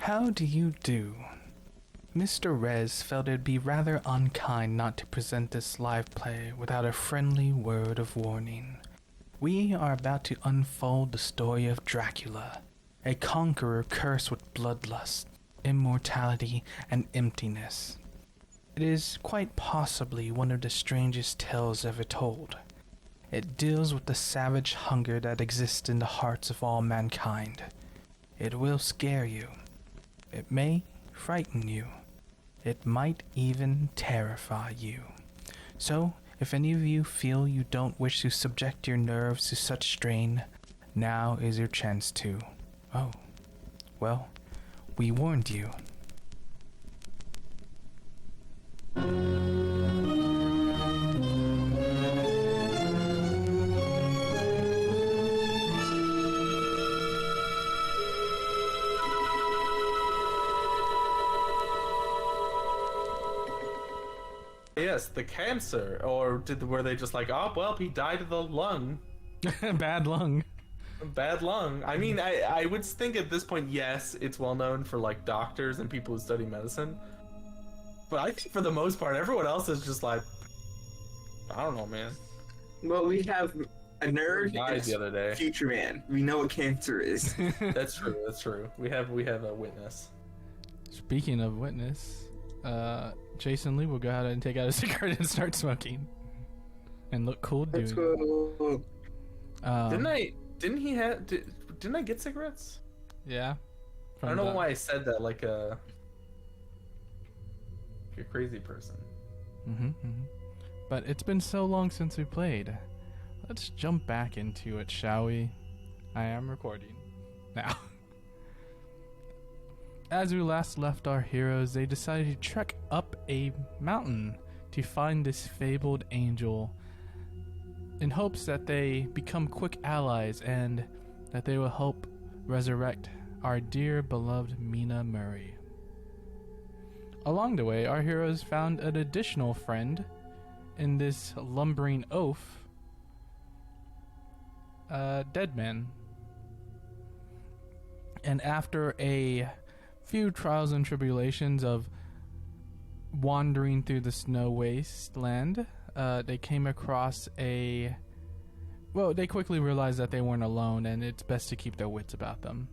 How do you do? Mr. Rez felt it'd be rather unkind not to present this live play without a friendly word of warning. We are about to unfold the story of Dracula, a conqueror cursed with bloodlust, immortality, and emptiness. It is quite possibly one of the strangest tales ever told. It deals with the savage hunger that exists in the hearts of all mankind. It will scare you. It may frighten you. It might even terrify you. So, if any of you feel you don't wish to subject your nerves to such strain, now is your chance to. Oh, well, we warned you. Yes, the cancer, or were they just like, oh well, he died of the lung? Bad lung. Bad lung. I mean, I would think at this point, yes, it's well known for like doctors and people who study medicine. But I think for the most part, everyone else is just like, I don't know, man. Well, we have a nerd died the other day. Future man. We know what cancer is. That's true. That's true. We have a witness. Speaking of witness, Jason Lee will go ahead and take out a cigarette and start smoking, and look cool doing it. Didn't I get cigarettes? Yeah. I don't know why I said that like a crazy person. But it's been so long since we played. Let's jump back into it, shall we? I am recording now. As we last left our heroes, they decided to trek up a mountain to find this fabled angel in hopes that they become quick allies and that they will help resurrect our dear beloved Mina Murray. Along the way, our heroes found an additional friend in this lumbering oaf, Deadman. And after a few trials and tribulations of wandering through the snow wasteland, they came across they quickly realized that they weren't alone and it's best to keep their wits about them.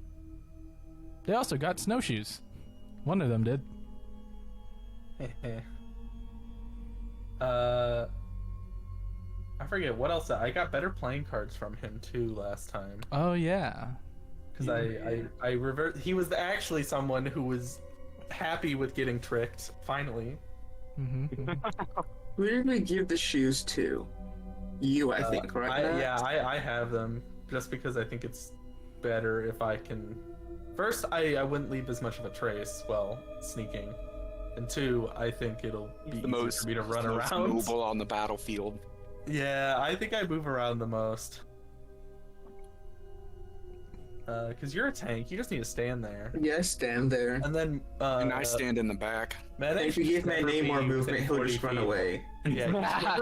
They also got snowshoes. One of them did. I forget what else. I got better playing cards from him too last time. Oh yeah. Because I revert. He was actually someone who was happy with getting tricked. Finally. Who did we give the shoes to? You, I think, right? I have them just because I think it's better if I can. First, I wouldn't leave as much of a trace while sneaking, and two, I think it'll be easier for me to run around. Mobile on the battlefield. Yeah, I think I move around the most. Because you're a tank, you just need to stand there. Yeah, stand there. And then, and I stand in the back. If you give Mayday more movement, he'll just run away. Yeah,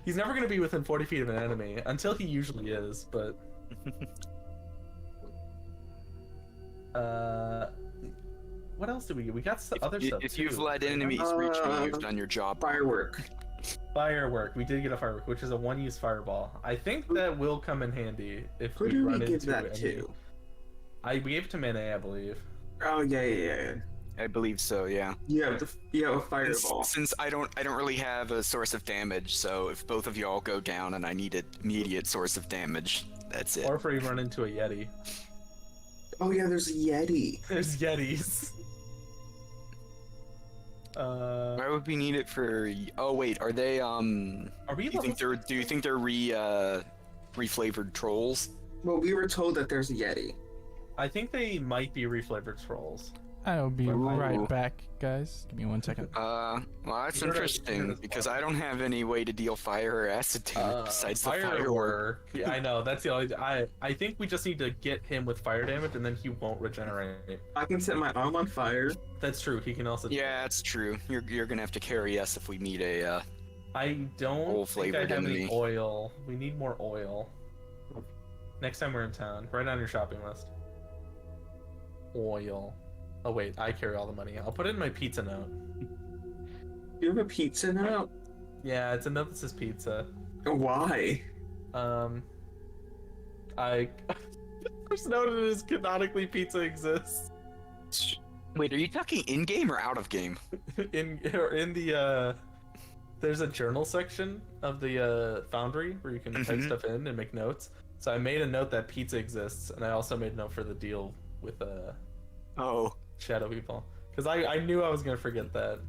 he's never going to be within 40 feet of an enemy, until he usually is, but... what else did we get? We got other stuff, If you've let enemies reach me, you've done your job. Firework. Firework. We did get a firework, which is a one-use fireball. I think that will come in handy if Who we do run we into give that to? We gave it to Mene, I believe. Oh yeah. I believe so, yeah. You have a fireball. Since I don't really have a source of damage, so if both of y'all go down and I need an immediate source of damage, that's it. Or if we run into a Yeti. Oh yeah, there's a Yeti. There's Yetis. Why would we need it for? Oh wait, are they Are we? Do you think they're reflavored trolls? Well, we were told that there's a Yeti. I think they might be reflavored trolls. I'll be right back, guys. Give me 1 second. Well, that's interesting because I don't have any way to deal fire or acid damage besides the firework. Yeah, I know. That's the only. I think we just need to get him with fire damage, and then he won't regenerate. I can set my arm on fire. That's true. He can also. Yeah, that's true. You're gonna have to carry us if we need a. I don't think I have enemy. any oil. We need more oil. Next time we're in town, write on your shopping list. Oil. Oh wait, I carry all the money. I'll put it in my pizza note. You have a pizza now? Yeah, it's a note that says pizza. Why? I first noted is canonically pizza exists. Wait, are you talking in-game or out-of-game? in the there's a journal section of the Foundry where you can type stuff in and make notes. So I made a note that pizza exists, and I also made a note for the deal with Shadow People, because I knew I was gonna forget that.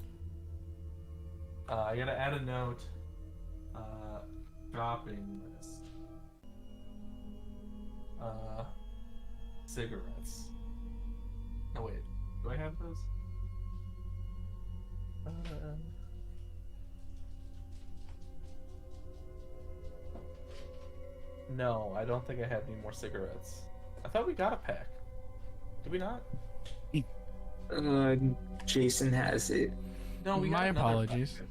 I gotta add a note. Shopping list. Cigarettes. Oh wait, do I have those? No, I don't think I had any more cigarettes. I thought we got a pack. Did we not? Jason has it. No, we got My another apologies. pack.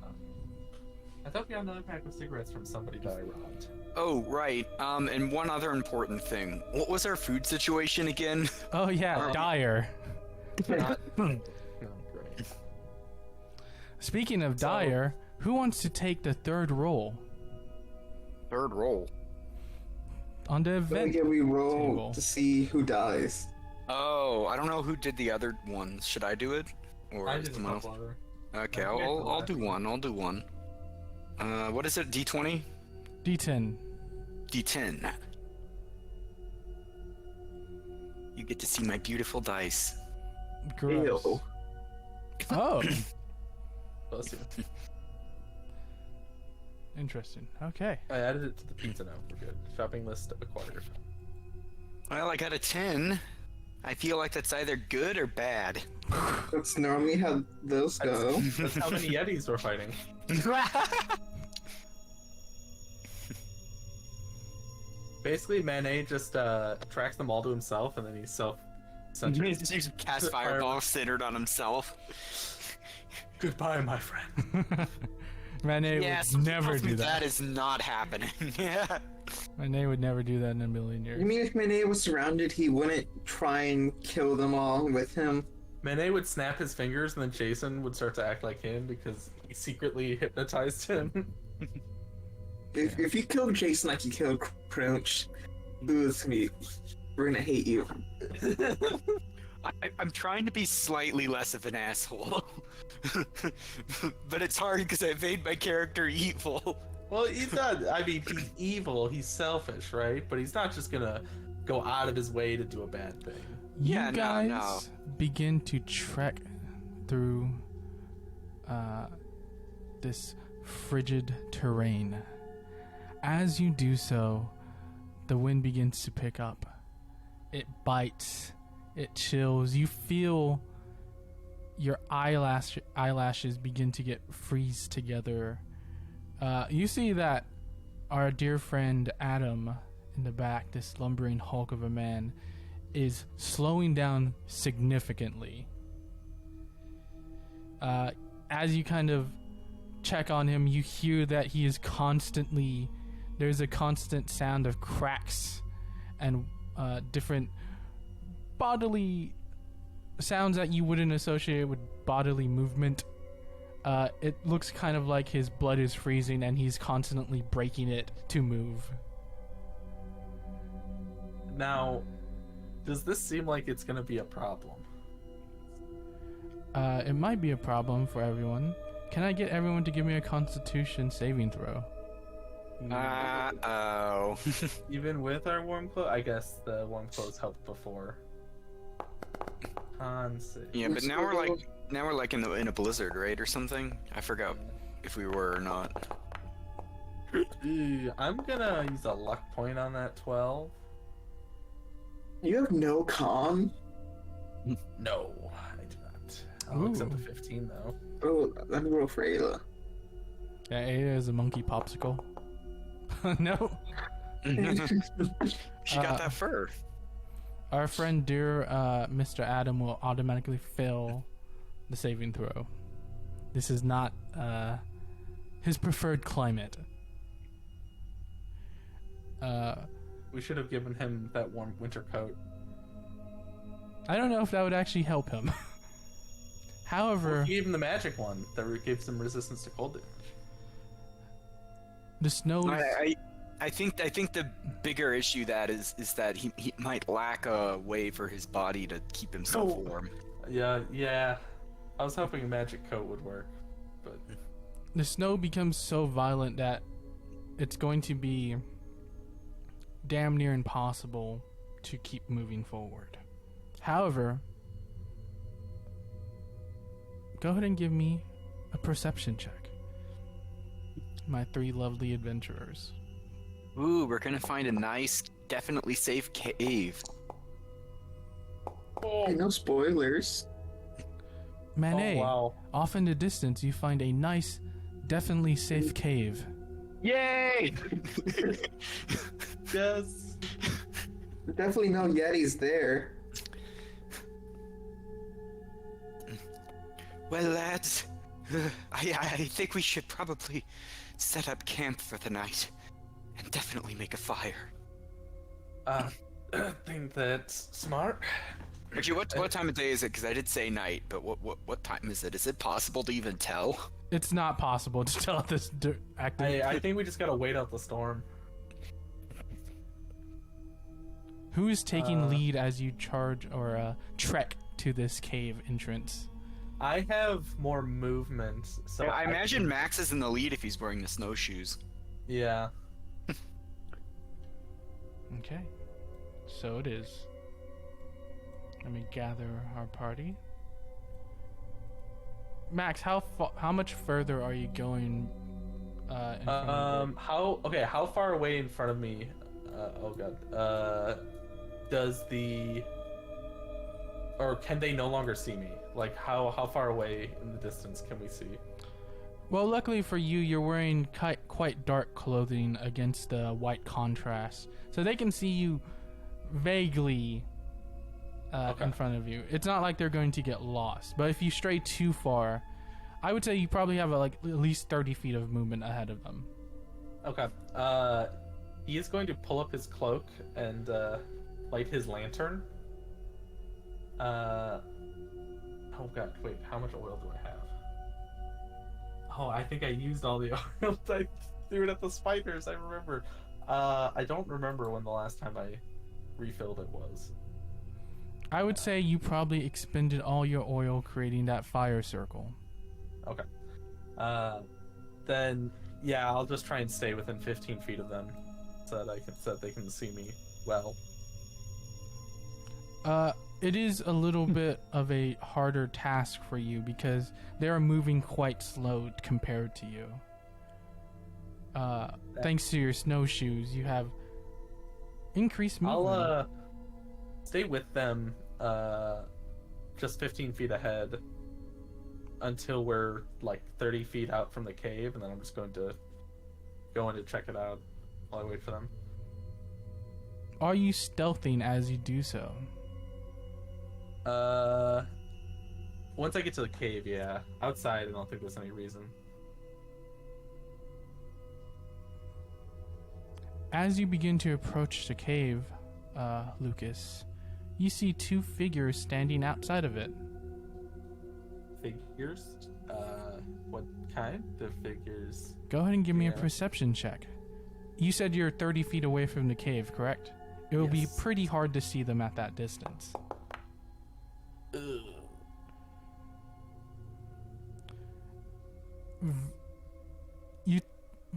I thought we got another pack of cigarettes from somebody that I robbed. Oh, right. And one other important thing. What was our food situation again? Oh yeah, Dyer. No, great. Speaking of Dyer, who wants to take the third roll Third roll. on the Then event again, we roll table? to see who dies. Oh, I don't know who did the other ones. Should I do it? Or I did a someone else? couple other. Okay, I forget the I'll last do one. I'll do one. What is it? D20? D10. D10. You get to see my beautiful dice. Gross. Ew. Oh, Bless you. interesting. Okay. I added it to the pizza now. We're good. Shopping list acquired. Well, I got a 10. I feel like that's either good or bad. That's normally how those go. That's how many Yetis we're fighting. Basically, Manet just tracks them all to himself, and then he's self-centered. He just cast fireball centered on himself. Goodbye, my friend. Manet would never do That that. is not happening. Yeah. Manet would never do that in a million You years. mean if Manet was surrounded, he wouldn't try and kill them all with him? Manet would snap his fingers, and then Jason would start to act like him because he secretly hypnotized him. If you kill Jason like you killed Crouch, we're gonna hate you. I'm trying to be slightly less of an asshole. But it's hard because I made my character evil. Well, he's not. I mean, he's evil. He's selfish, right? But he's not just gonna go out of his way to do a bad thing. Yeah, You no, guys no. begin to trek through this frigid terrain. As you do so, the wind begins to pick up. It bites. It chills. You feel your eyelashes begin to get freeze together. You see that our dear friend Adam in the back, this lumbering hulk of a man, is slowing down significantly. As you kind of check on him, you hear that he is constantly... There's a constant sound of cracks and different bodily sounds that you wouldn't associate with bodily movement. It looks kind of like his blood is freezing and he's constantly breaking it to move. Now, does this seem like it's gonna be a problem? It might be a problem for everyone. Can I get everyone to give me a Constitution saving throw? Uh-oh. Even with our warm clothes, I guess the warm clothes helped before. Yeah, but now we're like in a blizzard, right, or something? I forgot if we were or not. I'm gonna use a luck point on that 12. You have no calm? No, I do not. I'll accept a 15 though. Oh, let me roll for Ayla. Yeah, Ada is a monkey popsicle. No. She got that fur. Our friend dear Mr. Adam will automatically fail the saving throw. This is not his preferred climate. We should have given him that warm winter coat. I don't know if that would actually help him. However, He gave him the magic one that gives him resistance to cold damage. the snow. I think the bigger issue that is that he might lack a way for his body to keep himself Oh. warm. Yeah. I was hoping a magic coat would work, but The snow becomes so violent that it's going to be damn near impossible to keep moving forward. However, go ahead and give me a perception check. My 3 lovely adventurers. Ooh, we're gonna find a nice, definitely safe cave. Hey, no spoilers. Manet, oh wow. off in the distance, you find a nice, definitely safe cave. Yay! Yes. Definitely no Yetis there. Well, lads, I think we should probably set up camp for the night and definitely make a fire. I think that's smart. Actually, what time of day is it? Because I did say night, but what time is it? Is it possible to even tell? It's not possible to tell at this active. I think we just gotta wait out the storm. Who is taking lead as you charge or trek to this cave entrance? I have more movement, so I imagine Max is in the lead if he's wearing the snowshoes. Yeah. Okay, so it is. Let me gather our party. Max, how much further are you going? In front of you? How far away in front of me? Oh god. Does the or can they no longer see me? Like how far away in the distance can we see? Well, luckily for you, you're wearing quite dark clothing against the white contrast, so they can see you vaguely in front of you. It's not like they're going to get lost, but if you stray too far, I would say you probably have at least 30 feet of movement ahead of them. Okay. He is going to pull up his cloak and light his lantern. Oh god, wait, how much oil do I have? Oh, I think I used all the oil. I threw it at the spiders, I remember. I don't remember when the last time I refilled it was. I would say you probably expended all your oil creating that fire circle. Okay. Then yeah, I'll just try and stay within 15 feet of them so that they can see me well. It is a little bit of a harder task for you because they are moving quite slow compared to you. Thanks to your snowshoes, you have increased movement. I'll stay with them just 15 feet ahead until we're like 30 feet out from the cave, and then I'm just going to go in to check it out while I wait for them. Are you stealthing as you do so? Once I get to the cave, yeah. Outside, I don't think there's any reason. As you begin to approach the cave, Lucas, you see 2 figures standing outside of it. Figures? What kind of figures? Go ahead and give me a Yeah. perception check. You said you're 30 feet away from the cave, correct? It will be Yes. pretty hard to see them at that distance. You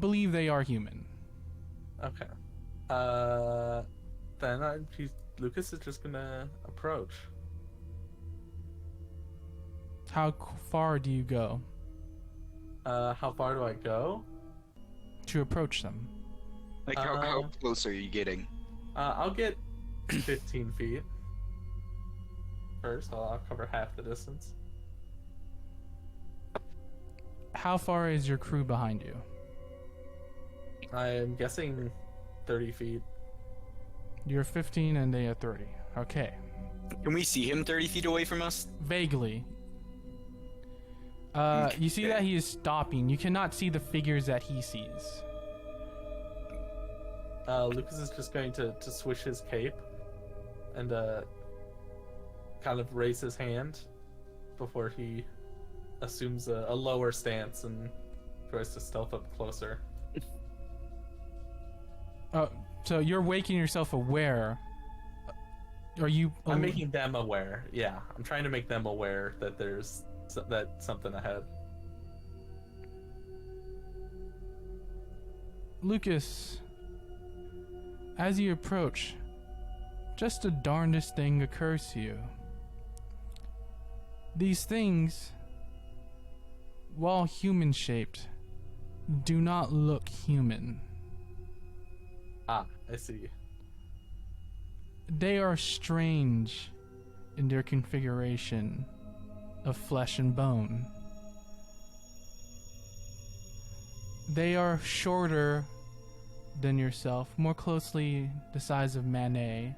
believe they are human. Okay. Then Lucas is just gonna approach. How far do you go How far do I go? to approach them? Like, how close are you getting? I'll get 15 feet. First, I'll cover half the distance. How far is your crew behind you? I'm guessing 30 feet. You're 15 and they are 30. Okay. Can we see him 30 feet away from us? Vaguely. You see that he is stopping. You cannot see the figures that he sees. Lucas is just going to swish his cape and kind of raise his hand before he assumes a lower stance and tries to stealth up closer. So you're making yourself aware. Are you? I'm making them aware. Yeah, I'm trying to make them aware that there's something ahead. Lucas, as you approach, just the darndest thing occurs to you. These things, while human-shaped, do not look human. Ah, I see. They are strange in their configuration of flesh and bone. They are shorter than yourself, more closely the size of Manet.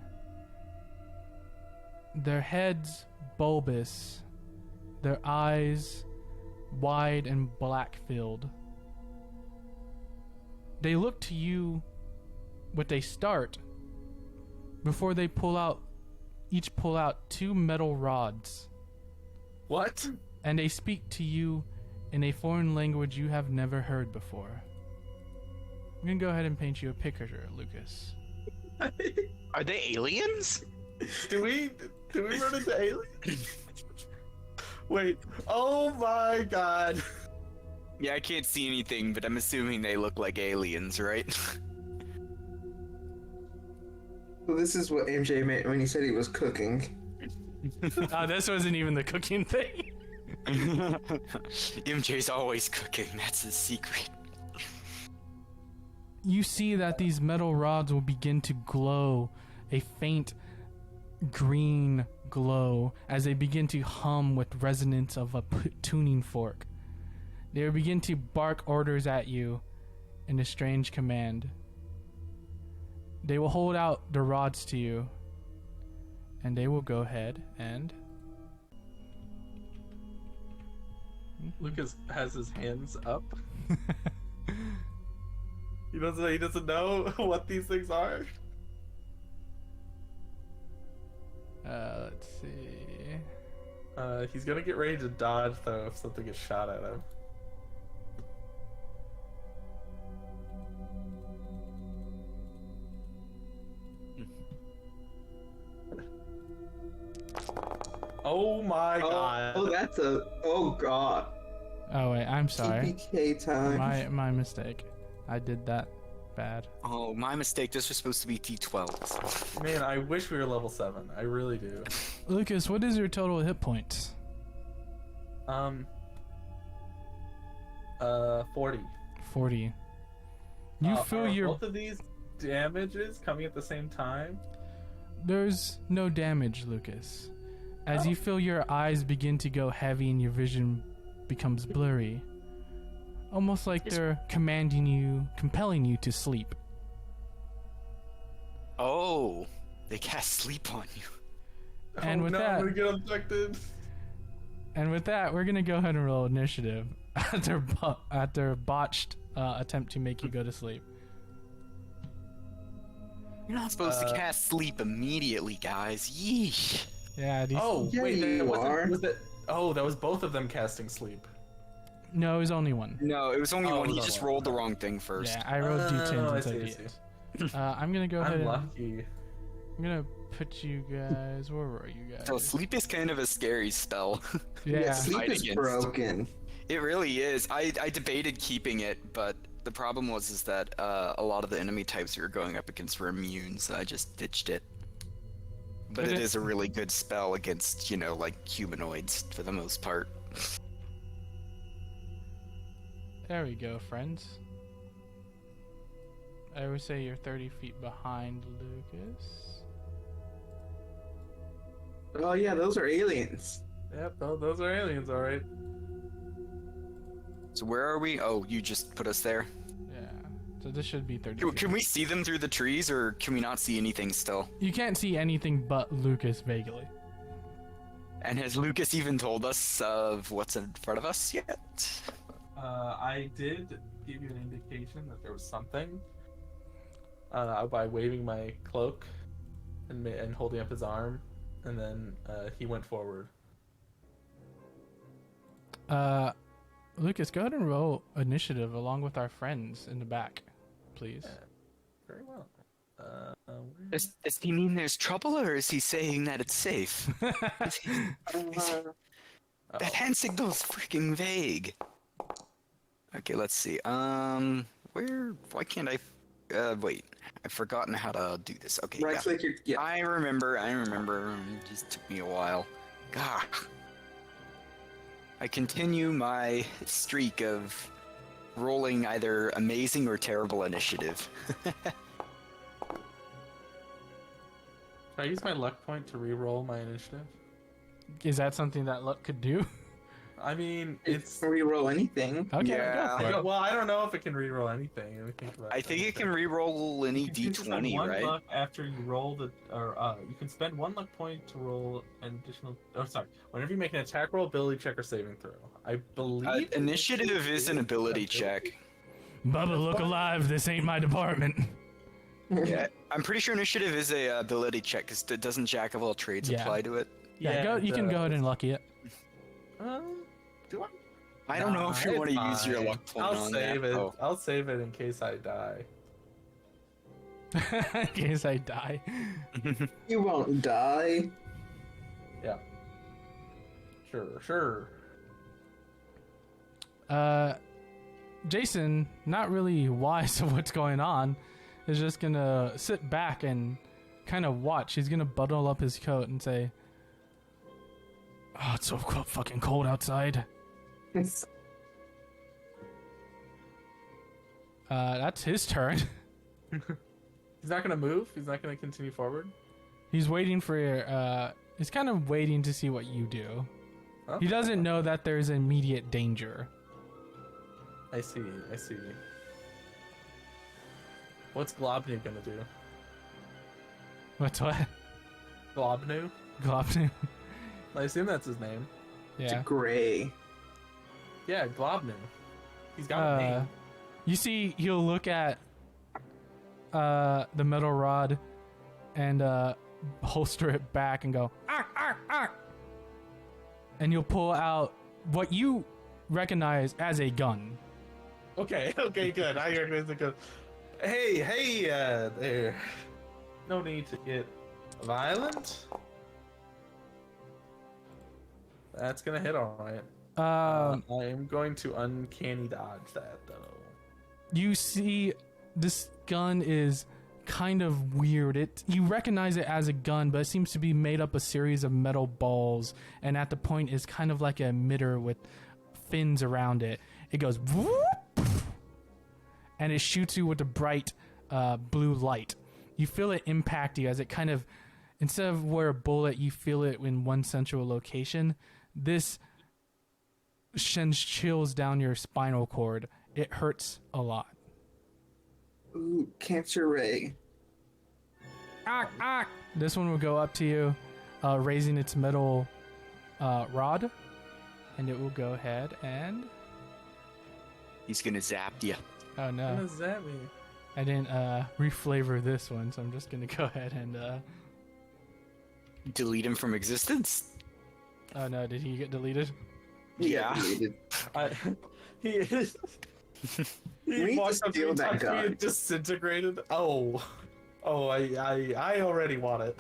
Their heads bulbous, their eyes wide and black-filled. They look to you with a start before they each pull out 2 metal rods. What? And they speak to you in a foreign language you have never heard before. I'm gonna go ahead and paint you a picture, Lucas. Are they aliens? Do we run into aliens? Wait. Oh my god. Yeah, I can't see anything, but I'm assuming they look like aliens, right? Well, this is what MJ meant when he said he was cooking. This wasn't even the cooking thing. MJ's always cooking, that's his secret. You see that these metal rods will begin to glow a faint green glow as they begin to hum with resonance of a tuning fork. They will begin to bark orders at you in a strange command. They will hold out the rods to you, and they will go ahead and... Lucas has his hands up. He doesn't know what these things are. Let's see. He's gonna get ready to dodge though if something gets shot at him. Oh my god. Oh, that's a... Oh god. Oh wait, I'm sorry. TPK time. My mistake. I did that bad. Oh, my mistake. This was supposed to be T12. Man, I wish we were level 7. I really do. Lucas, what is your total hit points? 40. 40. You feel are your... both of these damages coming at the same time? There's no damage, Lucas. As you feel your eyes begin to go heavy and your vision becomes blurry. Almost like they're commanding you, compelling you to sleep. Oh, they cast sleep on you. And with that, I'm gonna get abducted. And with that, we're gonna go ahead and roll initiative at their botched attempt to make you go to sleep. You're not supposed to cast sleep immediately, guys. Yeesh. Yeah. Oh, Yeah, wait, you are. was that? Oh, that was both of them casting sleep. No, it was only one. No, it was only Oh, one. it He was just only rolled one. the wrong thing first. Yeah, I rolled d10s Oh, I instead of see. d8s. I'm gonna go ahead I'm and lucky. I'm gonna put you guys. Where were you guys? So sleep is kind of a scary spell. Yeah. Sleep Fight is against. broken. It really is. I debated keeping it, but the problem was that a lot of the enemy types we were going up against were immune, so I just ditched it. But it Okay. is a really good spell against, like humanoids for the most part. There we go, friends. I would say you're 30 feet behind Lucas. Oh yeah, those are aliens. Yep, those are aliens, all right. So where are we? Oh, you just put us there. Yeah. So this should be 30 Can, feet. can we see them through the trees, or can we not see anything still? You can't see anything but Lucas vaguely. And has Lucas even told us of what's in front of us yet? I did give you an indication that there was something by waving my cloak and holding up his arm, and then he went forward. Lucas, go ahead and roll initiative along with our friends in the back, please. Very well. Does he mean there's trouble, or is he saying that it's safe? That hand signal's freaking vague. Okay, let's see. Why can't I? Wait. I've forgotten how to do this. Okay, Right yeah. click your. Yeah. I remember. It just took me a while. Gah. I continue my streak of rolling either amazing or terrible initiative. Can I use my luck point to re-roll my initiative? Is that something that luck could do? I mean, it's. Reroll anything. Okay, Yeah. go for it. Well, I don't know if it can re-roll anything. Let me think about I think it can re-roll any You can spend d20, one right? luck after you roll the, you can spend one luck point to roll an additional. Oh, sorry. Whenever you make an attack roll, ability check, or saving throw. I believe Initiative is an ability check. Bubba, look alive. This ain't my department. Yeah, I'm pretty sure initiative is a ability check because it doesn't jack of all trades Yeah. apply to it. Yeah, you can go ahead and lucky it. Do I? I don't know if you Nah, want to it's use your fine. luck point I'll on save that. it. Oh. I'll save it in case I die. In case I die. You won't die. Yeah. Sure. Jason, not really wise of what's going on, is just gonna sit back and kind of watch. He's gonna button up his coat and say, "Oh, it's so fucking cold outside." That's his turn. He's not gonna move. He's not gonna continue forward. He's waiting for. He's kind of waiting to see what you do. Huh? He doesn't know that there's immediate danger. I see. What's Globnu gonna do? What's what? Globnu? Globnu? I assume that's his name. Yeah. Gray. Yeah, Globnu. He's got a name. You see, he'll look at the metal rod and holster it back and go, "Ark, ark, ark." And you'll pull out what you recognize as a gun. Okay, good. I recognize it. Good. Hey, there. No need to get violent. That's gonna hit all right. I am going to uncanny dodge that though. You see, this gun is kind of weird. You recognize it as a gun, but it seems to be made up a series of metal balls, and at the point is kind of like a emitter with fins around it. It goes whoop, and it shoots you with a bright blue light. You feel it impact you as it kind of, instead of where a bullet, you feel it in one central location. This sends chills down your spinal cord. It hurts a lot. Ooh, cancer ray. Ah, ah. This one will go up to you, raising its metal rod, and it will go ahead and... He's gonna zap you. Oh What no, does that mean? I didn't reflavor this one, so I'm just gonna go ahead and... Delete him from existence? Oh no, did he get deleted? Yeah. He is. We He need to walked up steal me, that touched me, gun. and disintegrated. Oh, I already want it.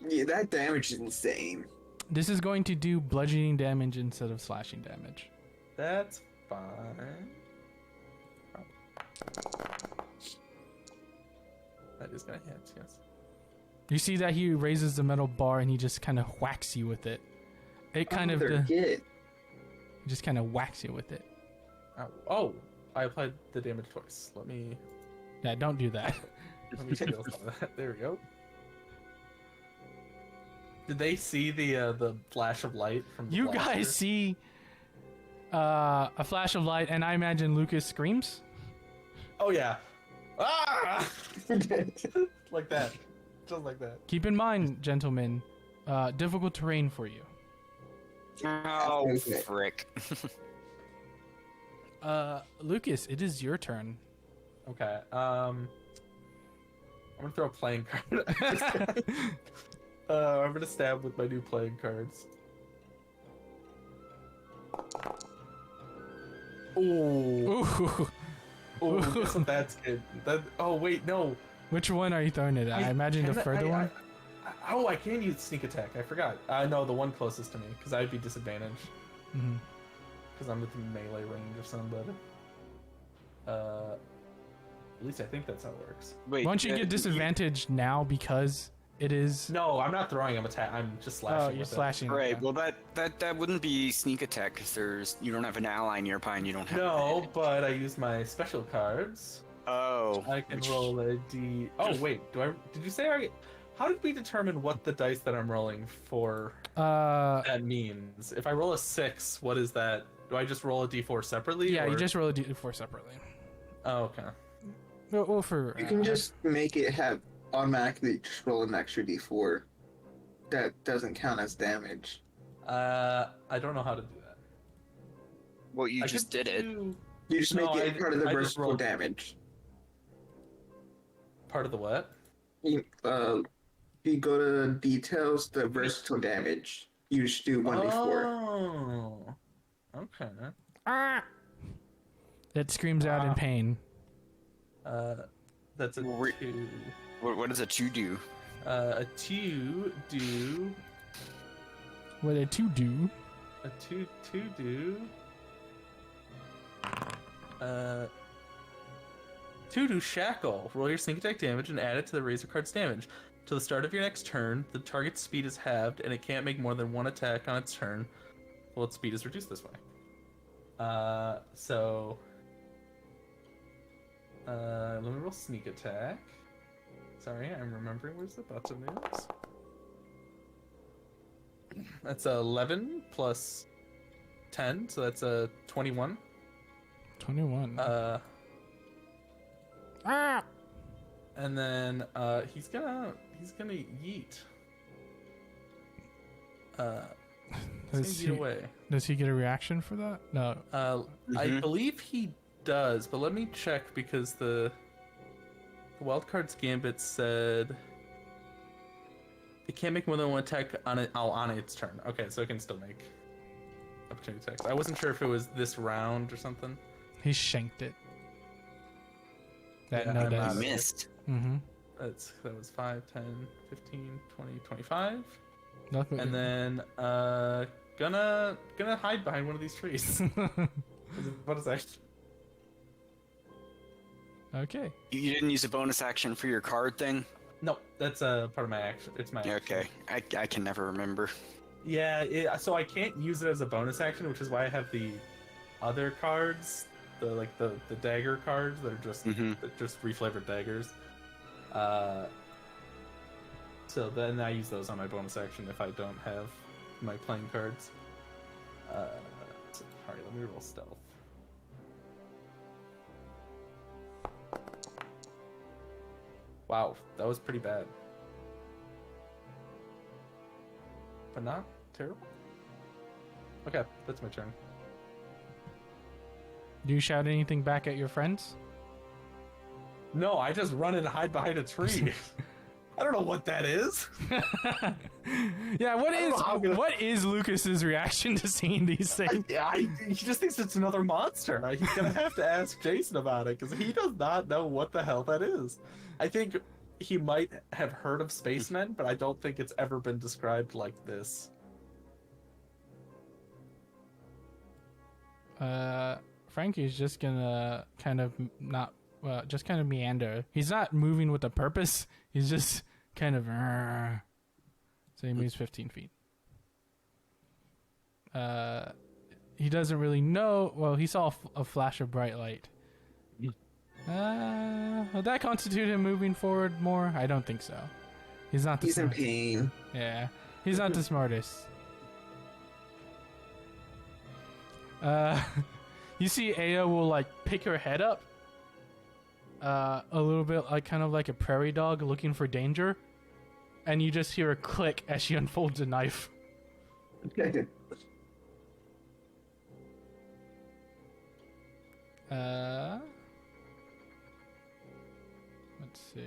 Yeah, that damage is insane. This is going to do bludgeoning damage instead of slashing damage. That's fine. That is gonna hit, yes. You see that he raises the metal bar and he just kind of whacks you with it. It kind of Get. just kind of whacks you with it. Oh, I applied the damage twice. Let me Yeah, don't do that. steal some of that. There we go. Did they see the flash of light from the You blaster? guys see a flash of light, and I imagine Lucas screams. Oh yeah. Ah! Like that. Just like that. Keep in mind, gentlemen, difficult terrain for you. Oh, Okay. frick. Lucas, it is your turn. Okay. I'm gonna throw a playing card. I'm gonna stab with my new playing cards. Oh, Ooh. guess what that's good. Oh wait, no. Which one are you throwing it at? I imagine the further one. I can use sneak attack. I forgot. No, the one closest to me, because I'd be disadvantaged. Mhm. Because I'm within melee range of somebody. At least I think that's how it works. Wait, Won't you get disadvantaged now because it is? No, I'm not throwing him attack. I'm just slashing. Oh, you're with it. slashing. Right. okay. Well, that wouldn't be sneak attack because you don't have an ally nearby and you don't have. No, but I use my special cards. Oh. I can roll a d. Oh wait, did you say I? How did we determine what the dice that I'm rolling for that means? If I roll a 6, what is that? Do I just roll a d4 separately? Yeah, or... you just roll a d4 separately. Oh, okay. Well, for You can just make it have automatically just roll an extra d4. That doesn't count as damage. I don't know how to do that. Well, you I just could did it. do- You just make No, it part of the I just versatile rolled- damage. Part of the what? You go to details, the versatile damage. You just do 1d4. Oh, okay. it screams out in pain. That's a Well, we- 2. What does a 2 do? A 2 do. What did two do? A 2 do. 2 do shackle. Roll your sneak attack damage and add it to the razor card's damage. Till the start of your next turn, the target's speed is halved and it can't make more than one attack on its turn. Well, its speed is reduced this way. Let me roll sneak attack. Sorry, I'm remembering where's the button is. That's 11 plus 10, so that's a 21. 21. And then he's gonna yeet. Does He's gonna yeet away. Does he get a reaction for that? No. I Mhm. believe he does, but let me check because the Wildcard's Gambit said it can't make more than one attack on its turn. Okay, so it can still make opportunity attacks. I wasn't sure if it was this round or something. He shanked it. That Yeah, no I'm dice. not- Missed. Mm-hmm. That was 5, 10, 15, 20, 25. Luckily. And then gonna hide behind one of these trees. What is that? Okay. You didn't use a bonus action for your card thing? No, that's part of my action. It's my action. Okay. I can never remember. Yeah, so I can't use it as a bonus action, which is why I have the other cards, the dagger cards that are just Mhm. reflavored daggers. So then I use those on my bonus action if I don't have my playing cards. Alright, let me roll stealth. Wow, that was pretty bad. But not terrible. Okay, that's my turn. Do you shout anything back at your friends? No, I just run and hide behind a tree. I don't know what that is. Yeah, don't know how I'm gonna- what is Lucas's reaction to seeing these things? He just thinks it's another monster. He's gonna have to ask Jason about it because he does not know what the hell that is. I think he might have heard of spacemen, but I don't think it's ever been described like this. Frankie's just gonna kind of just kind of meander. He's not moving with a purpose. He's just kind of. So he moves 15 feet. He doesn't really know. Well, he saw a flash of bright light. Would that constitute him moving forward more? I don't think so. He's not the He's in smartest. pain. Yeah, he's not the smartest. You see Aya will like pick her head up. A little bit like kind of like a prairie dog looking for danger. And you just hear a click as she unfolds a knife. Let's see.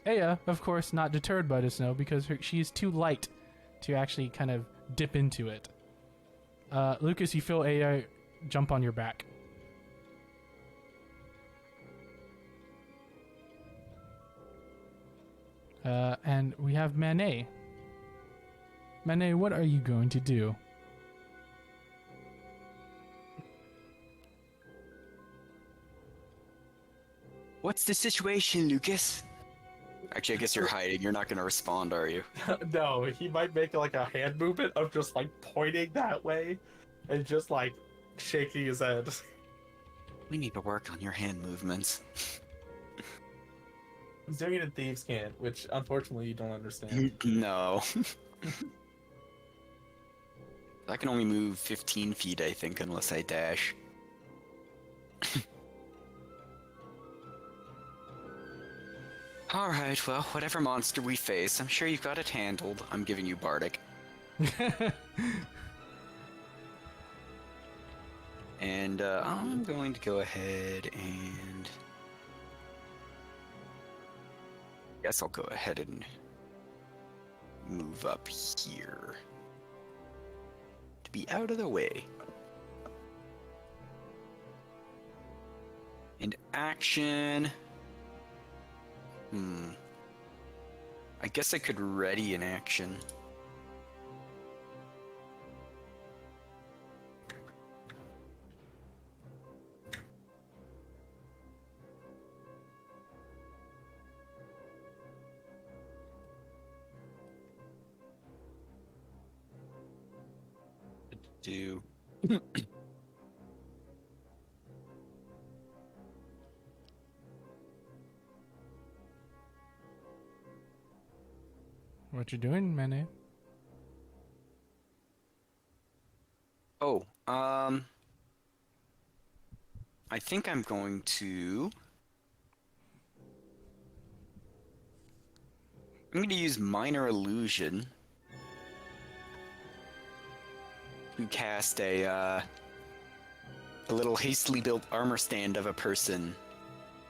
Aya, of course, not deterred by the snow because she is too light to actually kind of dip into it. Lucas, you feel Aya jump on your back. And we have Manet. Manet, what are you going to do? What's the situation, Lucas? Actually, I guess you're hiding. You're not going to respond, are you? No, he might make like a hand movement of just like pointing that way and just like shaking his head. We need to work on your hand movements. He's doing it in Thieves' Cant, which unfortunately you don't understand. No. I can only move 15 feet, I think, unless I dash. Alright, well, whatever monster we face, I'm sure you've got it handled. I'm giving you Bardic. And I'm going to go ahead and... guess I'll go ahead and move up here to be out of the way. And action... I guess I could ready an action. Do What you doing, Manet? Oh, I think I'm going to... I'm going to use Minor Illusion to cast a little hastily built armor stand of a person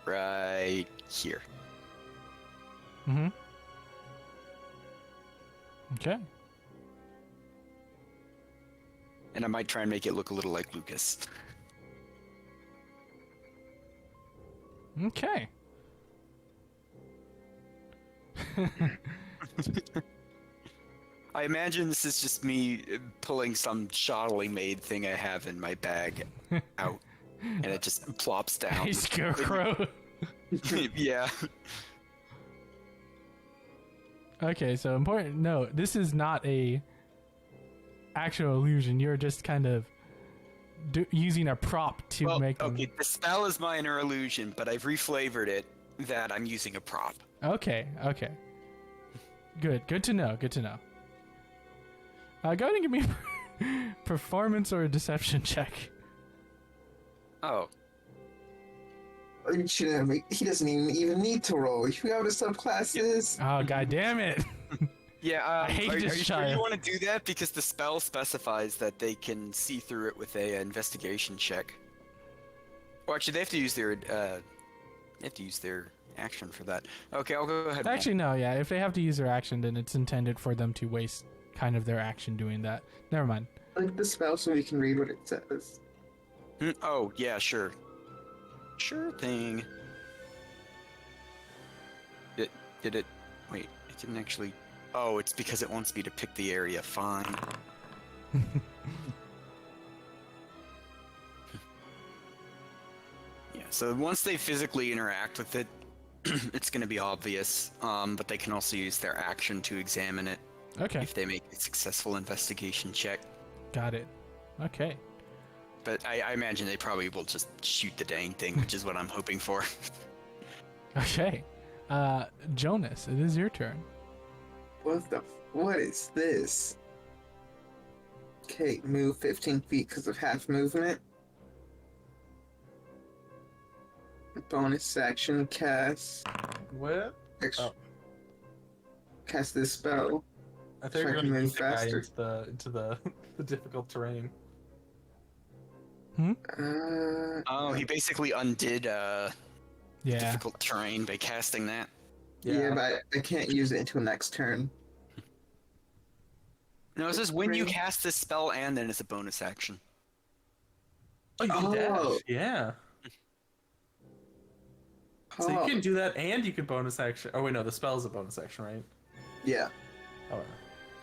right here. Mm-hmm. Okay. And I might try and make it look a little like Lucas. Okay. I imagine this is just me pulling some shoddily made thing I have in my bag out, and it just plops down. Hey, Scarecrow. Yeah. Okay, so important note, this is not a actual illusion. You're just kind of using a prop to make them... Okay, the spell is Minor Illusion, but I've reflavored it that I'm using a prop. Okay. Good to know. Go ahead and give me a performance or a deception check. Oh. He doesn't even need to roll. You know what a subclass is? Oh, god damn it. Yeah, I hate are you this sure child. you want to do that? Because the spell specifies that they can see through it with a investigation check. Well, actually, they have to use their action for that. Okay, I'll go ahead. Actually, no, yeah. If they have to use their action, then it's intended for them to waste kind of their action doing that. Never mind. Like the spell so we can read what it says. Oh, yeah, sure. Sure thing. Did it... Wait, it didn't actually... Oh, it's because it wants me to pick the area. Fine. Yeah, so once they physically interact with it, it's going to be obvious, but they can also use their action to examine it Okay, if they make a successful investigation check. got it. Okay. But I imagine they probably will just shoot the dang thing, which is what I'm hoping for. Okay. Jonas, it is your turn. What is this? Okay, move 15 feet because of half movement. Bonus action, cast. What? Extra, Oh. Cast this spell. I think So I we're can going to move use the guy faster. into the the difficult terrain. Oh, he basically undid Yeah. difficult terrain by casting that. Yeah, but I can't use it until next turn. No, it says when you cast this spell and then it's a bonus action. Oh, you can Oh. dash. Yeah. So you Oh, can do that, and you can bonus action. Oh wait, no, the spell is a bonus action, right? yeah. Oh.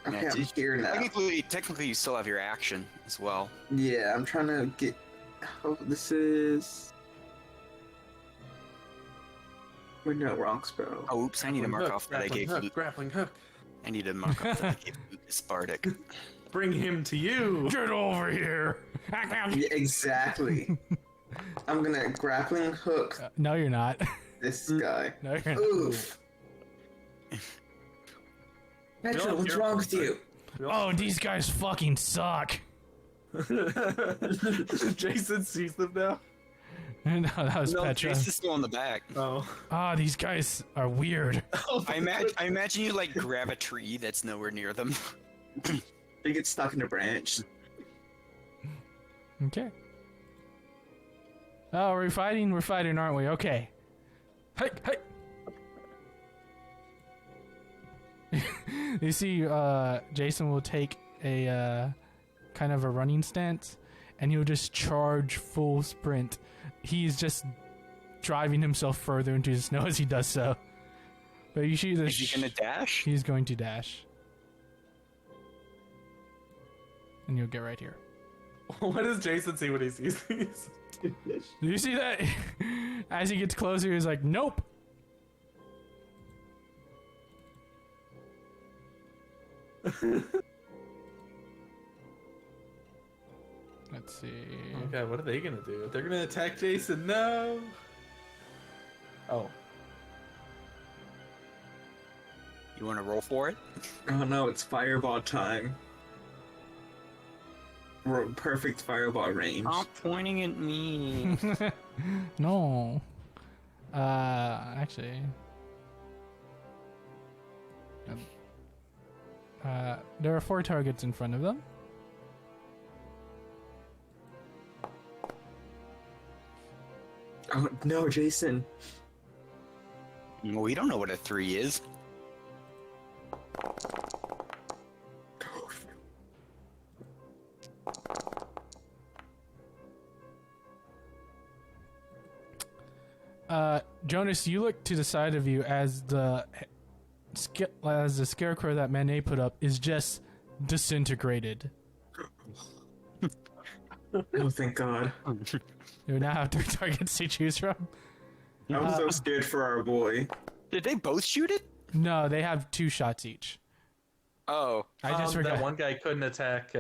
Okay, Yeah, I'm here now. Technically, you still have your action as well. Yeah, I'm trying to get. Oh, this is. Wait, no, wrong spell. Oh, oops! I need to mark off that I gave Luke. Grappling hook. I need to mark off that I gave Lucas Bardic. Bring him to you. Get over here! Yeah, exactly. I'm gonna grappling hook No, you're not. this guy. No, you're not. Oof. Petra, what's wrong with you? Oh, these guys fucking suck. Jason sees them now. No, that was No, Petra. Chase is still in the back. Oh. Ah, these guys are weird. I imagine you like grab a tree that's nowhere near them. They get stuck in a branch. Okay. Oh, we're fighting, aren't we? Okay. Hey, hey! You see, Jason will take a, kind of a running stance, and he'll just charge full sprint. He's just driving himself further into the snow as he does so. But you see the Is he gonna dash? He's going to dash. And you'll get right here. What does Jason see when he sees these? Do you see that? As he gets closer, he's like, nope. Let's see. Okay, what are they gonna do? They're gonna attack Jason. No. Oh. You want to roll for it? Oh no, it's fireball time. Perfect fireball range. Stop pointing at me. No. Actually. There are 4 targets in front of them. Oh no, Jason. We don't know what a 3 is. Jonas, you look to the side of you as the scarecrow that Manet put up is just disintegrated. Oh, thank God. You now have 3 targets to choose from. I'm so scared for our boy. Did they both shoot it? No, they have 2 shots each. Oh. I just forgot. That one guy couldn't attack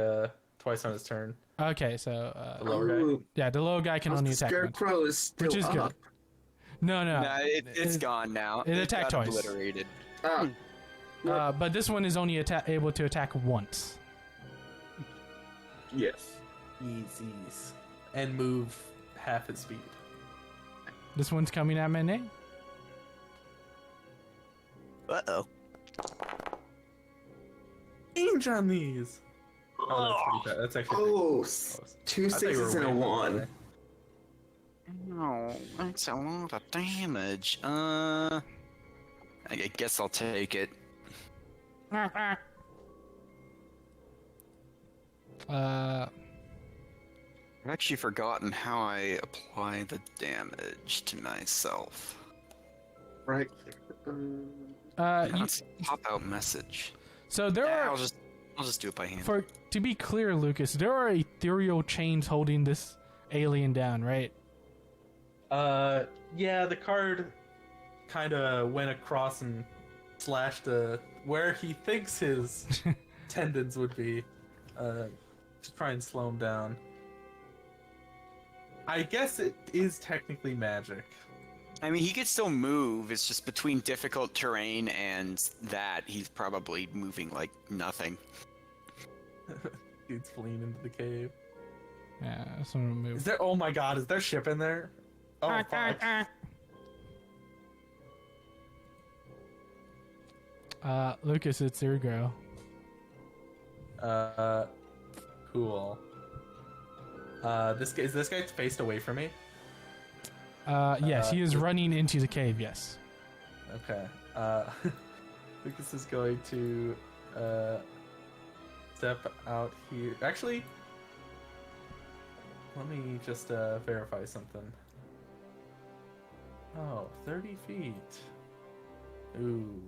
twice on his turn. Okay, so The lower guy. Ooh, yeah, the low guy can only the attack once, scarecrow is still which is up. good. No, Nah, it's gone now. it attacked got twice. obliterated. Ah, But this one is only able to attack once. yes. Easies. And move half its speed. This one's coming at Manet. Uh-oh. Change on these. Oh, that's pretty bad. That's actually pretty Oh, close. 2 I thought you were 6s and a way 1. No, that's a lot of damage. I guess I'll take it. Uh, I've actually forgotten how I apply the damage to myself. Right. Let's pop out message. so there Yeah, are, I'll just do it by hand. to be clear, Lucas, there are ethereal chains holding this alien down, right? Yeah, the card kind of went across and slashed where he thinks his tendons would be, to try and slow him down. I guess it is technically magic. I mean, he could still move. It's just between difficult terrain and that, he's probably moving like nothing. Dude's fleeing into the cave. Yeah, someone move. Is there? Oh my God! Is there ship in there? Oh fuck! Lucas, it's your go. Cool. Is this guy faced away from me? Yes, he is running into the cave. Yes. Okay. Lucas is going to step out here. Actually, let me just verify something. Oh, 30 feet. Ooh.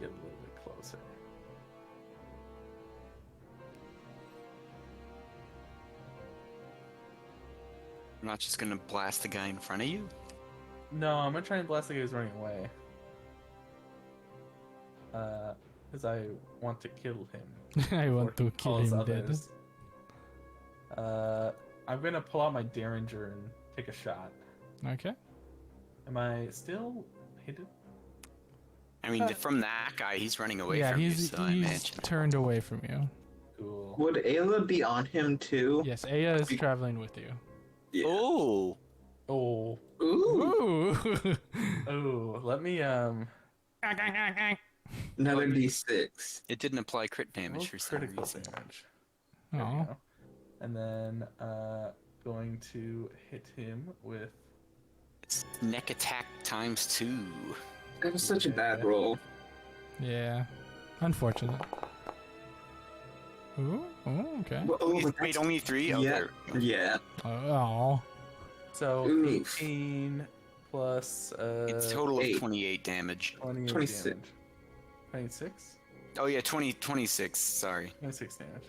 Get a little bit closer. I'm not just gonna blast the guy in front of you. No, I'm gonna try and blast the guy who's running away. Because I want to kill him. I want before to he kill calls him dead. others. I'm gonna pull out my Derringer and take a shot. Okay. Am I still hidden? I mean, from that guy, he's running away Yeah, from you, he's so I imagine. turned away from you. Cool. Would Ayla be on him too? Yes, Aya is traveling with you. Yeah. Oh! Oh. Ooh. Ooh. Oh. Let me Another D6. It didn't apply crit damage roll for some critical reason. damage. There we Oh. go. And then going to hit him with It's neck attack times 2. That was such a bad roll. Yeah. Unfortunate. Ooh. Oh, okay. Oh, but Wait, that's- only 3? Oh, yeah. there. Yeah. Oh. so Oof. 18 plus It's a total of 8. 28 damage. 28 26. damage. 26? Oh yeah, 26, sorry. 26 damage.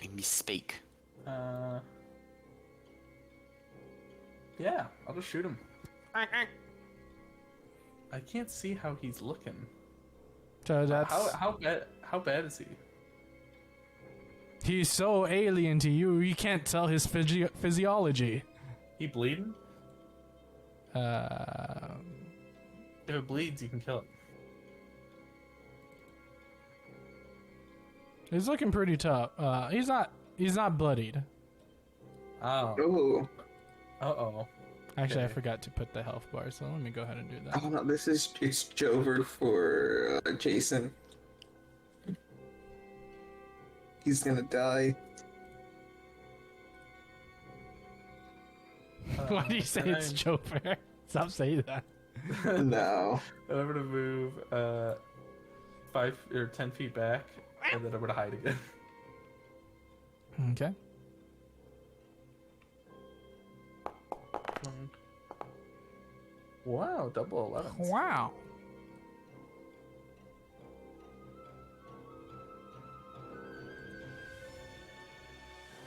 I misspoke. Yeah, I'll just shoot him. I can't see how he's looking. So that's How bad is he? he's so alien to you, you can't tell his physiology. He bleeding? Uh, If it bleeds, you can kill it. he's looking pretty tough. He's not bloodied. Oh. Oh. Uh-oh. Actually, I Okay. forgot to put the health bar, so let me go ahead and do that. Oh no, it's Jover for Jason. He's gonna die. Why do you say it's Joker? Stop saying that. No. I'm gonna move 5 or 10 feet back, and then I'm gonna hide again. Okay. Wow, double 11. Wow.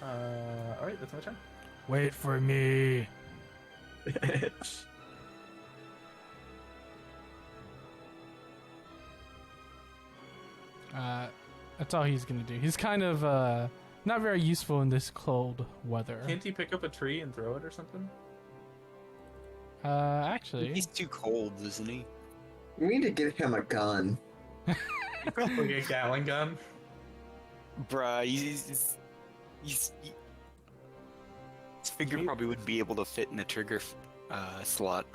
Alright, that's my turn. Wait for me. That's all he's gonna do. He's kind of not very useful in this cold weather. Can't he pick up a tree and throw it or something? Actually, He's too cold, isn't he? We need to get him a gun. Like a Gatling gun? Bruh, his finger probably wouldn't be able to fit in a trigger slot.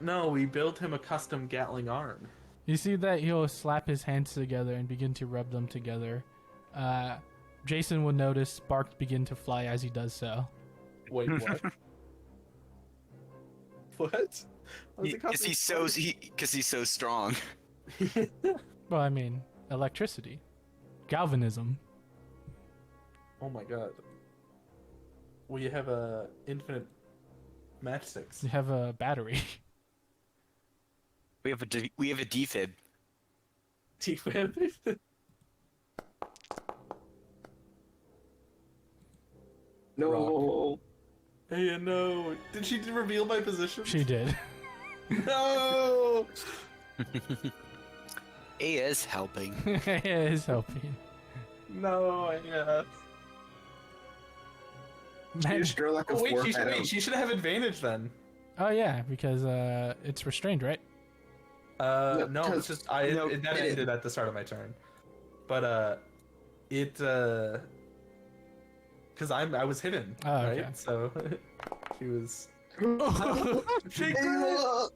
No, we built him a custom Gatling arm. you see that he'll slap his hands together and begin to rub them together. Jason will notice sparks begin to fly as he does so. Wait, what? What? How's it Because he's so strong. Well, I mean, electricity, galvanism. Oh my god. We have a infinite matchsticks. You have a battery. We have a defib. T-Web. No. Hey, no. Did she reveal my position? She did. No! A is helping. It's helping. No, I guess. She Man- just drew like a Oh, wait, forehead at him. she should have advantage then. Oh yeah, because it's restrained, right? No, No, it's just that it ended at the start of my turn. But because I was hidden, Oh, right? okay. So she was. She Ayla!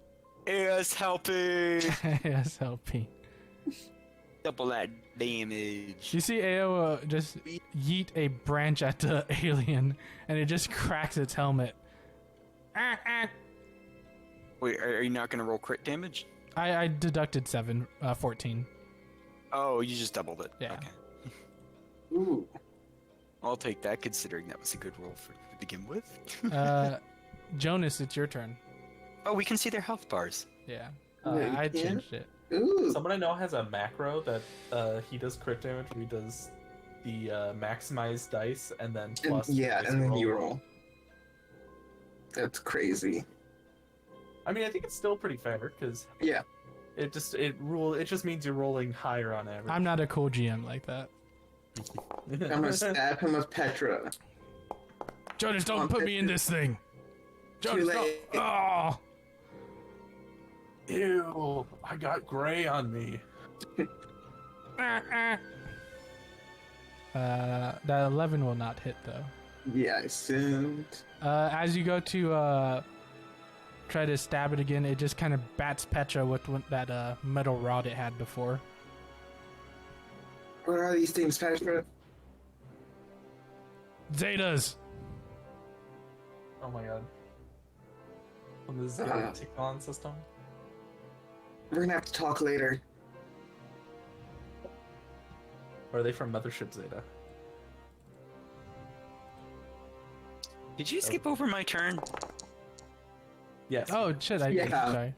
A is helping. Yes, helping. Double that damage. You see Ao just yeet a branch at the alien, and it just cracks its helmet. Wait, are you not gonna roll crit damage? I deducted 14. Oh, you just doubled it. Yeah. Okay. Ooh. I'll take that, considering that was a good roll to begin with. Jonas, it's your turn. Oh, we can see their health bars. Yeah. Yeah, you I can? changed it. Ooh. Someone I know has a macro that he does crit damage. He does the maximized dice and then plus. Yeah, dice and then roll. you roll. That's crazy. I mean, I think it's still pretty fair because Yeah. it just means you're rolling higher on average. I'm not a cool GM like that. I'm gonna stab him with Petra. Jonas, don't On put me in this thing. Jonas, Too late. Oh. Ew! I got gray on me. That 11 will not hit though. Yeah, I assumed. As you go to try to stab it again, it just kind of bats Petra with that metal rod it had before. What are these things, Petra? Zetas. Oh my god. On the Zero Ticon system. We're gonna have to talk later. Or are they from Mothership Zeta? Did you skip over my turn? Yes. Oh shit! I'm Yeah. sorry.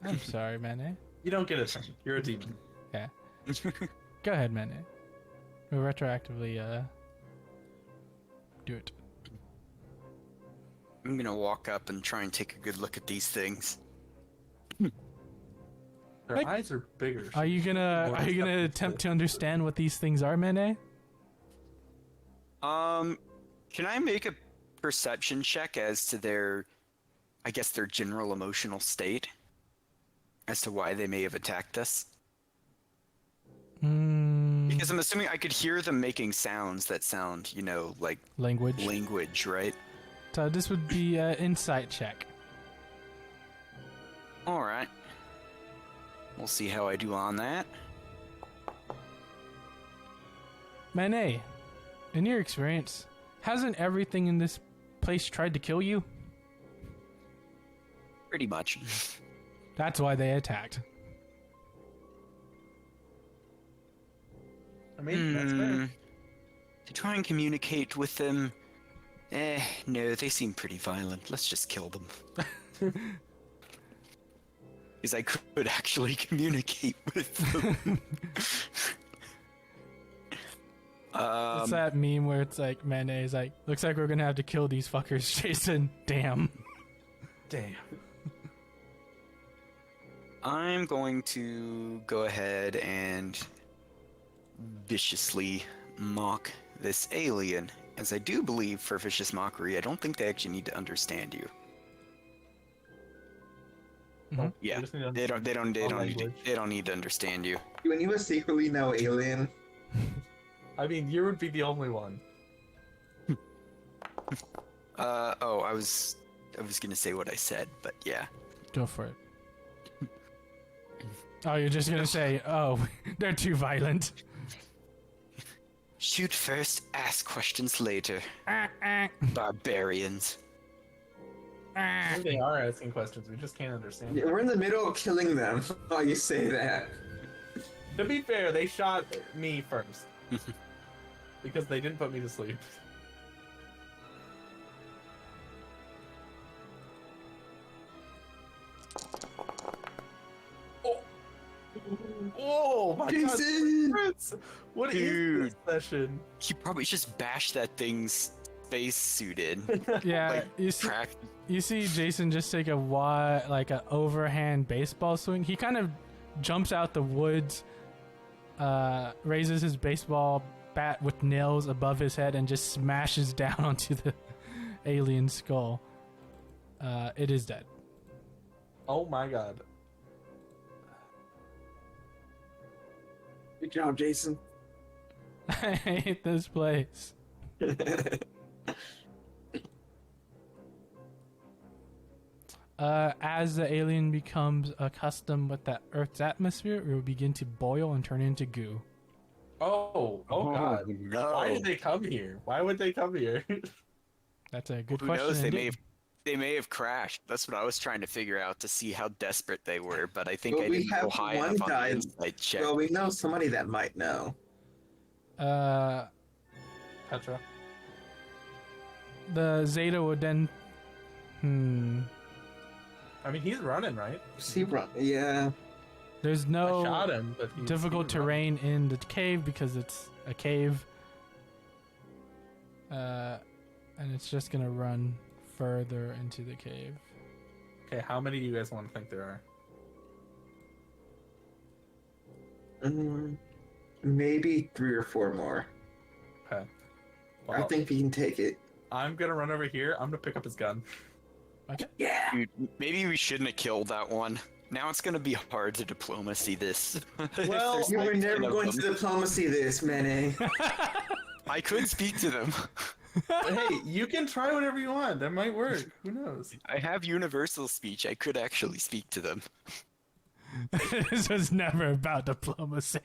I'm sorry, Mane. You don't get a turn. You're a demon. Yeah. Go ahead, Mane. We'll retroactively do it. I'm gonna walk up and try and take a good look at these things. Their Like- eyes are bigger. Are you gonna attempt to understand what these things are, Mane? Can I make a perception check as to their general emotional state? As to why they may have attacked us? Because I'm assuming I could hear them making sounds that sound, like Language. language, right? So this would be an insight check. Alright. We'll see how I do on that. Mane, in your experience, hasn't everything in this place tried to kill you? Pretty much. That's why they attacked. I mean, that's fair. To try and communicate with them... no, they seem pretty violent. Let's just kill them. Because I could actually communicate with them. It's that meme where it's like, Mane's like, looks like we're gonna have to kill these fuckers, Jason. Damn. Damn. I'm going to go ahead and viciously mock this alien. As I do believe for vicious mockery, I don't think they actually need to understand you. Mhm. Yeah, just need to they don't need language. they don't need to understand you. Do any of us secretly know alien? I mean, you would be the only one. I was gonna say what I said, but yeah. Go for it. Oh, you're just gonna say, oh, they're too violent. Shoot first, ask questions later. Barbarians. Maybe they are asking questions. We just can't understand. Yeah, we're in the middle of killing them. Oh, you say that. To be fair, they shot me first. Because they didn't put me to sleep. Oh my Jason! god! Prince! What Dude. is this session? He probably just bashed that thing's space suit in. Yeah, Like, you see Jason just take a overhand baseball swing. He kind of jumps out the woods, raises his baseball bat with nails above his head, and just smashes down onto the alien skull. It is dead. Oh my god. Good job, Jason. I hate this place. As the alien becomes accustomed with the Earth's atmosphere, it will begin to boil and turn into goo. Oh god. no. Why did they come here? Why would they come here? That's a good Who question. knows? They indeed. may have They may have crashed. That's what I was trying to figure out to see how desperate they were, but I think Well, I we didn't have go high one enough on guy- the insight check. Well, we know somebody that might know. Petra. The Zeta would then. I mean, he's running, right? See, yeah. There's I no shot him, but difficult he was running. terrain in the cave because it's a cave. And it's just gonna run further into the cave. Okay, how many do you guys want to think there are? Maybe 3 or 4 more. Okay. I Well, think we can take it. I'm gonna run over here. I'm gonna pick up his gun. Okay. Yeah. Dude, maybe we shouldn't have killed that one. Now it's gonna be hard to diplomacy this. If Well, there's You were like 10 never of going them. to diplomacy this, Mene. I could speak to them. But hey, you can try whatever you want. That might work. Who knows? I have universal speech. I could actually speak to them. This was never about diplomacy.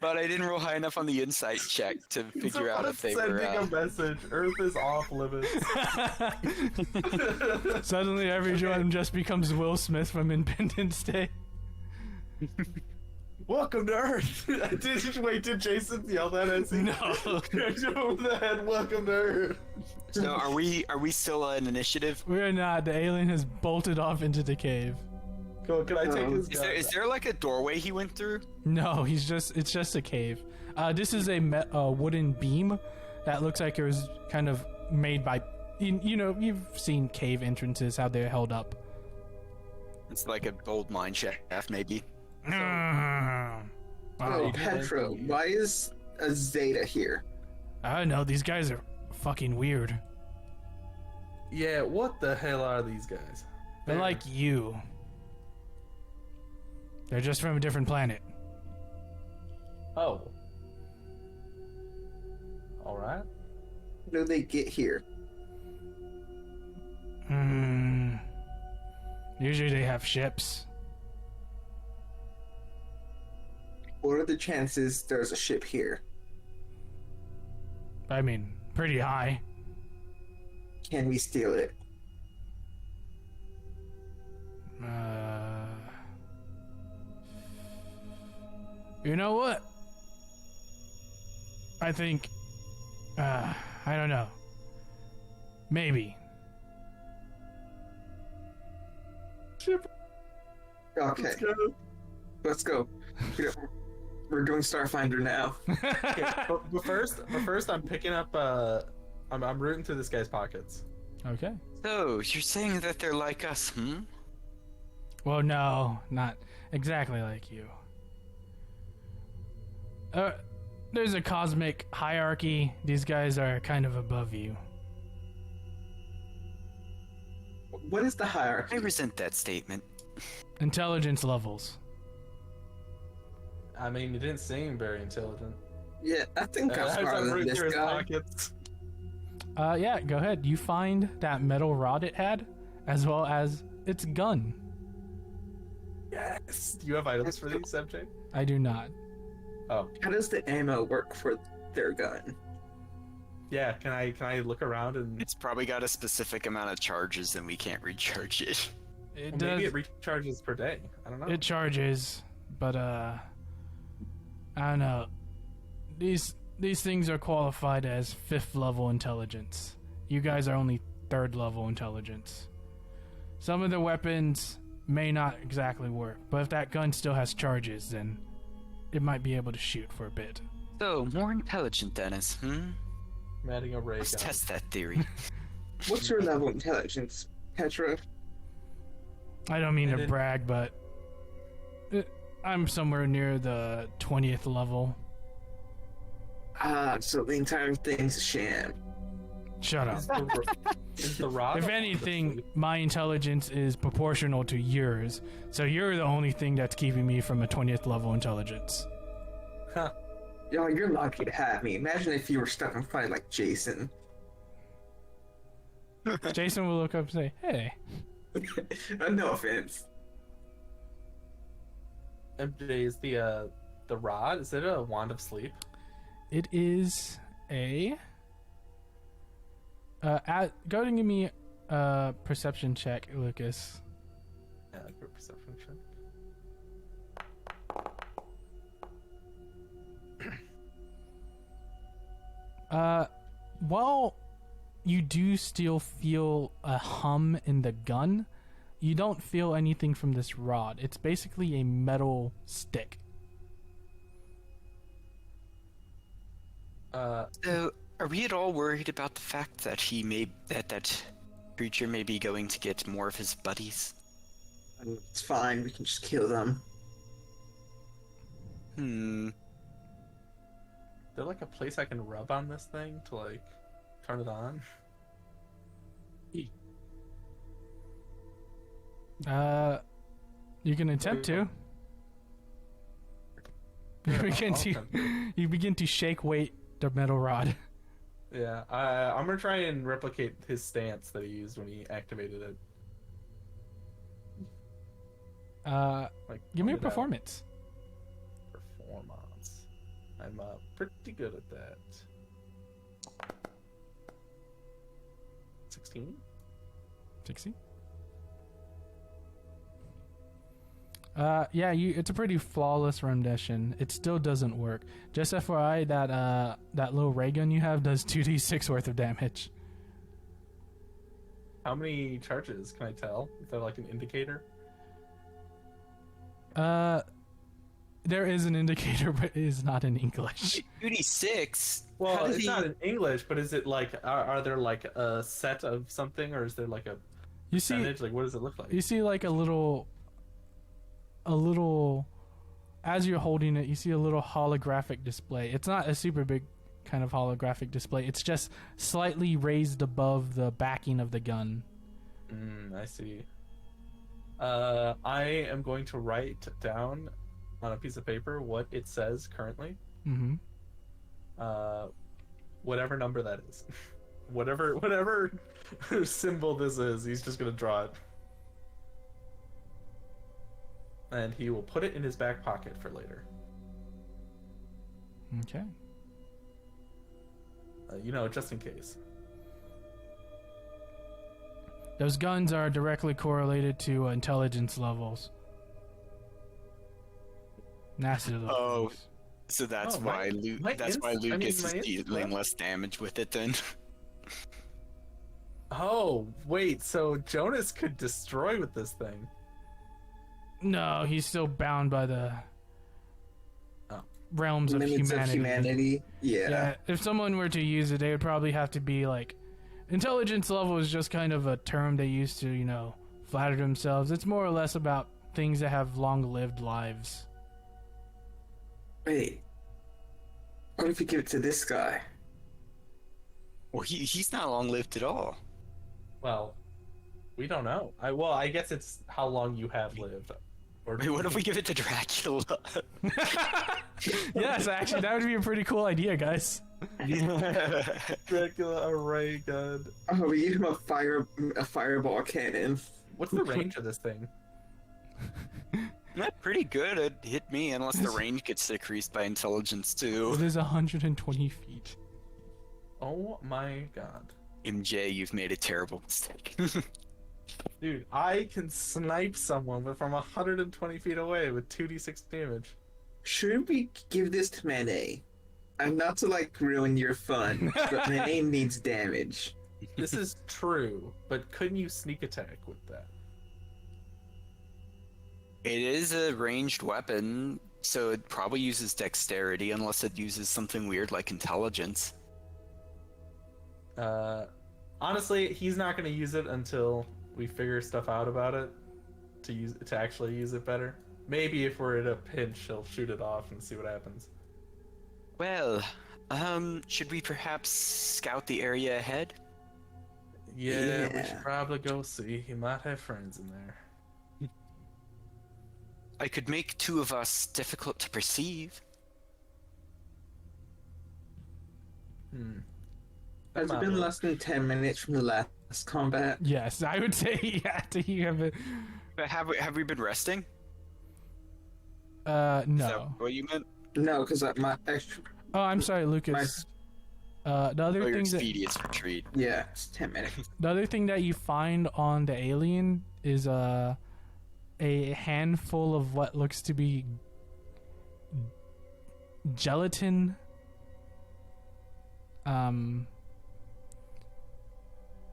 But I didn't roll high enough on the insight check to figure out if they were. Sending a message. Earth is off limits. Suddenly, everyone just becomes Will Smith from Independence Day. Welcome to Earth. Did Jason yell that as he No. cracked him over the head? Welcome to Earth. So are we still an initiative? We are not. The alien has bolted off into the cave. Go. Can I take his Is gun? there like a doorway he went through? No, it's just a cave. This is a wooden beam that looks like it was kind of made by, you know, you've seen cave entrances, how they're held up. It's like a gold mine shaft, maybe. Oh, Petro, why is a Zeta here? I don't know, these guys are fucking weird. Yeah. What the hell are these guys? They're like you. They're just from a different planet. Oh. All right. How do they get here? Usually they have ships. What are the chances there's a ship here? I mean, pretty high. Can we steal it? You know what? I think, I don't know. Maybe. Okay, let's go. We're doing Starfinder now. Okay, but first, I'm picking up. I'm rooting through this guy's pockets. Okay. So you're saying that they're like us, hmm? Well, no, not exactly like you. There's a cosmic hierarchy. These guys are kind of above you. What is the I hierarchy? resent that statement. Intelligence levels. I mean, you didn't seem very intelligent. Yeah, I think I'm As smarter I'm than rooting this through his guy. pockets. Yeah, go ahead. You find that metal rod it had, as well as its gun. Yes. Do you have items for these, MJ? I do not. Oh, How does the ammo work for their gun? yeah. Can I look around and It's probably got a specific amount of charges and we can't recharge it. It well, does. maybe it recharges per day. I don't know. It charges, but I don't know. These things are qualified as 5th level intelligence. You guys are only 3rd level intelligence. Some of the weapons may not exactly work, but if that gun still has charges, then it might be able to shoot for a bit. So, more intelligent than us, hmm? I'm adding a ray Let's gun. test that theory. What's your level of intelligence, Petra? I don't mean And to then- brag, but I'm somewhere near the 20th level. Ah, so the entire thing's a sham. Shut up. Is the rod? If anything, my intelligence is proportional to yours, so you're the only thing that's keeping me from a 20th level intelligence. Huh. Yo, you're lucky to have me. Imagine if you were stuck in a fight like Jason. Jason will look up and say, hey. No offense. MJ, is the rod? Is it a wand of sleep? It is a Go and give me a perception check, Lucas. Yeah, for perception check. While you do still feel a hum in the gun, you don't feel anything from this rod. It's basically a metal stick. So, are we at all worried about the fact that that creature may be going to get more of his buddies? It's fine. We can just kill them. Is there like a place I can rub on this thing to like turn it on? You can attempt to. You begin to shake weight the metal rod. Yeah, I'm gonna try and replicate his stance that he used when he activated it. Like, Give me a point it out. performance. Performance. I'm pretty good at that. 16? 60. Yeah, it's a pretty flawless rendition. It still doesn't work. Just FYI, that little ray gun you have does 2d6 worth of damage. How many charges can I tell? Is that like an indicator? There is an indicator, but it is not in English. 2d6? Well, How does it's he- not in English, but is it like are there like a set of something, or is there like a You see, percentage? Like, what does it look like? you see like a little, as you're holding it, you see a little holographic display. It's not a super big kind of holographic display. It's just slightly raised above the backing of the gun. I see. I am going to write down on a piece of paper what it says currently. Mm-hmm. Whatever number that is. whatever symbol this is, he's just gonna draw it. And he will put it in his back pocket for later. Okay. Just in case. Those guns are directly correlated to intelligence levels. Nasty little Oh. things. So that's Oh, why my Lucas my is dealing less damage with it then. Oh, wait, so Jonas could destroy with this thing. No, he's still bound by the realms of Limits humanity. of humanity. Yeah. Yeah, if someone were to use it, they would probably have to be like... Intelligence level is just kind of a term they use to, flatter themselves. It's more or less about things that have long-lived lives. Wait. What if we give it to this guy? Well, he's not long lived at all. Well, we don't know. I guess it's how long you have lived. Or Wait, what if we give it to Dracula? Yes, actually, that would be a pretty cool idea, guys. Dracula a ray gun? Oh, we give him a fireball cannon. What's the range of this thing? Not pretty good. It hit me unless the range gets decreased by intelligence too. It is 120 feet. Oh my god. MJ, you've made a terrible mistake. Dude, I can snipe someone from 120 feet away with 2d6 damage. Shouldn't we give this to Manet? I'm not to ruin your fun, but Manet needs damage. This is true, but couldn't you sneak attack with that? It is a ranged weapon, so it probably uses dexterity unless it uses something weird like intelligence. Honestly, he's not going to use it until we figure stuff out about it to actually use it better. Maybe if we're at a pinch, he'll shoot it off and see what happens. Well, should we perhaps scout the area ahead? Yeah, we Yeah. should probably go see. He might have friends in there. I could make two of us difficult to perceive. Has it been less than 10 minutes from the last combat? Yes, I would say you have it. But have we been resting? Is No. that what you meant? No, because my extra. Oh, I'm sorry, Lucas. The other Oh, your thing that expedious retreat. Yeah, it's 10 minutes. the other thing that you find on the alien is a handful of what looks to be gelatin.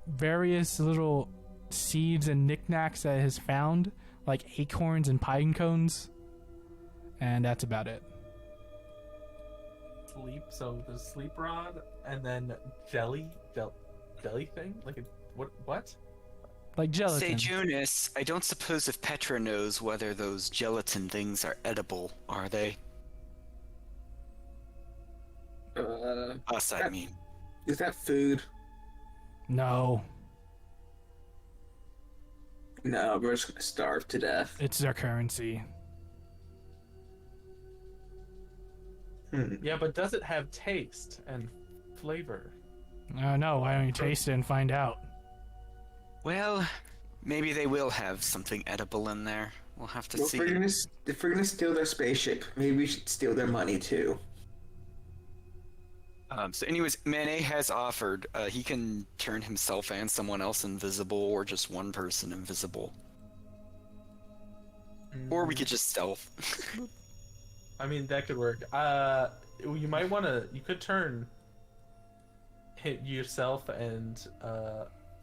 Various little seeds and knickknacks that it has found, like acorns and pine cones, and that's about it. Sleep. So there's sleep rod, and then jelly thing. Like a what? Like gelatin. Say, Jonas, I don't suppose if Petra knows whether those gelatin things are edible, are they? Us, I mean. Is that food? No, No, we're just gonna starve to death. it's their currency. Yeah, but does it have taste and flavor? No, why don't you taste it and find out? Well, maybe they will have something edible in there. We'll have to Well, see. if we're gonna steal their spaceship, maybe we should steal their money too. So anyways, Manet has offered he can turn himself and someone else invisible, or just one person invisible. Or we could just stealth. I mean, that could work. You might want to. You could hit yourself and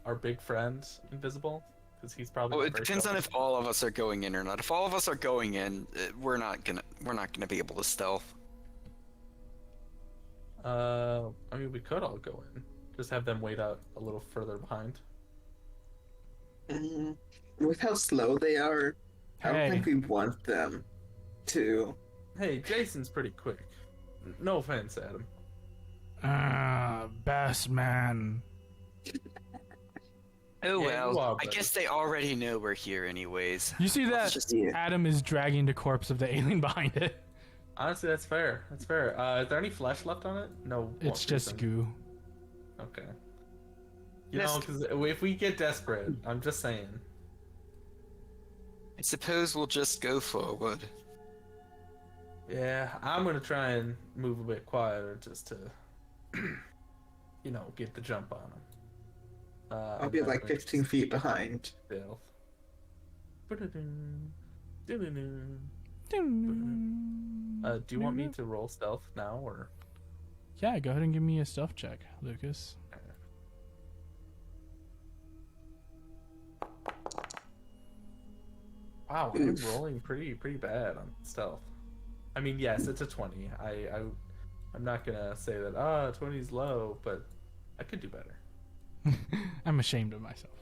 our big friend invisible, because he's probably. Well, it depends on if all of us are going in or not. If all of us are going in, we're not gonna be able to stealth. I mean, we could all go in. Just have them wait out a little further behind. With how slow they are, I don't Hey. think we want them to. Hey, Jason's pretty quick. No offense, Adam. Best man. Oh Yeah, you well, are, I buddy. guess they already know we're here anyways. You see that just- Yeah. Adam is dragging the corpse of the alien behind it. Honestly, that's fair. That's fair. Is there any flesh left on it? No. It's just reason. goo. Okay. You know, because if we get desperate, I'm just saying. I suppose we'll just go forward. Yeah, I'm gonna try and move a bit quieter just to, get the jump on them. I'll be like 15 feet behind. Stealth. Do you want me to roll stealth now, or? Yeah, go ahead and give me a stealth check, Lucas. Wow, I'm Oof. rolling pretty bad on stealth. I mean, yes, it's a 20. I'm not gonna say that 20 is low, but I could do better. I'm ashamed of myself.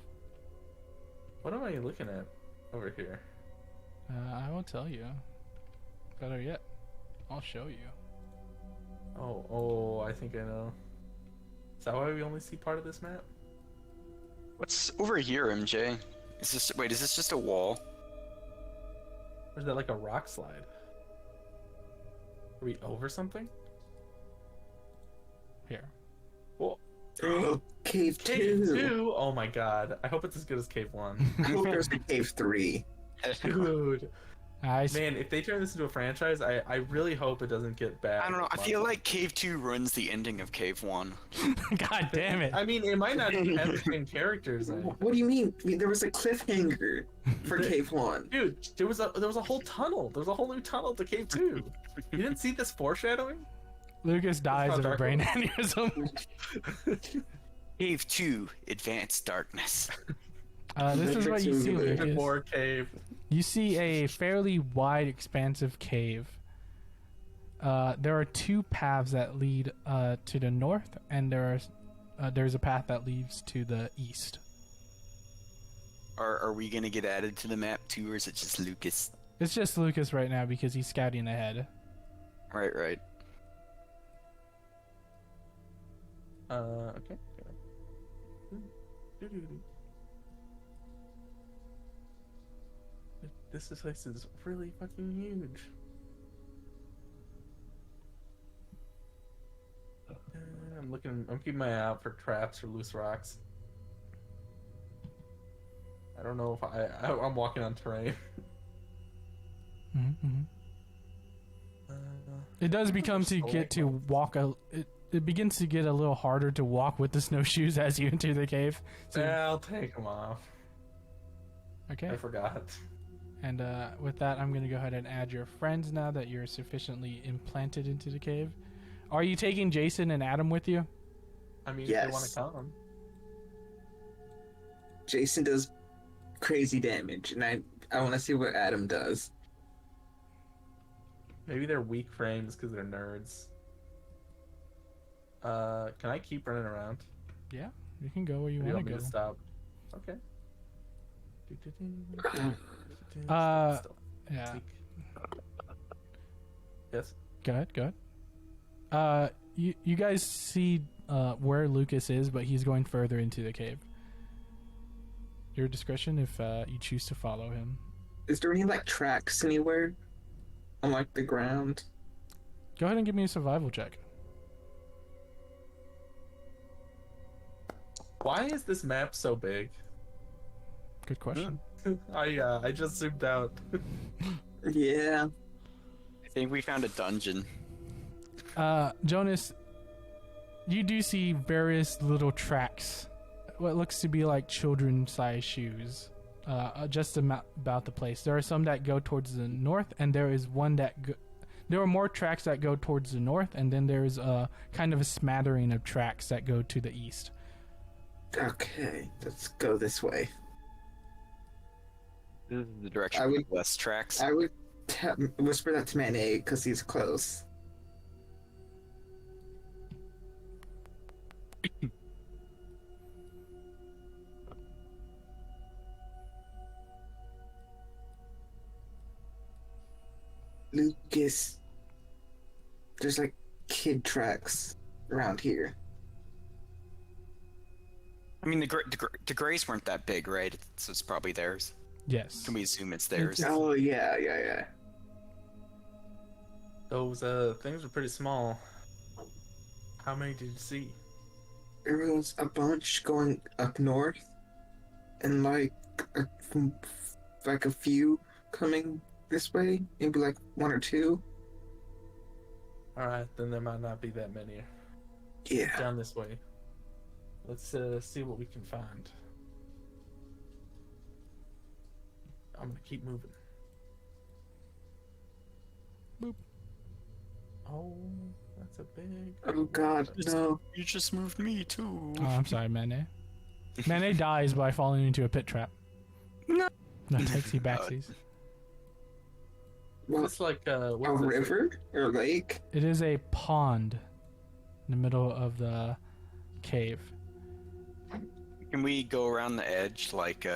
What am I looking at over here? I will tell you. Better yet, I'll show you. Oh, I think I know. Is that why we only see part of this map? What's over here, MJ? Is this just a wall? Or is that like a rock slide? Are we over something? Here. Well, Oh, cave 2. Cave 2? Oh my god. I hope it's as good as Cave 1. I hope there's a cave 3. Dude. I Man, if they turn this into a franchise, I really hope it doesn't get bad. I don't know. I feel like Cave 2 runs the ending of Cave 1. God damn it. I mean, it might not even have the same characters in it. What do you mean? I mean, there was a cliffhanger for cave 1. Dude, there was a whole tunnel. There was a whole new tunnel to Cave 2. You didn't see this foreshadowing? Lucas dies how of a dark brain it aneurysm. Cave 2, Advanced Darkness. This is what you see, Matrix Lucas. More cave. You see a fairly wide, expansive cave. There are two paths that lead to the north, and there's a path that leads to the east. Are we gonna get added to the map too, or is it just Lucas? It's just Lucas right now because he's scouting ahead. Right. Okay. This place is really fucking huge. I'm keeping my eye out for traps or loose rocks. I don't know if I'm walking on terrain. Mm-hmm. It does become to get to walk it begins to get a little harder to walk with the snowshoes as you enter the cave. So, Yeah, I'll take them off. okay. I forgot. And with that, I'm going to go ahead and add your friends now that you're sufficiently implanted into the cave. Are you taking Jason and Adam with you? I mean, Yes. if they want to come. Jason does crazy damage, and I want to see what Adam does. Maybe they're weak frames because they're nerds. Can I keep running around? Yeah, you can go where you Or do you want want to me go. to stop? Okay. Yeah. Yes. Go ahead. You guys see where Lucas is, but he's going further into the cave. Your discretion if you choose to follow him. Is there any like tracks anywhere on like the ground? Go ahead and give me a survival check. Why is this map so big? Good question. I just zoomed out. Yeah. I think we found a dungeon. Jonas, you do see various little tracks, what looks to be like children-sized shoes, just about the place. There are some that go towards the north, and there is one that there are more tracks that go towards the north, and then there's a kind of a smattering of tracks that go to the east. Okay, let's go this way. This is the direction I would- of west tracks. I would whisper that to Manet because he's close. Lucas, there's like kid tracks around here. I mean, the grays weren't that big, right? So it's probably theirs. Yes. Can we assume it's theirs? Oh yeah. Those things are pretty small. How many did you see? There was a bunch going up north, and like a few coming this way. Maybe like one or two. Alright, then there might not be that many. Yeah. Down this way. Let's see what we can find. I'm gonna keep moving. Boop. Oh, that's a big... Oh God, no. You just moved me too. Oh, I'm sorry, Manet. Manet dies by falling into a pit trap. No. No, takesy backsies. What, It's like a what's this? river or lake? It is a pond in the middle of the cave. Can we go around the edge like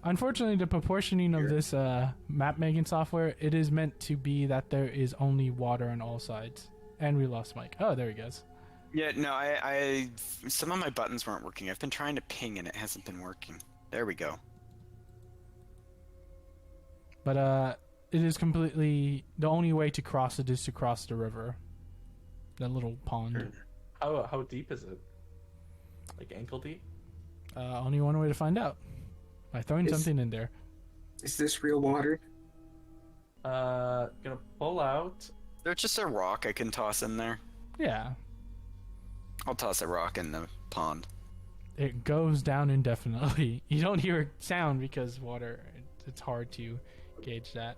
Unfortunately, the proportioning of this map making software, it is meant to be that there is only water on all sides. And we lost Mike. Oh, there he goes. Yeah, no, I some of my buttons weren't working. I've been trying to ping and it hasn't been working. There we go. But it is completely the only way to cross it is to cross the river. That little pond. How deep is it? Like ankle deep? Only one way to find out. By throwing something in there. Is this real water? Gonna pull out. There's just a rock I can toss in there. Yeah. I'll toss a rock in the pond. It goes down indefinitely. You don't hear a sound because water, it's hard to gauge that.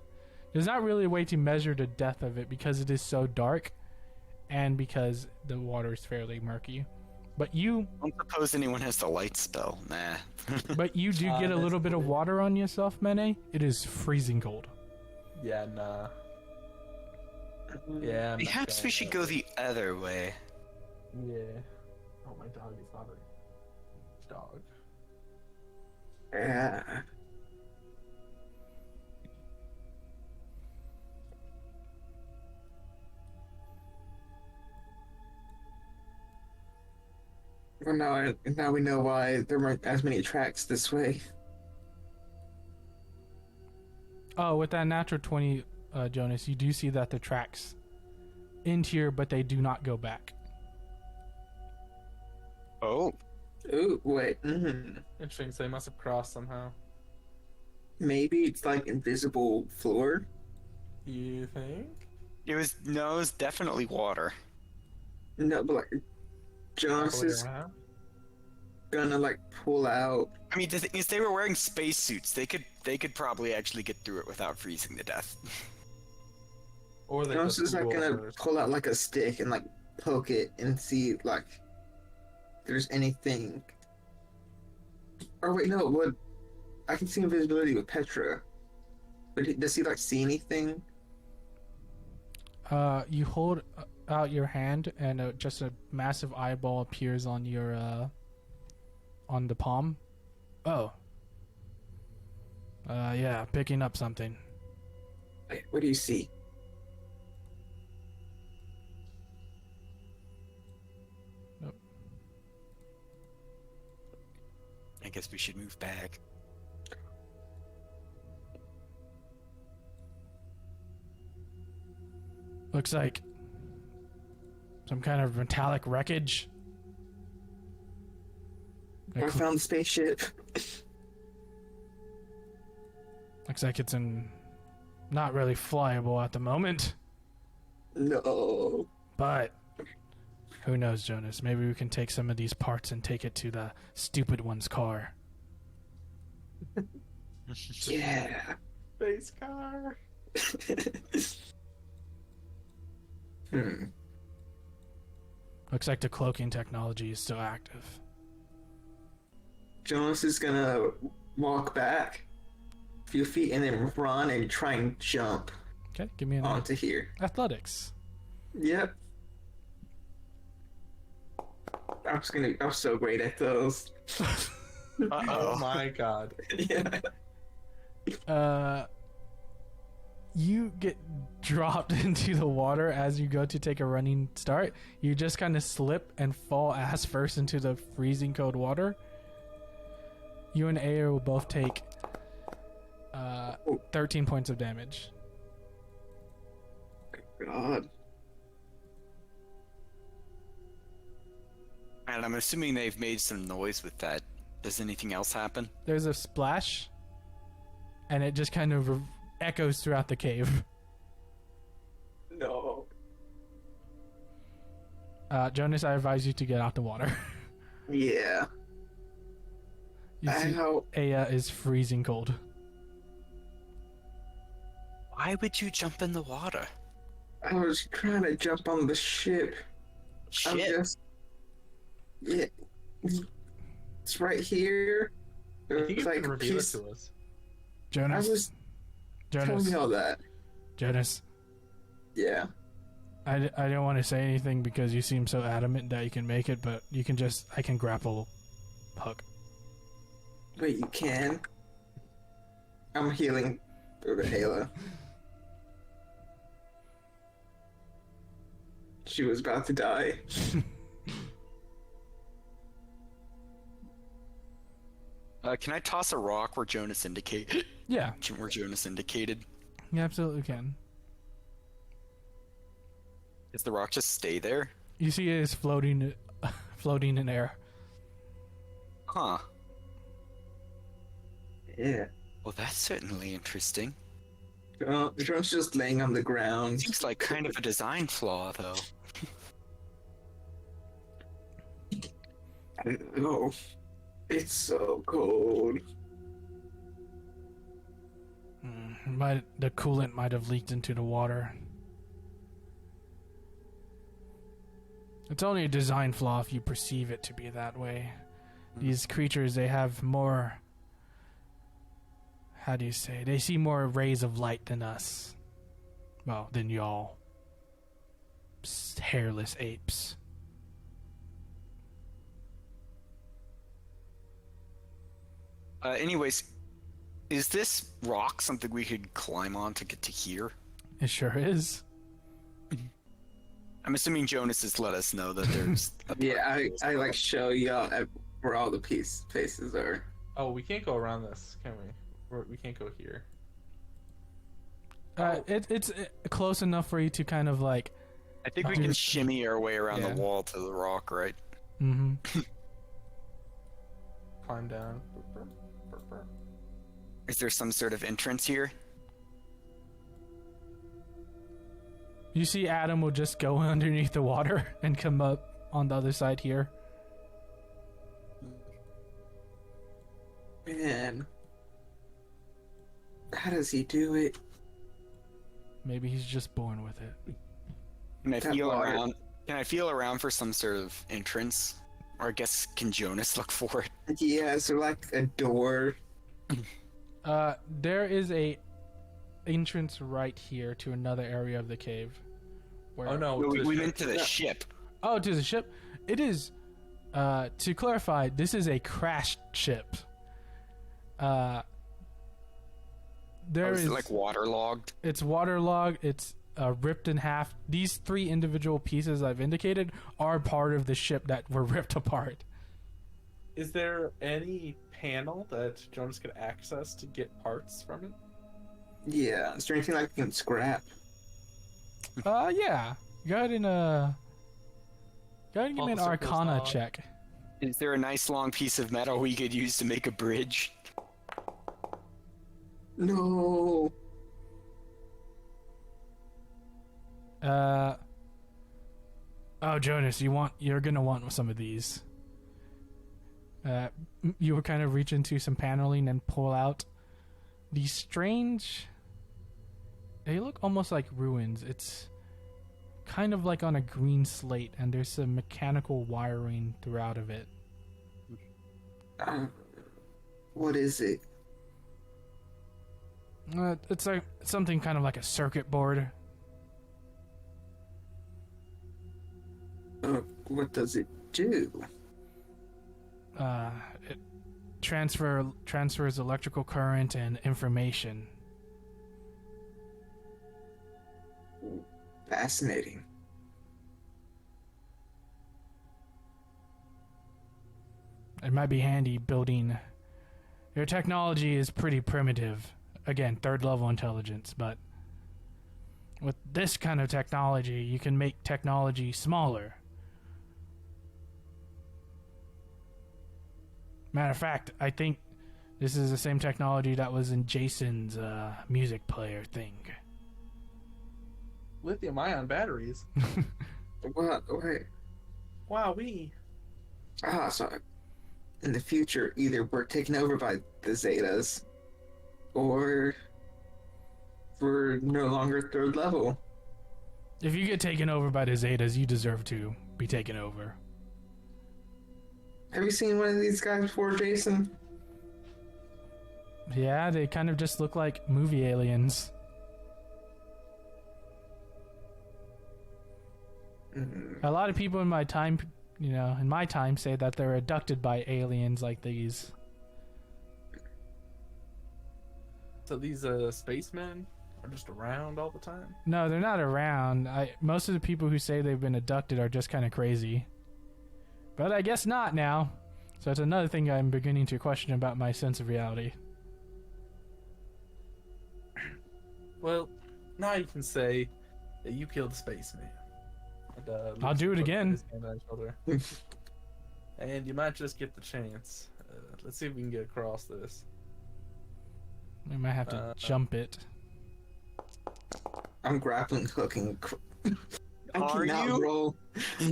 There's not really a way to measure the depth of it because it is so dark and because the water is fairly murky. But you I don't suppose anyone has the light spell. Nah. but you do get a that's little bit of cool. water on yourself, Mene. It is freezing cold. Yeah, nah. Yeah. I'm not Perhaps we going should that go way. the other way. Yeah. Oh, my dog is not a dog. Yeah. Well, now we know why there weren't as many tracks this way. Oh, with that natural 20, Jonas, you do see that the tracks end here, but they do not go back. Oh. Ooh, wait. Interesting. So they must have crossed somehow. Maybe it's like invisible floor. You think? It was definitely water. No, but like Jonas is around. gonna like pull out. I mean, the thing is, they were wearing spacesuits. They could probably actually get through it without freezing to death. Or they Jonas could is like roll gonna first. pull out like a stick and like poke it and see like if there's anything. Or wait, no, what? I can see invisibility with Petra. But does he like see anything? You hold out your hand, and just a massive eyeball appears on your on the palm. Oh. Yeah, picking up something. Wait, what do you see? I guess we should move back. Looks like some kind of metallic wreckage. I found the spaceship. Looks like it's not really flyable at the moment. No. But who knows, Jonas? Maybe we can take some of these parts and take it to the stupid one's car. Yeah. Space car. Looks like the cloaking technology is still active. Jonas is gonna walk back a few feet and then run and try and jump Okay, give me an onto here. athletics. Yep. I'm so great at those. Oh my god. Yeah. You get dropped into the water as you go to take a running start. You just kind of slip and fall ass first into the freezing cold water. You and Ayer will both take 13 points of damage. God. And I'm assuming they've made some noise with that. Does anything else happen? There's a splash, and it just kind of echoes throughout the cave. No. Jonas, I advise you to get out the water. Yeah. You see, Ow. Aya is freezing cold. Why would you jump in the water? I was trying to jump on the ship. I'm Shit. just. Yeah. It's right here. I think It's you like can a reveal it piece. to us. I Jonas, was telling Jonas, you all that. Jonas. Yeah. I don't want to say anything because you seem so adamant that you can make it, but you can just, I can grapple hook. Wait, you can? I'm healing through the Halo. She was about to die. Can I toss a rock where Jonas indicated? Yeah, Where Jonas indicated? you absolutely can. Does the rock just stay there? You see it is floating, floating in air. Huh. Yeah. Well, that's certainly interesting. Drone's just laying on the ground. Seems like kind of a design flaw, though. Oh, it's so cold. The coolant might have leaked into the water. It's only a design flaw if you perceive it to be that way. These creatures, they have more... How do you say? They see more rays of light than us. Well, than y'all. Hairless apes. Anyways, is this rock something we could climb on to get to here? It sure is. I'm assuming Jonas has let us know that there's... Yeah, I like show y'all where all the faces are. Oh, we can't go around this, can we? We can't go here. It's close enough for you to kind of like... I think we can shimmy our way around Yeah. the wall to the rock, right? Mm-hmm. Climb down. Is there some sort of entrance here? You see Adam will just go underneath the water and come up on the other side here. Man. How does he do it? Maybe he's just born with it. Can I That feel water. around? Can I feel around for some sort of entrance? Or I guess can Jonas look for it? Yeah, is there like a door? There is a entrance right here to another area of the cave. Where... Oh no, No, to the we ship. meant to the ship. Oh, to the ship. It is. To clarify, this is a crashed ship. There Or is is it like waterlogged? It's waterlogged. It's ripped in half. These 3 individual pieces I've indicated are part of the ship that were ripped apart. Is there any panel that Jonas could access to get parts from it? Yeah. Is there anything like you can scrap? Yeah. Go ahead and give me an Officer Arcana Kozlov. check. Is there a nice long piece of metal we could use to make a bridge? No. Oh, Jonas, you're gonna want some of these. You will kind of reach into some paneling and pull out these strange. They look almost like ruins. It's kind of like on a green slate, and there's some mechanical wiring throughout of it. What is it? It's like something kind of like a circuit board. What does it do? It transfers electrical current and information. Fascinating. It might be handy building. Your technology is pretty primitive. Again, 3rd level intelligence, but with this kind of technology, you can make technology smaller. Matter of fact, I think this is the same technology that was in Jason's music player thing. Lithium-ion batteries. What? Wait. Wowee. So in the future, either we're taken over by the Zetas, or we're no longer 3rd level. If you get taken over by the Zetas, you deserve to be taken over. Have you seen one of these guys before, Jason? Yeah, they kind of just look like movie aliens. A lot of people in my time, say that they're abducted by aliens like these. So these spacemen are just around all the time? No, they're not around. Most of the people who say they've been abducted are just kind of crazy. But I guess not now. So it's another thing I'm beginning to question about my sense of reality. Well, now you can say that you killed the spaceman. And, I'll do it again. his hand on his shoulder. And you might just get the chance. Let's see if we can get across this. We might have to jump it. I'm grappling hooking. I Are cannot you? roll.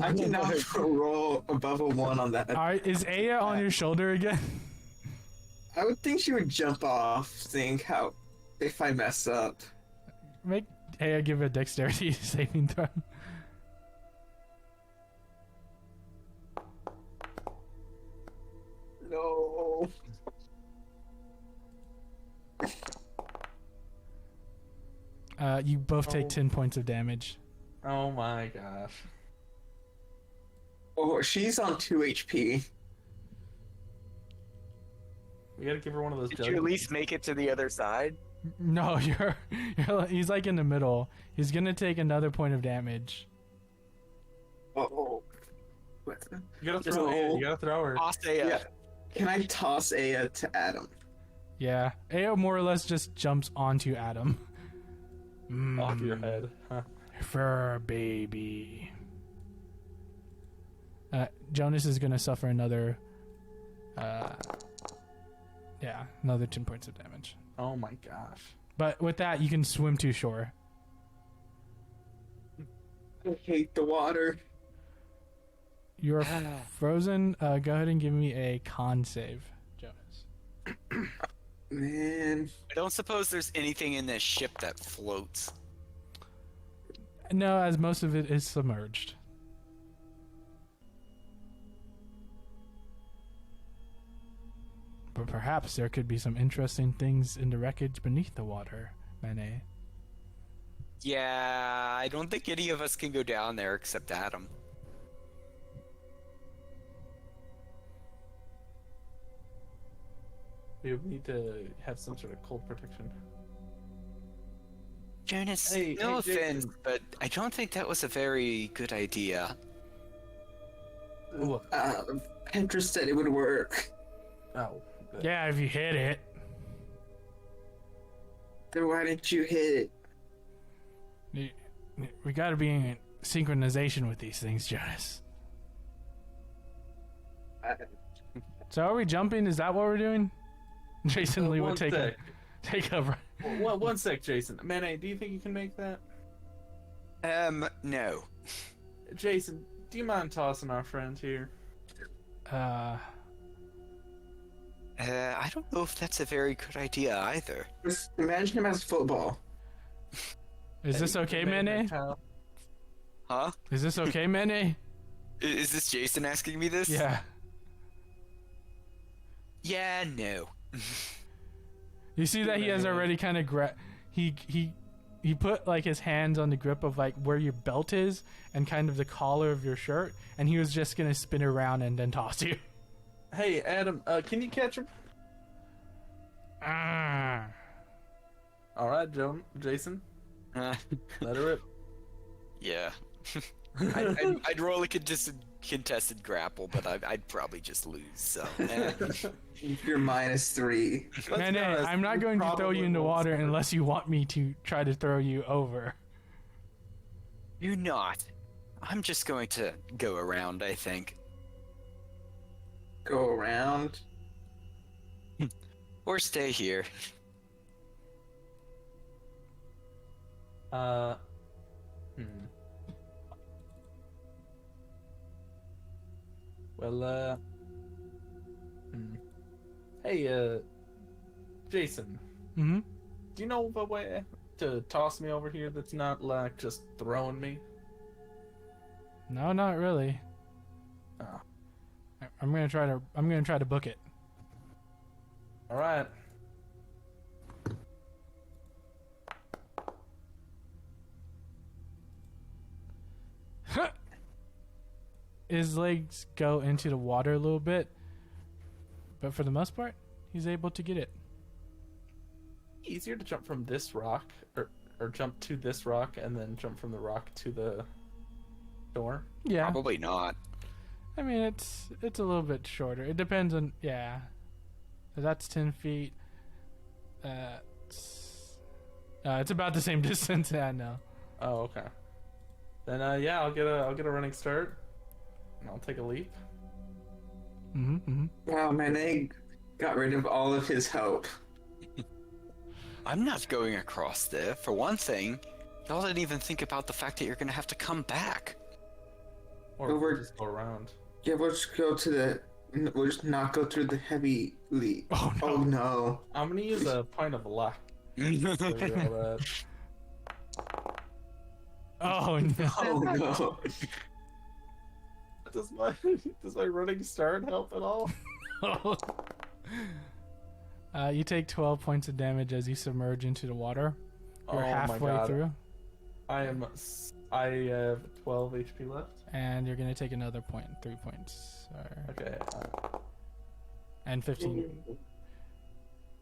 I cannot roll above a 1 on that. Alright, is Aya on your shoulder again? I would think she would jump off, seeing how if I mess up. Make Aya give a dexterity saving throw. No. You both take Oh. 10 points of damage. Oh my gosh. Oh, she's on 2 HP. We gotta give her one of those Did you at jugs. least make it to the other side? No, he's like in the middle. He's gonna take another point of damage. Oh. What? You gotta throw her. No. You gotta throw her. Asaya. Yeah. Can I toss Aya to Adam? Yeah, Aya more or less just jumps onto Adam. Off your head. Huh. Fur baby. Jonas is gonna suffer another. Another 10 points of damage. Oh my gosh. But with that, you can swim to shore. I hate the water. You're frozen. Go ahead and give me a con save, Jonas. Man, I don't suppose there's anything in this ship that floats. No, as most of it is submerged. But perhaps there could be some interesting things in the wreckage beneath the water, Mane. Yeah, I don't think any of us can go down there except Adam. We would need to have some sort of cold protection. Jonas, Hey, no hey, offense, but I don't think that was a very good idea. Petra said it would work. Oh. Good. Yeah, if you hit it. Then why didn't you hit it? We gotta be in synchronization with these things, Jonas. So are we jumping? Is that what we're doing? Jason Lee would take a One sec, Jason. Mane, do you think you can make that? No. Jason, do you mind tossing our friend here? I don't know if that's a very good idea either. Just imagine him as football. Is this okay, Mene? Huh? Is this okay, Mene? Is this Jason asking me this? Yeah. Yeah, no. You see that he has already kind of he put like his hands on the grip of like where your belt is and kind of the collar of your shirt, and he was just gonna spin around and then toss you. Hey, Adam, can you catch him? Ah. All right, Jason, let her rip. Yeah. I'd roll a contested grapple, but I'd probably just lose, so... You're -3. Mene, I'm not going to throw you in the water unless you want me to try to throw you over. You're not. I'm just going to go around, I think. Go around. Or stay here. Well, Hey, Jason. Mm-hmm. Do you know of a way to toss me over here that's not like just throwing me? No, not really. Oh. I'm gonna try to book it. All right. His legs go into the water a little bit, but for the most part, he's able to get it. Easier to jump from this rock, or jump to this rock and then jump from the rock to the door. Yeah. Probably not. I mean, it's a little bit shorter. It depends on, yeah. So that's 10 feet. It's about the same distance. Yeah, no. Oh, okay. Then yeah, I'll get a running start, and I'll take a leap. Wow, man, they got rid of all of his hope. I'm not going across there. For one thing, y'all didn't even think about the fact that you're gonna have to come back. Or we're- just go around. Yeah, we'll just go to the. We'll just not go through the heavy leap. Oh no. Oh no. I'm gonna use a point of luck. So you know that. Oh no. Oh no. Does my running start help at all? You take 12 points of damage as you submerge into the water. You're Oh my halfway God. through, I have 12 HP left. and you're gonna take another point, 3 points, Okay. and 15.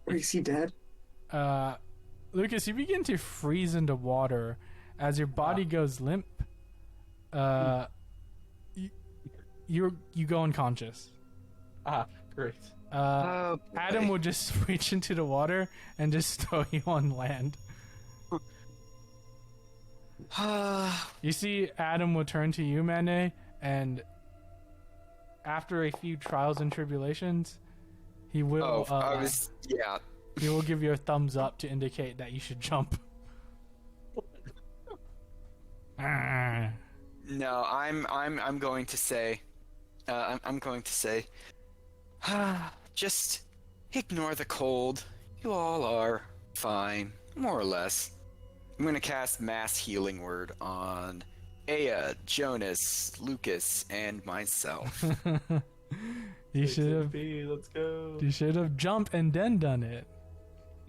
Is he dead? Lucas, you begin to freeze into water as your body goes limp. You go unconscious. Great. Adam will just reach into the water and just throw you on land. You see Adam will turn to you, Mane, and after a few trials and tribulations, he will yeah. he will give you a thumbs up to indicate that you should jump. No, I'm going to say I'm going to say, just ignore the cold. You all are fine, more or less. I'm going to cast Mass Healing Word on Aya, Jonas, Lucas, and myself. You should have. HP, let's go. You should have jumped and then done it.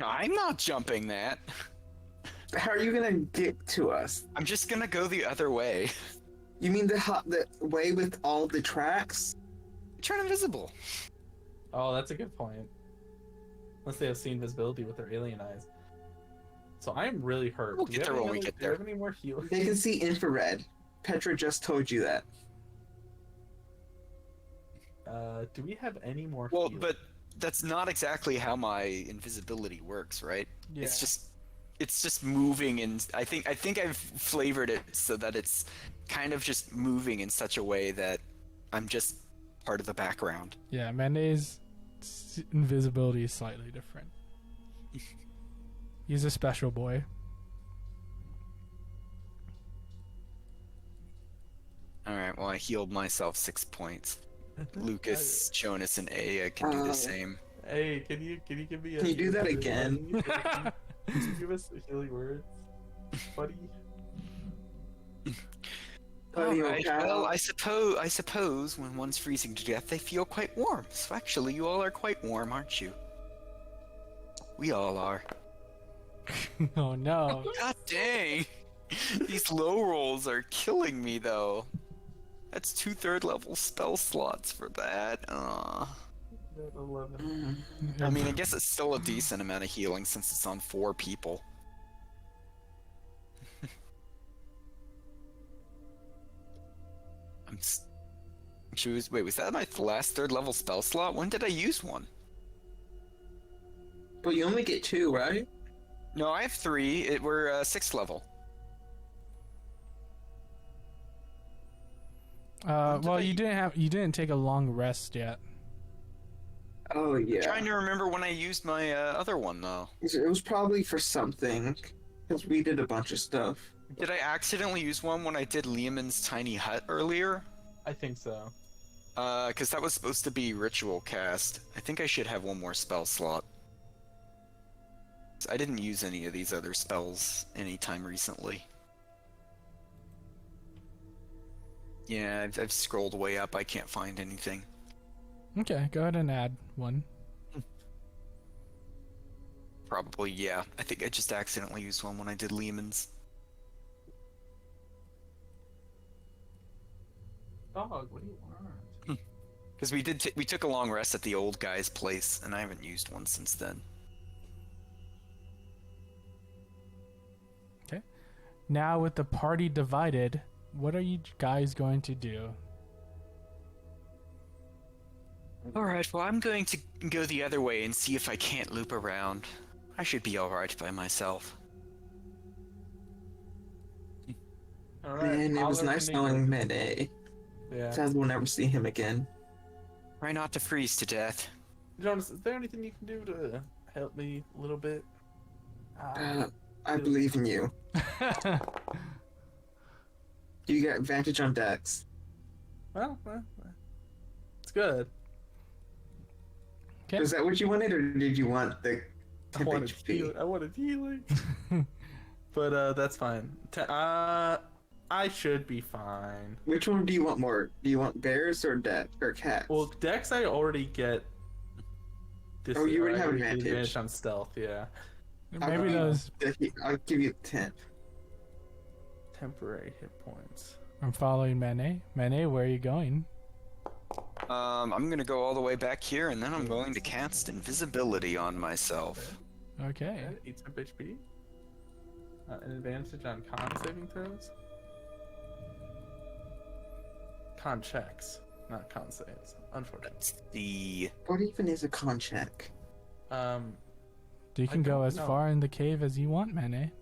I'm not jumping that. How are you gonna get to us? I'm just gonna go the other way. You mean the way with all the tracks? Turn invisible. Oh, that's a good point. Unless they have seen visibility with their alien eyes. So I am really hurt. We'll Do get you have there when any we other- get Do you there. have any more healing? They can see infrared. Petra just told you that. Do we have any more Well, healing? but that's not exactly how my invisibility works, right? Yeah. It's just moving, and I think I've flavored it so that it's kind of just moving in such a way that I'm just part of the background. Yeah, Mande's invisibility is slightly different. He's a special boy. All right, well, I healed myself 6 points. Lucas, Jonas, and Aya can do the same. Hey, can you give me a... Can you do that again? Can you give us the healing words, buddy? Buddy, All right, okay. well, I suppose when one's freezing to death, they feel quite warm. So actually, you all are quite warm, aren't you? We all are. Oh no. God dang! These low rolls are killing me, though. That's 2 3rd-level spell slots for that. 11. I mean, I guess it's still a decent amount of healing since it's on 4 people. Wait, was that my last 3rd-level spell slot? When did I use one? But you only get 2, right? No, I have 3. We're 6th level. Well, you didn't take a long rest yet. Oh yeah. Trying to remember when I used my other one, though. It was probably for something, because we did a bunch of stuff. Did I accidentally use one when I did Lehman's tiny hut earlier? I think so. Because that was supposed to be ritual cast. I think I should have one more spell slot. I didn't use any of these other spells anytime recently. Yeah, I've scrolled way up. I can't find anything. Okay, go ahead and add one. Probably, yeah. I think I just accidentally used one when I did Lehman's. Dog, what do you want? Because we took a long rest at the old guy's place, and I haven't used one since then. Okay. Now with the party divided, what are you guys going to do? Alright, well, I'm going to go the other way and see if I can't loop around. I should be alright by myself. All right, Man, it was holler nice if you need knowing me. Mid-A. Yeah. Sad we'll never see him again. Try not to freeze to death. Jonas, is there anything you can do to help me a little bit? I believe in you. You got advantage on Dex. Well, it's good. Okay. Is that what you wanted, or did you want the I temp wanted HP? I wanted healing. But that's fine. I should be fine. Which one do you want more? Do you want bears or cats? Well, Dex, I already get. This, Oh, you already I have get advantage. on stealth. Yeah, Maybe those I'll give you 10. temporary hit points. I'm following Mane. Mane, where are you going? I'm gonna go all the way back here, and then I'm going to cast invisibility on myself. Okay. 8 temp HP. An advantage on con saving throws. Con checks, not con saves. Unfortunately. That's the... What even is a con check? You can go don't as know. far in the cave as you want, Mane.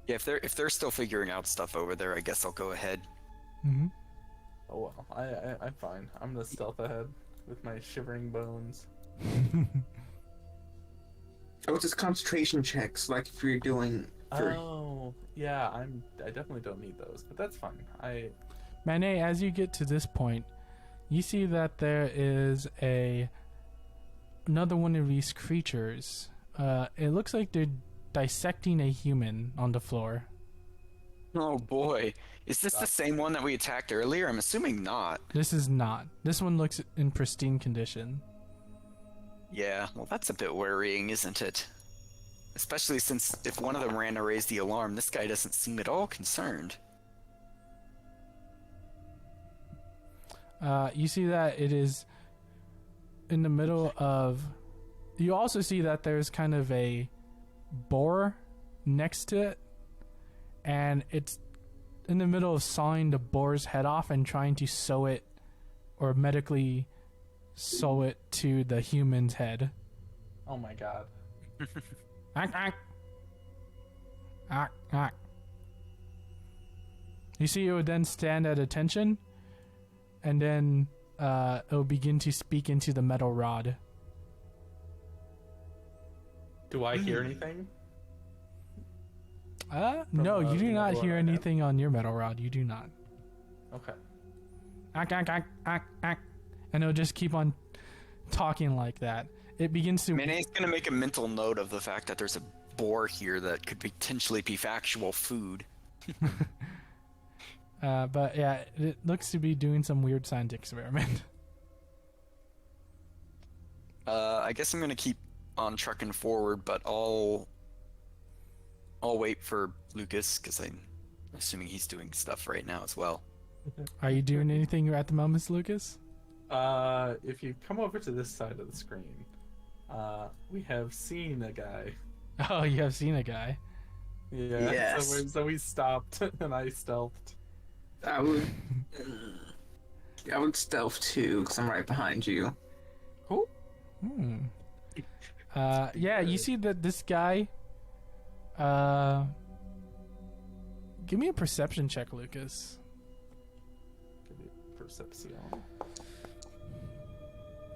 Yeah, if they're still figuring out stuff over there, I guess I'll go ahead. Mm-hmm. Oh well, I'm fine. I'm the stealth ahead with my shivering bones. Oh, it's just concentration checks, like if you're doing for... Oh, Yeah, I definitely don't need those, but that's fine. Manet, as you get to this point, you see that there is another one of these creatures. It looks like they're dissecting a human on the floor. Oh boy. Is this the same one that we attacked earlier? I'm assuming not. This is not. This one looks in pristine condition. Yeah, well that's a bit worrying, isn't it? Especially since if one of them ran to raise the alarm, this guy doesn't seem at all concerned. You see that it is in the middle of... You also see that there's kind of a boar next to it, and it's in the middle of sawing the boar's head off and trying to sew it, or medically sew it to the human's head. Oh my god. You see it would then stand at attention, and then it will begin to speak into the metal rod. Do I hear anything? No, you do the not metal hear rod I have? anything on your metal rod. You do not. Okay. And it'll just keep on talking like that. It begins to... Mane's gonna make a mental note of the fact that there's a boar here that could potentially be factual food. But yeah, it looks to be doing some weird science experiment. I guess I'm gonna keep on trucking forward, but I'll wait for Lucas, because I'm assuming he's doing stuff right now as well. Are you doing anything at the moment, Lucas? If you come over to this side of the screen, we have seen a guy. Oh, you have seen a guy. Yeah. Yes. So we stopped and I stealthed. I would stealth too, because I'm right behind you. Yeah, you see that this guy... give me a perception check, Lucas. Give me perception.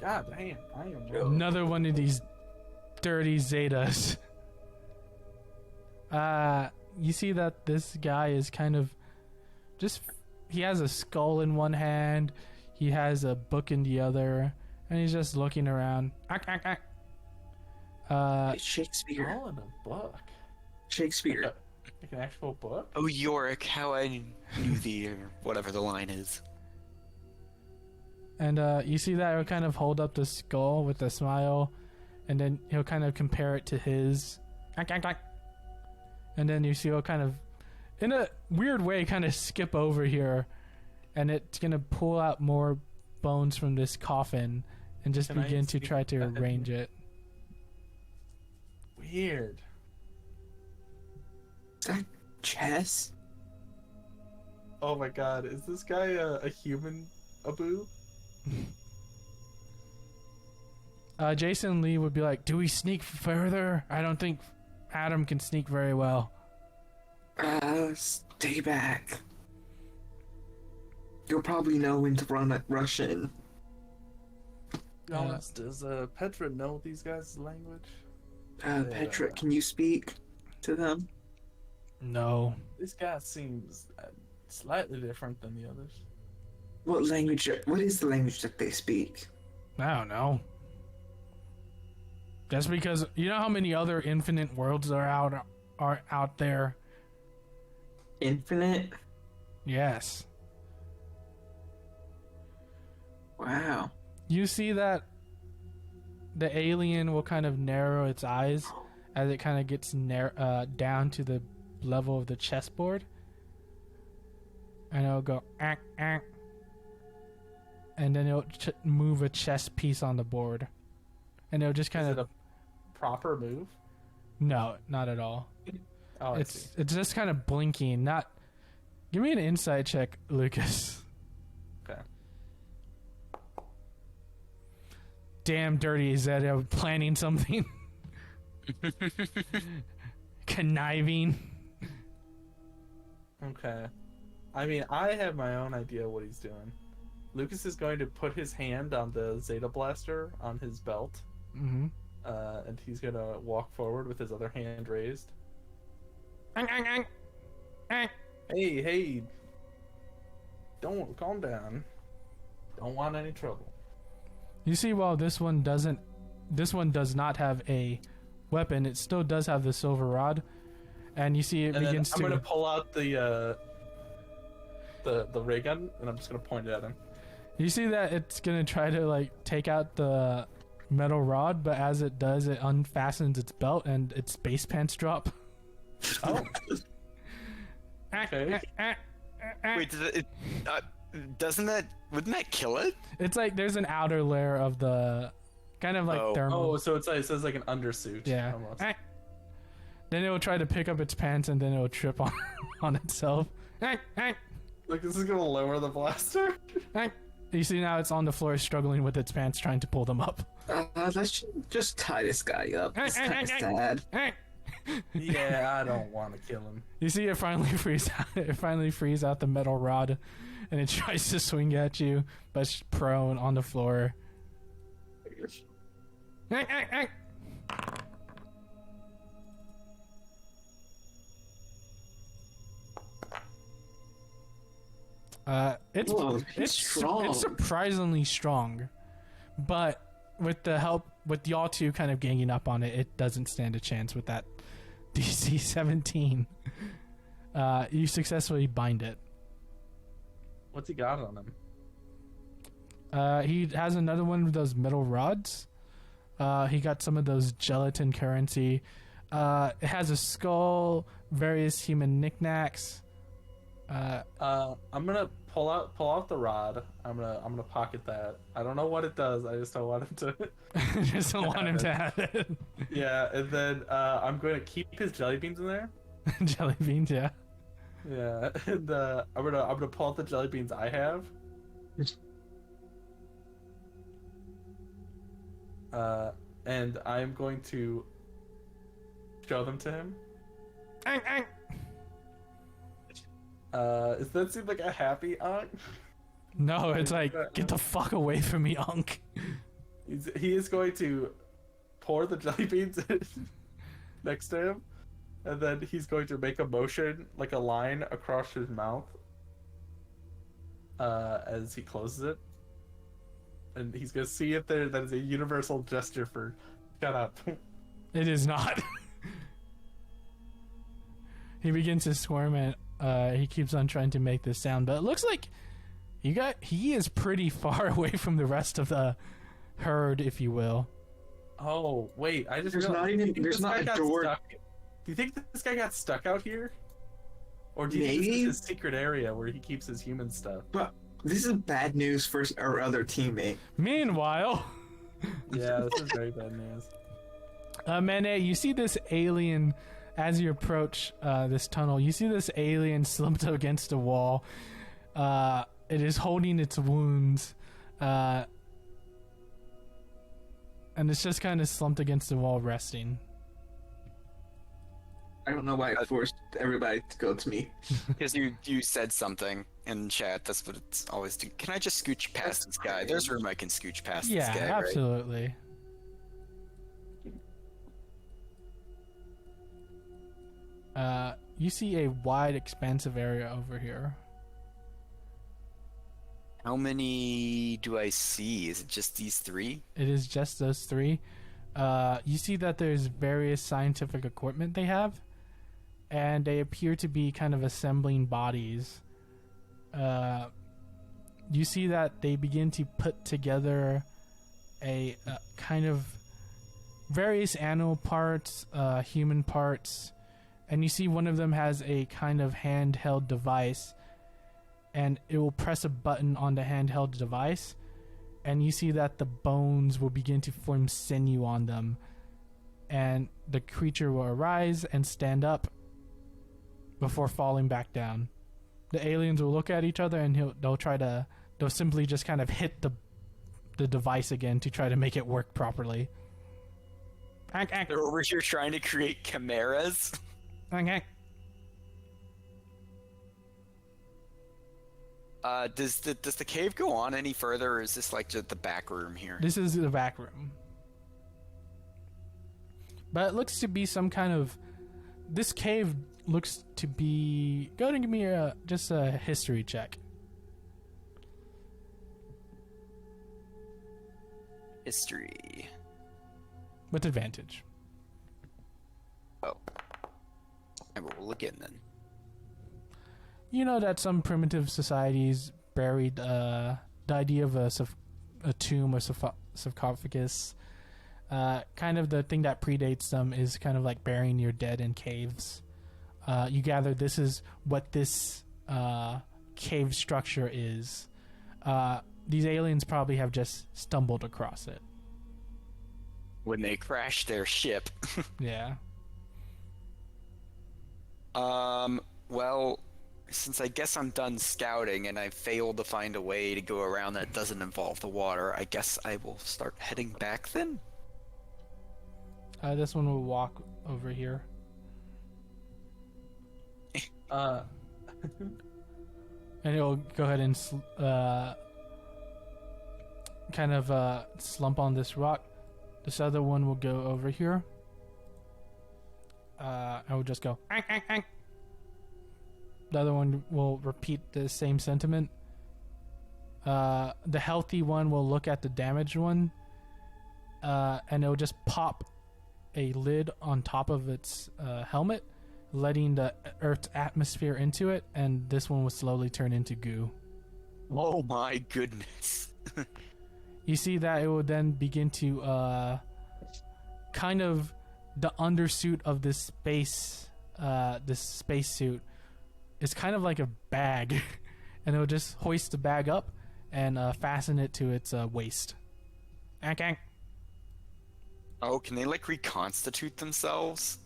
God damn, I am Another one of these dirty Zetas. You see that this guy is kind of just... He has a skull in one hand, he has a book in the other, and he's just looking around. It's Shakespeare. all in a book. Shakespeare. Like an actual book? Oh, Yorick, how I knew the, or whatever the line is. And you see that he'll kind of hold up the skull with a smile, and then he'll kind of compare it to his. And then you see he'll kind of, in a weird way, kind of skip over here, and it's gonna pull out more bones from this coffin and just Can I begin to sneak try to ahead? arrange it. Weird. Is that chess? Oh my god, is this guy a human Abu? Jason Lee would be like, "Do we sneak further? I don't think Adam can sneak very well." Stay back. You'll probably know when to rush in. Be honest, does Petra know these guys' language? Petra, can you speak to them? No. This guy seems slightly different than the others. What is the language that they speak? I don't know. Just because you know how many other infinite worlds are out there. Infinite? Yes. Wow. You see that the alien will kind of narrow its eyes as it kind of gets down to the level of the chessboard, and it'll go ack, ack, and then it'll move a chess piece on the board, and it'll just kind Is it of a proper move? no, not at all. Oh, I see. It's just kind of blinking. Not. Give me an insight check, Lucas. Okay. Damn dirty is that I'm planning something. Conniving. Okay. I mean, I have my own idea what he's doing. Lucas is going to put his hand on the Zeta Blaster on his belt, Mm-hmm. and he's going to walk forward with his other hand raised. Hey, don't calm down. Don't want any trouble. You see, while this one does not have a weapon, it still does have the silver rod, and you see it And begins then I'm to. gonna pull out the ray gun, and I'm just gonna point it at him. You see that it's gonna try to like take out the metal rod, but as it does, it unfastens its belt and its base pants drop. Oh. Okay. Wait, wouldn't that kill it? It's like there's an outer layer of the kind of like thermal. Oh, so it says like an undersuit. Yeah. Almost. Then it will try to pick up its pants and then it will trip on itself. Like this is gonna lower the blaster. You see now it's on the floor struggling with its pants trying to pull them up. Let's just tie this guy up. It's kind of sad. Yeah, I don't want to kill him. You see it finally frees out the metal rod and it tries to swing at you, but it's prone on the floor. It's strong. It's surprisingly strong, but with the help with y'all two kind of ganging up on it, it doesn't stand a chance with that DC 17. You successfully bind it. What's he got on him? He has another one of those metal rods. He got some of those gelatin currency. It has a skull, various human knickknacks. I'm gonna pull out the rod. I'm gonna pocket that. I don't know what it does. I just don't want him to. Just don't want him to have it. Yeah, and then I'm going to keep his jelly beans in there. Jelly beans, yeah. Yeah, and I'm gonna pull out the jelly beans I have. And I'm going to show them to him. Does that seem like a happy Unk? No, it's like, get the fuck away from me, Unk. He is going to pour the jelly beans next to him, and then he's going to make a motion, like a line across his mouth, as he closes it. And he's going to see if that is a universal gesture for shut up. It is not. He begins to squirm and he keeps on trying to make this sound, but it looks like he is pretty far away from the rest of the herd, if you will. Oh, wait, I just There's realized, not even. There's not a door. stuck. Do you think this guy got stuck out here? Or do you think this Maybe. is his secret area where he keeps his human stuff? But this is bad news for our other teammate. Meanwhile, Yeah, this is very bad news. Mane, you see this alien as you approach this tunnel. You see this alien slumped against a wall. It is holding its wounds. And it's just kind of slumped against the wall, resting. I don't know why it forced everybody to go to me. Because you said something in chat. That's what it's always do. Can I just scooch past this guy? There's room I can scooch past Yeah, this guy. absolutely. You see a wide, expansive area over here. How many do I see? Is it just these three? It is just those three. You see that there's various scientific equipment they have, and they appear to be kind of assembling bodies. You see that they begin to put together a kind of various animal parts, human parts, and you see one of them has a kind of handheld device, and it will press a button on the handheld device, and you see that the bones will begin to form sinew on them, and the creature will arise and stand up before falling back down. The aliens will look at each other and they'll simply just kind of hit the device again to try to make it work properly. They're over here trying to create chimeras. Does the cave go on any further, or is this like just the back room here? This is the back room. But it looks to be some kind of... This cave looks to be... Go ahead and give me just a history check. History. With advantage. Oh. I roll again then. You know that some primitive societies buried the idea of a tomb or sarcophagus. Kind of the thing that predates them is kind of like burying your dead in caves. You gather this is what this cave structure is. These aliens probably have just stumbled across it. When they crashed their ship. Yeah. Well, since I guess I'm done scouting and I failed to find a way to go around that doesn't involve the water, I guess I will start heading back then. This one will walk over here. Uh, And it'll go ahead and kind of slump on this rock. This other one will go over here. I will just go. Ank, ank, ank. The other one will repeat the same sentiment. The healthy one will look at the damaged one, and it'll just pop a lid on top of its helmet, letting the Earth's atmosphere into it, and this one will slowly turn into goo. Oh my goodness. You see that it will then begin to kind of the undersuit of this spacesuit is kind of like a bag, and it'll just hoist the bag up and fasten it to its waist. Ank, ank. Oh, can they like reconstitute themselves?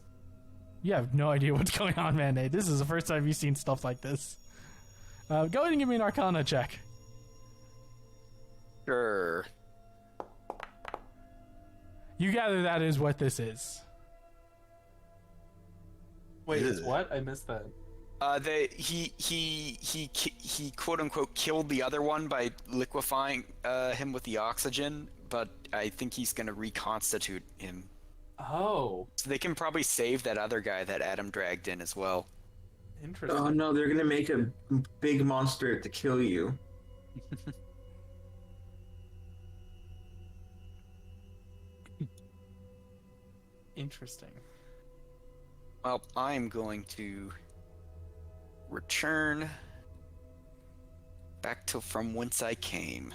You have no idea what's going on, man. Hey, this is the first time you've seen stuff like this. Go ahead and give me an Arcana check. Sure. You gather that is what this is. wait, it's what? I missed that. He quote unquote killed the other one by liquefying him with the oxygen, but I think he's gonna reconstitute him. Oh, So they can probably save that other guy that Adam dragged in as well. interesting. Oh no, they're gonna make a big monster to kill you. Interesting. Well, I'm going to return back to from whence I came,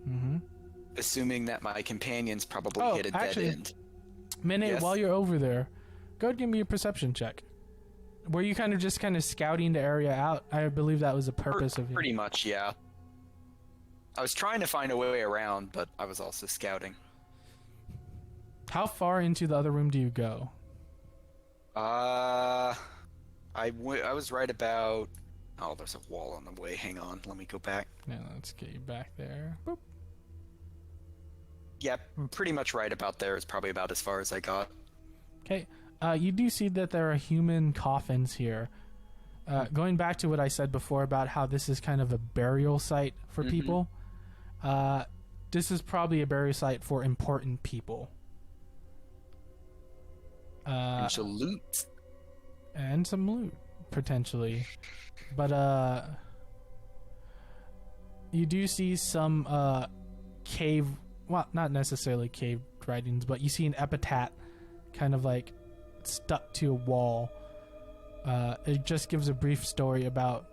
Mm-hmm. assuming that my companions probably Oh, hit a actually- dead end. Minute, Yes? while you're over there, go ahead and give me a perception check. Were you kind of scouting the area out? I believe that was the purpose of it. Pretty much, yeah. I was trying to find a way around, but I was also scouting. How far into the other room do you go? I was right about... Oh, there's a wall on the way. Hang on, let me go back. Yeah, let's get you back there. Boop. Yep, pretty much right about there is probably about as far as I got. Okay. You do see that there are human coffins here. Going back to what I said before about how this is kind of a burial site for people, this is probably a burial site for important people. And to loot. And some loot, potentially. But you do see some cave, well, not necessarily cave writings, but you see an epitaph kind of like stuck to a wall. It just gives a brief story about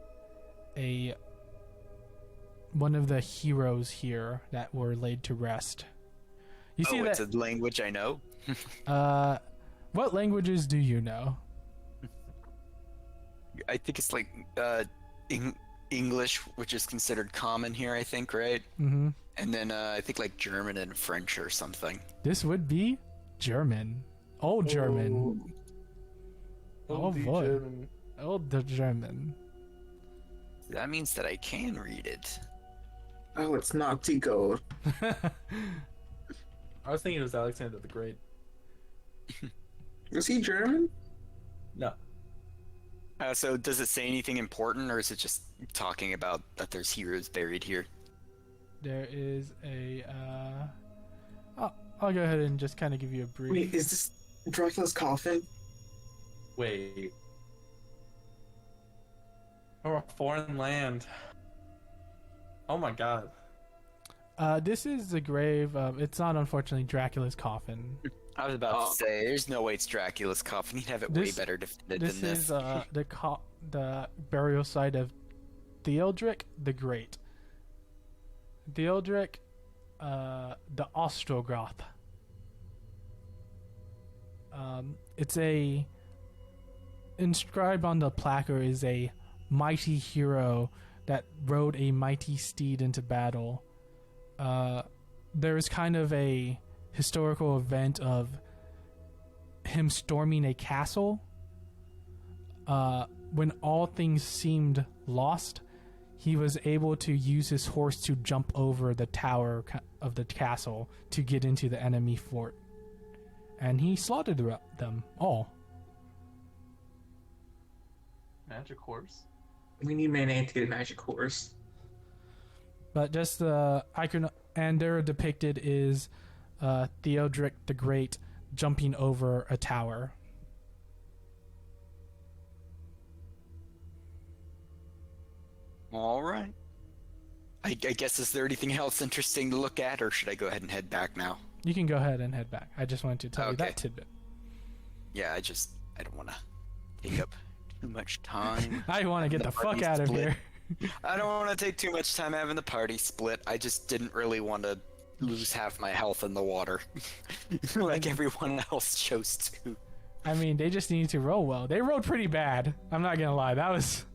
one of the heroes here that were laid to rest. You see It's a that? language I know. What languages do you know? I think it's like English, which is considered common here, I think, right? Mm-hmm. And then I think like German and French or something. This would be German. Old German. Oh boy. German. Old German. That means that I can read it. Oh, it's Nazi gold. I was thinking it was Alexander the Great. Was he German? No. So does it say anything important, or is it just talking about that there's heroes buried here? There is a I'll go ahead and just kind of give you a brief. Wait, is this Dracula's coffin? Wait. Or a foreign land. Oh my god. This is the grave of. It's not unfortunately Dracula's coffin. I was about to say, there's no way it's Dracula's coffin. He'd have it way This- better defended This than is this. the burial site of Theodric the Great. Theodric, the Ostrogoth. It's a inscribed on the placard is a mighty hero that rode a mighty steed into battle. There's kind of a historical event of him storming a castle. When all things seemed lost, he was able to use his horse to jump over the tower of the castle to get into the enemy fort. And he slaughtered them all. Magic horse. We need Mayonnaise to get a magic horse. But just the icon, and there depicted is Theodric the Great jumping over a tower. All right. I guess, is there anything else interesting to look at, or should I go ahead and head back now? You can go ahead and head back. I just wanted to tell you Okay. that tidbit. Yeah, I don't want to take up too much time. I want to get the fuck party out of split. here. I don't want to take too much time having the party split. I just didn't really want to lose half my health in the water, like everyone else chose to. I mean, they just need to roll well. They rolled pretty bad. I'm not gonna lie. That was.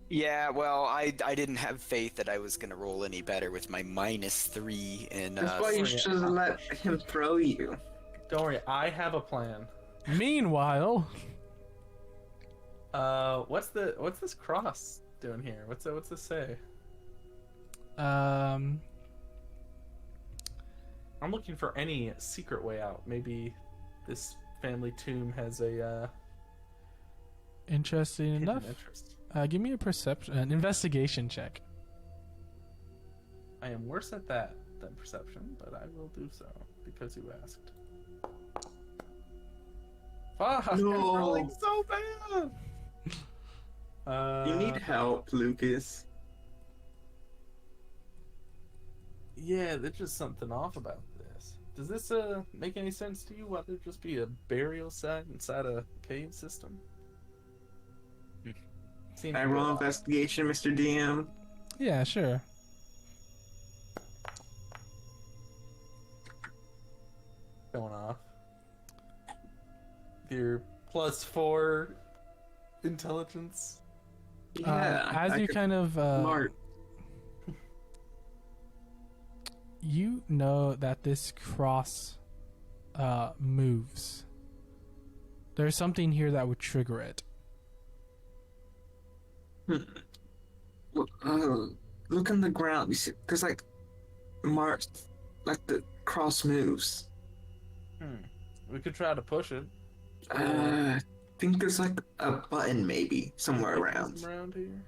Yeah, well, I didn't have faith that I was gonna roll any better with my -3 in. That's why you should have let him throw you. Don't worry, I have a plan. Meanwhile, What's this cross doing here? What's this say? um, I'm looking for any secret way out. Maybe this family tomb has a interesting hidden enough. interest. Give me an investigation check. I am worse at that than perception, but I will do so because you asked. Fuck! No. I'm rolling so bad. You need help, Lucas. Yeah, there's just something off about this. Does this make any sense to you? Why there'd just be a burial site inside a cave system? Seems I a bit roll odd. investigation, Mr. DM. Yeah, sure. Going off. Your +4 intelligence. Yeah, As I you could- kind of smart. you know that this cross moves. There's something here that would trigger it. Look on the ground. You see, there's like marks, like the cross moves. We could try to push it. I think there's like a button maybe somewhere around. Around here.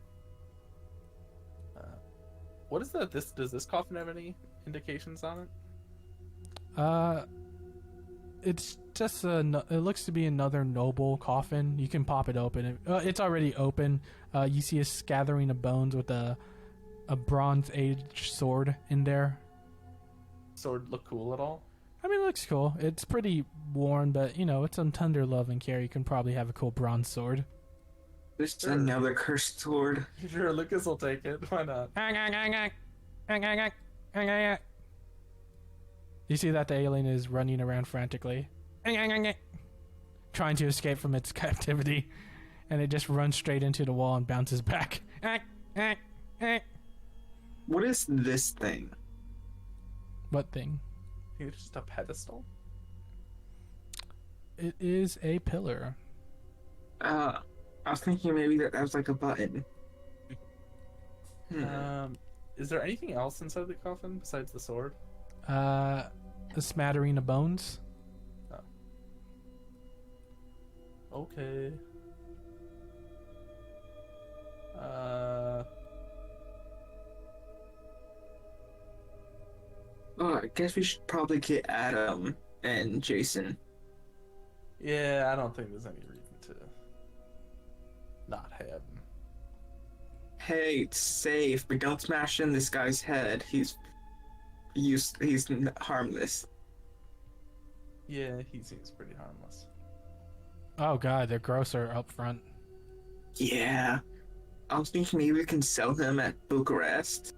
What is that? Does this coffin have any indications on it? It's just it looks to be another noble coffin. You can pop it open. It's already open. You see a scattering of bones with a Bronze Age sword in there. Sword look cool at all? I mean, it looks cool. It's pretty worn, but you know, it's some tender love and care. You can probably have a cool bronze sword. There's another cursed sword. Sure, Lucas will take it. Why not? You see that the alien is running around frantically, trying to escape from its captivity, and it just runs straight into the wall and bounces back. What is this thing? What thing? It's just a pedestal. It is a pillar. I was thinking maybe that was like a button. Is there anything else inside the coffin besides the sword? A smattering of bones. Okay. Oh, I guess we should probably get Adam and Jason. Yeah, I don't think there's any reason to not have him. hey, it's safe, but don't smash in this guy's head. He's harmless. Yeah, he seems pretty harmless. Oh god, they're grosser up front. Yeah. I was thinking maybe we can sell him at Bucharest.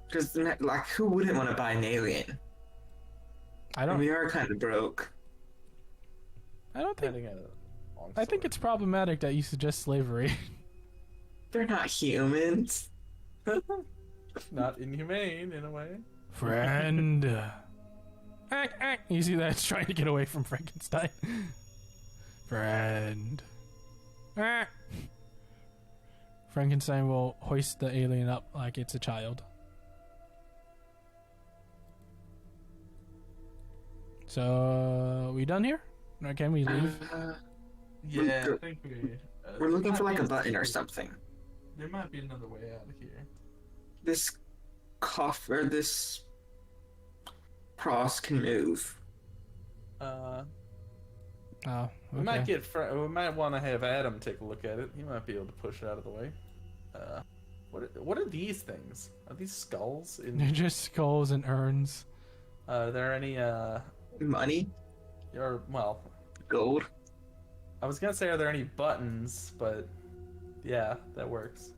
Because, like, who wouldn't want to buy an alien? I don't. We are kind of broke. I don't think. Heading at a long I think sword. it's problematic that you suggest slavery. They're not humans. Not inhumane in a way. Friend. You see that? It's trying to get away from Frankenstein. Friend. Frankenstein will hoist the alien up like it's a child. So, we done here? Or can we leave? Yeah, I think we. We're looking for might like be a button or something. There might be another way out of here. This this cross can move. Oh, We okay. might get. We might want to have Adam take a look at it. He might be able to push it out of the way. What are these things? Are these skulls? They're just skulls and urns. Are there any? Money, Or well, gold. I was gonna say, are there any buttons? But yeah, that works.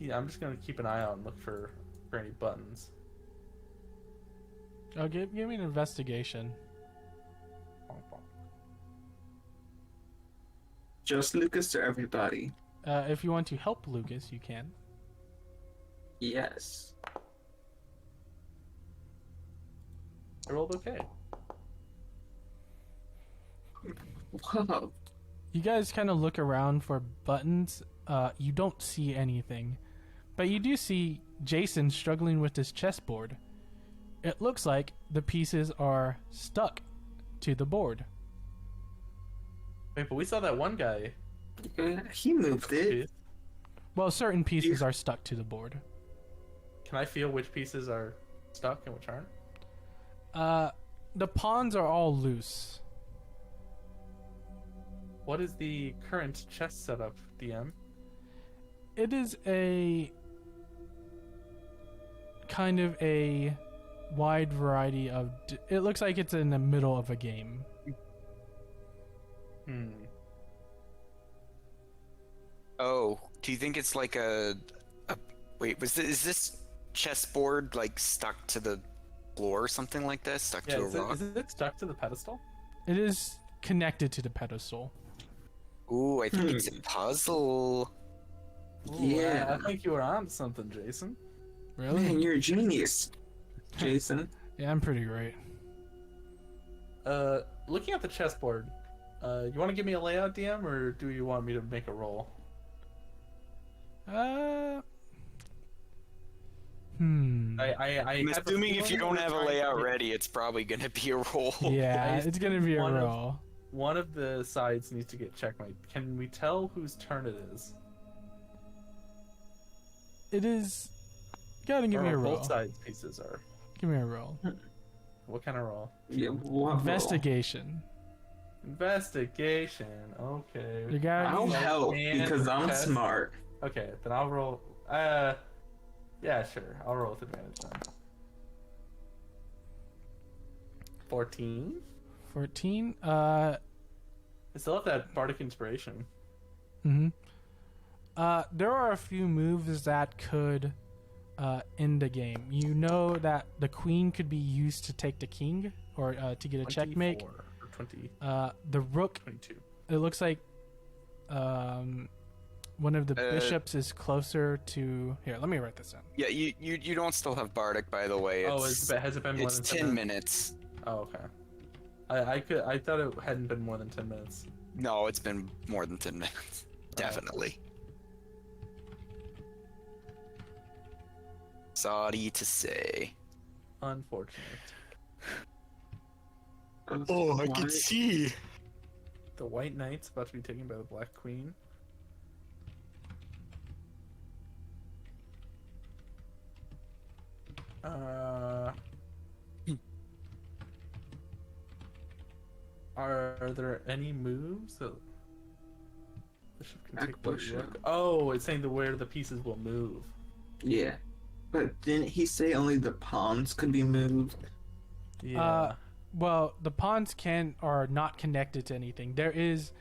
Yeah, I'm just gonna keep an eye out and look for any buttons. Oh, give me an investigation. Just Lucas or everybody? If you want to help Lucas, you can. Yes. I rolled okay. Whoa. You guys kind of look around for buttons. You don't see anything. But you do see Jason struggling with his chessboard. It looks like the pieces are stuck to the board. Wait, but we saw that one guy. He moved it. Well, certain pieces are stuck to the board. Can I feel which pieces are stuck and which aren't? The pawns are all loose. What is the current chess setup, DM? It is a kind of a wide variety of. It looks like it's in the middle of a game. Oh, do you think it's like a wait, is this chessboard like stuck to the floor or something like that? Stuck Yeah, to a rock? is it stuck to the pedestal? It is connected to the pedestal. Ooh, I think it's a puzzle. Ooh, Yeah. I think you were on something, Jason. Really? Man, you're a genius, Jason. Yeah, I'm pretty great. Looking at the chessboard, you want to give me a layout, DM, or do you want me to make a roll? I'm have a assuming if you feeling don't we're have a trying to layout get- ready, it's probably gonna be a roll. Yeah, I it's gonna be a one of- roll. One of the sides needs to get checkmate. Can we tell whose turn it is? It is. Gotta give me a Or roll. both sides pieces are. Give me a roll. What kind of roll? Yeah, what Investigation. Investigation. Okay. You got. I'll help And because I'm test. smart. Okay, then I'll roll. Yeah, sure. I'll roll with advantage then. 14. 14. I still have that bardic inspiration. Mm-hmm. There are a few moves that could end the game. You know that the queen could be used to take the king or to get a checkmate. 24 or 20, The rook. 22. It looks like one of the bishops is closer to. Here, let me write this down. Yeah, you don't still have Bardic, by the way. Oh, has it been more It's than 10 minutes. Oh, okay. I thought it hadn't been more than 10 minutes. No, it's been more than 10 minutes. Definitely. Sorry to say. Unfortunate. Oh, I can see. The White Knight's about to be taken by the Black Queen. Are there any moves that Bishop can Back take white bishop. rook. Oh, it's saying where the pieces will move. Yeah. But didn't he say only the pawns could be moved? Yeah. Well, the pawns are not connected to anything. There is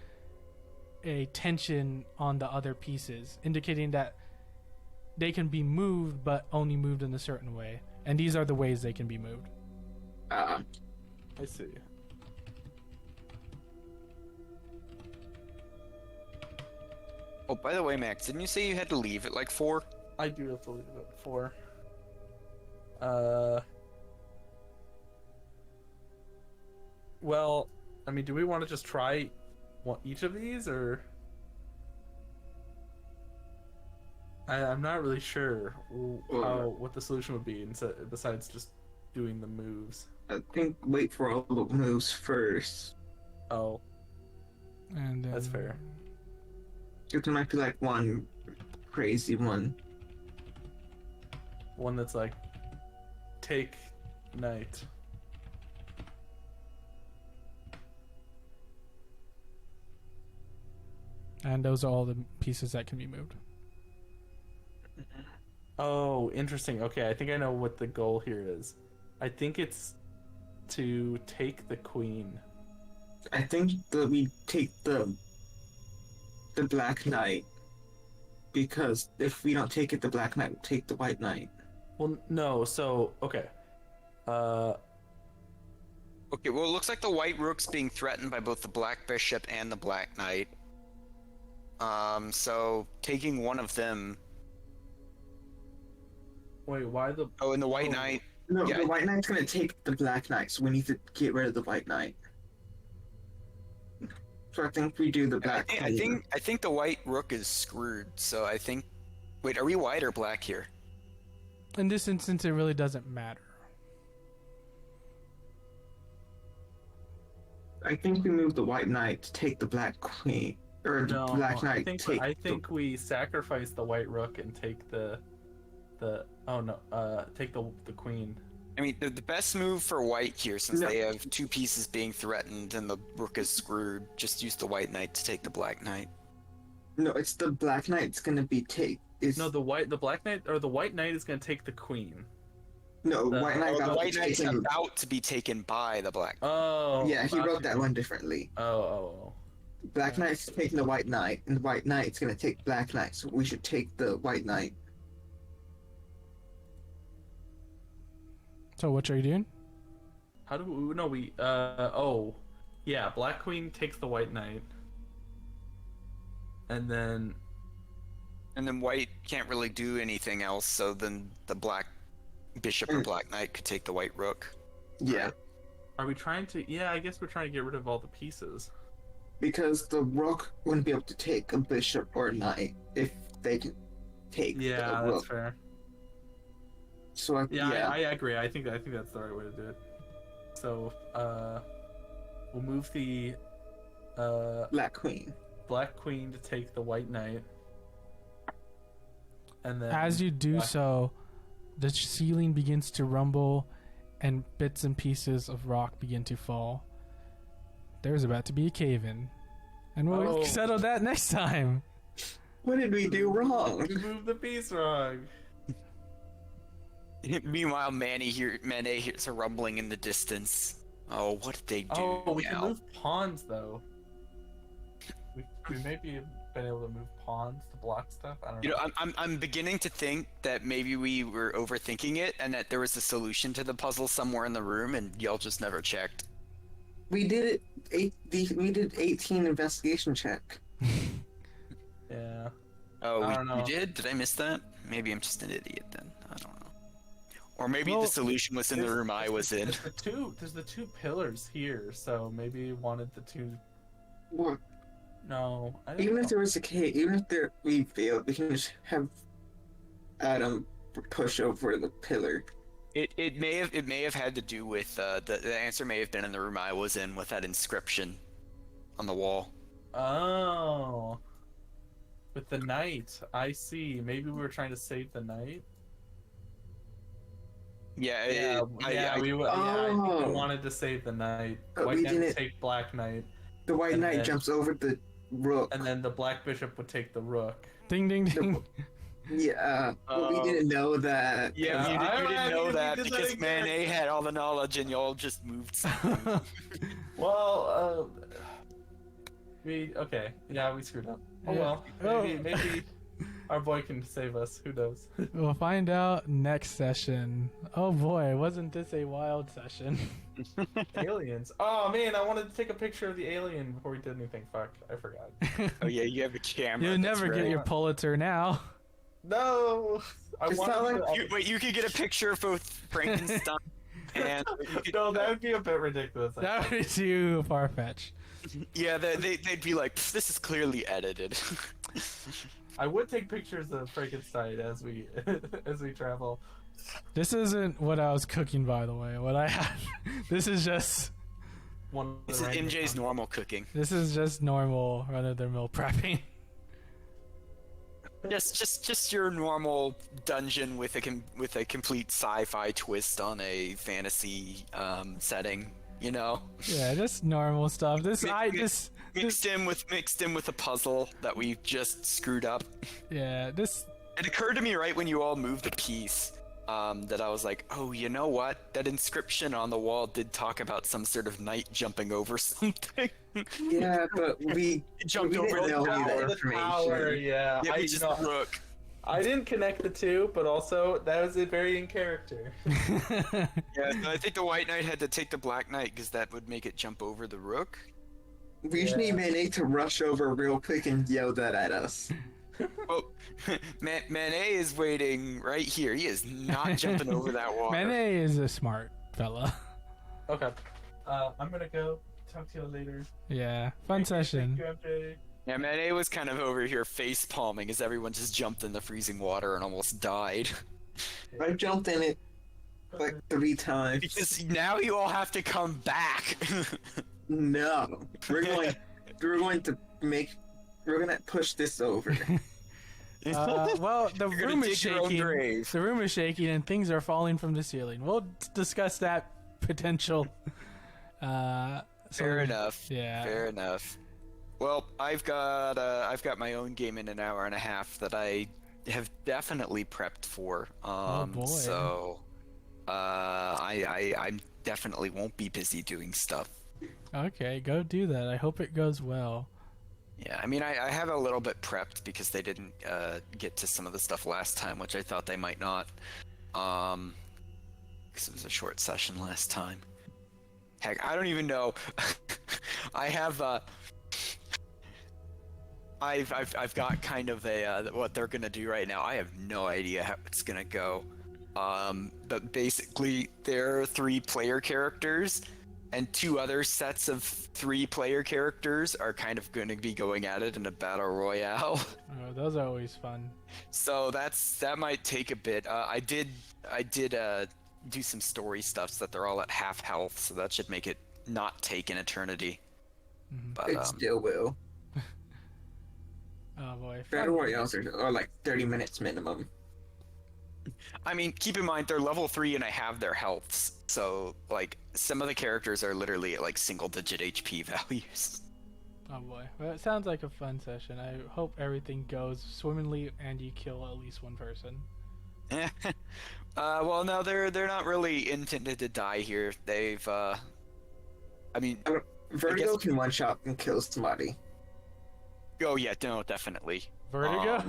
a tension on the other pieces, indicating that they can be moved, but only moved in a certain way. And these are the ways they can be moved. I see. Oh, by the way, Max, didn't you say you had to leave at like 4? I do have to leave it at 4. Well, I mean, do we want to just try each of these, or? I'm not really sure what the solution would be besides just doing the moves. I think wait for all the moves first. Oh, And that's fair. Because there might be like one crazy one. One that's like, take knight. And those are all the pieces that can be moved. Oh, interesting. Okay, I think I know what the goal here is. I think it's to take the queen. I think that we take the Black Knight, because if we don't take it, the Black Knight will take the White Knight. Well, no. So okay. Okay, well, it looks like the white rook's being threatened by both the black bishop and the black knight. So taking one of them. Wait, why the? Oh, and the white knight. No, Yeah. the White Knight's gonna take the Black Knight, so we need to get rid of the White Knight. So I think we do the Black I think the white rook is screwed. So I think. Wait, are we white or black here? In this instance, it really doesn't matter. I think we move the White Knight to take the Black Queen, or the No, Black Knight I think we sacrifice the white rook and take the take the queen. I mean, the best move for white here, since No. they have two pieces being threatened and the rook is screwed, just use the white knight to take the black knight. No, it's the Black Knight's gonna be It's No, the black knight or the white knight is going to take the queen. no the- White Knight. Oh, the got white knight's taken- about to be taken by the black. Oh. Yeah, he wrote okay. that one differently. Oh. Black Knight's taking the White Knight, and the White Knight's gonna take Black Knight, so we should take the White Knight. So what are you doing? How do we? No, we. Yeah. Black queen takes the white knight, and then. And then white can't really do anything else, so then the black bishop or black knight could take the white rook. Yeah, Are we trying to? Yeah, I guess we're trying to get rid of all the pieces. because the Rook wouldn't be able to take a Bishop or a Knight if they can take Yeah, the that's Rook. fair. So I agree. I think that's the right way to do it. So, we'll move the Black Queen. black queen to take the white knight, and then As you do black- so, the ceiling begins to rumble and bits and pieces of rock begin to fall. There's about to be a cave-in. And we'll Oh. settle that next time. What did we do wrong? we moved the piece wrong. Meanwhile, Mane hears a rumbling in the distance. Oh, what did they do Oh, we can now? move pawns though. We maybe been able to move pawns to block stuff. I don't know. You know, I'm beginning to think that maybe we were overthinking it, and that there was a solution to the puzzle somewhere in the room, and y'all just never checked. We did it. We did 18 investigation check. Yeah. Oh, I don't know. we did? Did I miss that? Maybe I'm just an idiot then. I don't know. Or maybe Well, the solution was in the room I was in. There's the two pillars here, so maybe we wanted the two. What? No, I don't Even know. if there was a cave, we failed, we can just have Adam push over the pillar. It may have had to do with the answer may have been in the room I was in with that inscription on the wall. Oh, with the knight. I see. Maybe we were trying to save the knight. Yeah, I think we Oh. wanted to save the knight. But White we knight didn't- take black knight. The White And Knight then- jumps over the rook. and then the black bishop would take the rook. Ding ding ding. Yeah, but we didn't know that. Yeah, you didn't know that just because didn't Manet had all the knowledge and y'all just moved something. Well, okay. Yeah, we screwed up. Oh well. Maybe our boy can save us. Who knows? We'll find out next session. Oh boy, wasn't this a wild session? Aliens. Oh man, I wanted to take a picture of the alien before we did anything. Fuck, I forgot. Oh yeah, you have a camera. You'll that's never get right. your Pulitzer now. No, I It's wanted not to. like Wait, you could get a picture of both Frankenstein and No, that would be a bit ridiculous. That would be too far-fetched. yeah, they'd be like, this is clearly edited. I would take pictures of Frankenstein as we as we travel. This isn't what I was cooking, by the way. What I had. This is just This is MJ's normal cooking. normal run-of-the-mill prepping. Just your normal dungeon with a complete sci-fi twist on a fantasy setting, you know. Yeah, just normal stuff. Mixed in with a puzzle that we just screwed up. Yeah, this. It occurred to me right when you all moved the piece that I was like, oh, you know what? That inscription on the wall did talk about some sort of knight jumping over something. yeah, but we Jumped we over didn't know any of that the tower. information. Yeah, Yeah, I, we you just know, look. I didn't connect the two, but also that was very in character. Yeah, I think the white knight had to take the black knight because that would make it jump over the rook. We just need Manet to rush over real quick and yell that at us. Well, Manet is waiting right here. He is not jumping over that water. Manet is a smart fella. Okay, I'm gonna go. Talk to you later. Yeah, fun session. Thank you, MJ. Yeah, Manet was kind of over here face palming as everyone just jumped in the freezing water and almost died. I jumped in it like 3 times. Because now you all have to come back. No, we're going to push this over. Well, the You're room gonna is dig your own shaking. grave. The room is shaking, and things are falling from the ceiling. We'll discuss that potential. Fair enough. Yeah. Fair enough. Well, I've got my own game in an hour and a half that I have definitely prepped for. Boy. So, I definitely won't be busy doing stuff. Okay, go do that. I hope it goes well. Yeah, I mean, I have a little bit prepped because they didn't get to some of the stuff last time, which I thought they might not. Because it was a short session last time. Heck, I don't even know. I have I've got kind of a what they're gonna do right now. I have no idea how it's gonna go. But basically, there are 3 player characters, and 2 other sets of 3 player characters are kind of going to be going at it in a battle royale. Oh, those are always fun. So that might take a bit. I did do some story stuff so that they're all at half health, so that should make it not take an eternity. But It still will. Oh boy. Battle Royales are like 30 minutes minimum. I mean, keep in mind they're level 3 and I have their healths, so like some of the characters are literally at like single-digit HP values. Oh boy. Well, it sounds like a fun session. I hope everything goes swimmingly and you kill at least one person. Well, no, they're not really intended to die here. They've, I mean, Vertigo can one-shot and kill somebody. oh yeah, no, definitely. Vertigo?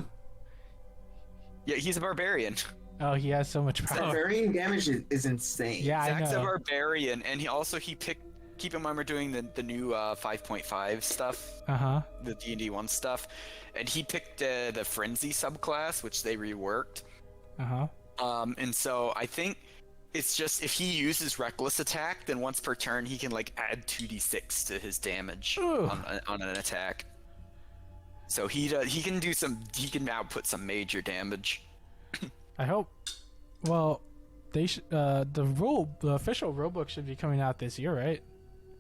Yeah, he's a barbarian. Oh, he has so much power. Varying damage is insane. Yeah, I Zach's a know. barbarian, and he picked. Keep in mind we're doing the new 5.5 stuff, Uh-huh. the D&D 1 stuff, and he picked the frenzy subclass, which they reworked. Uh-huh. And so I think it's just if he uses reckless attack, then once per turn he can like add 2d6 to his damage Ooh. on an attack. So he can output some major damage. I hope. Well, they the official rulebook should be coming out this year, right?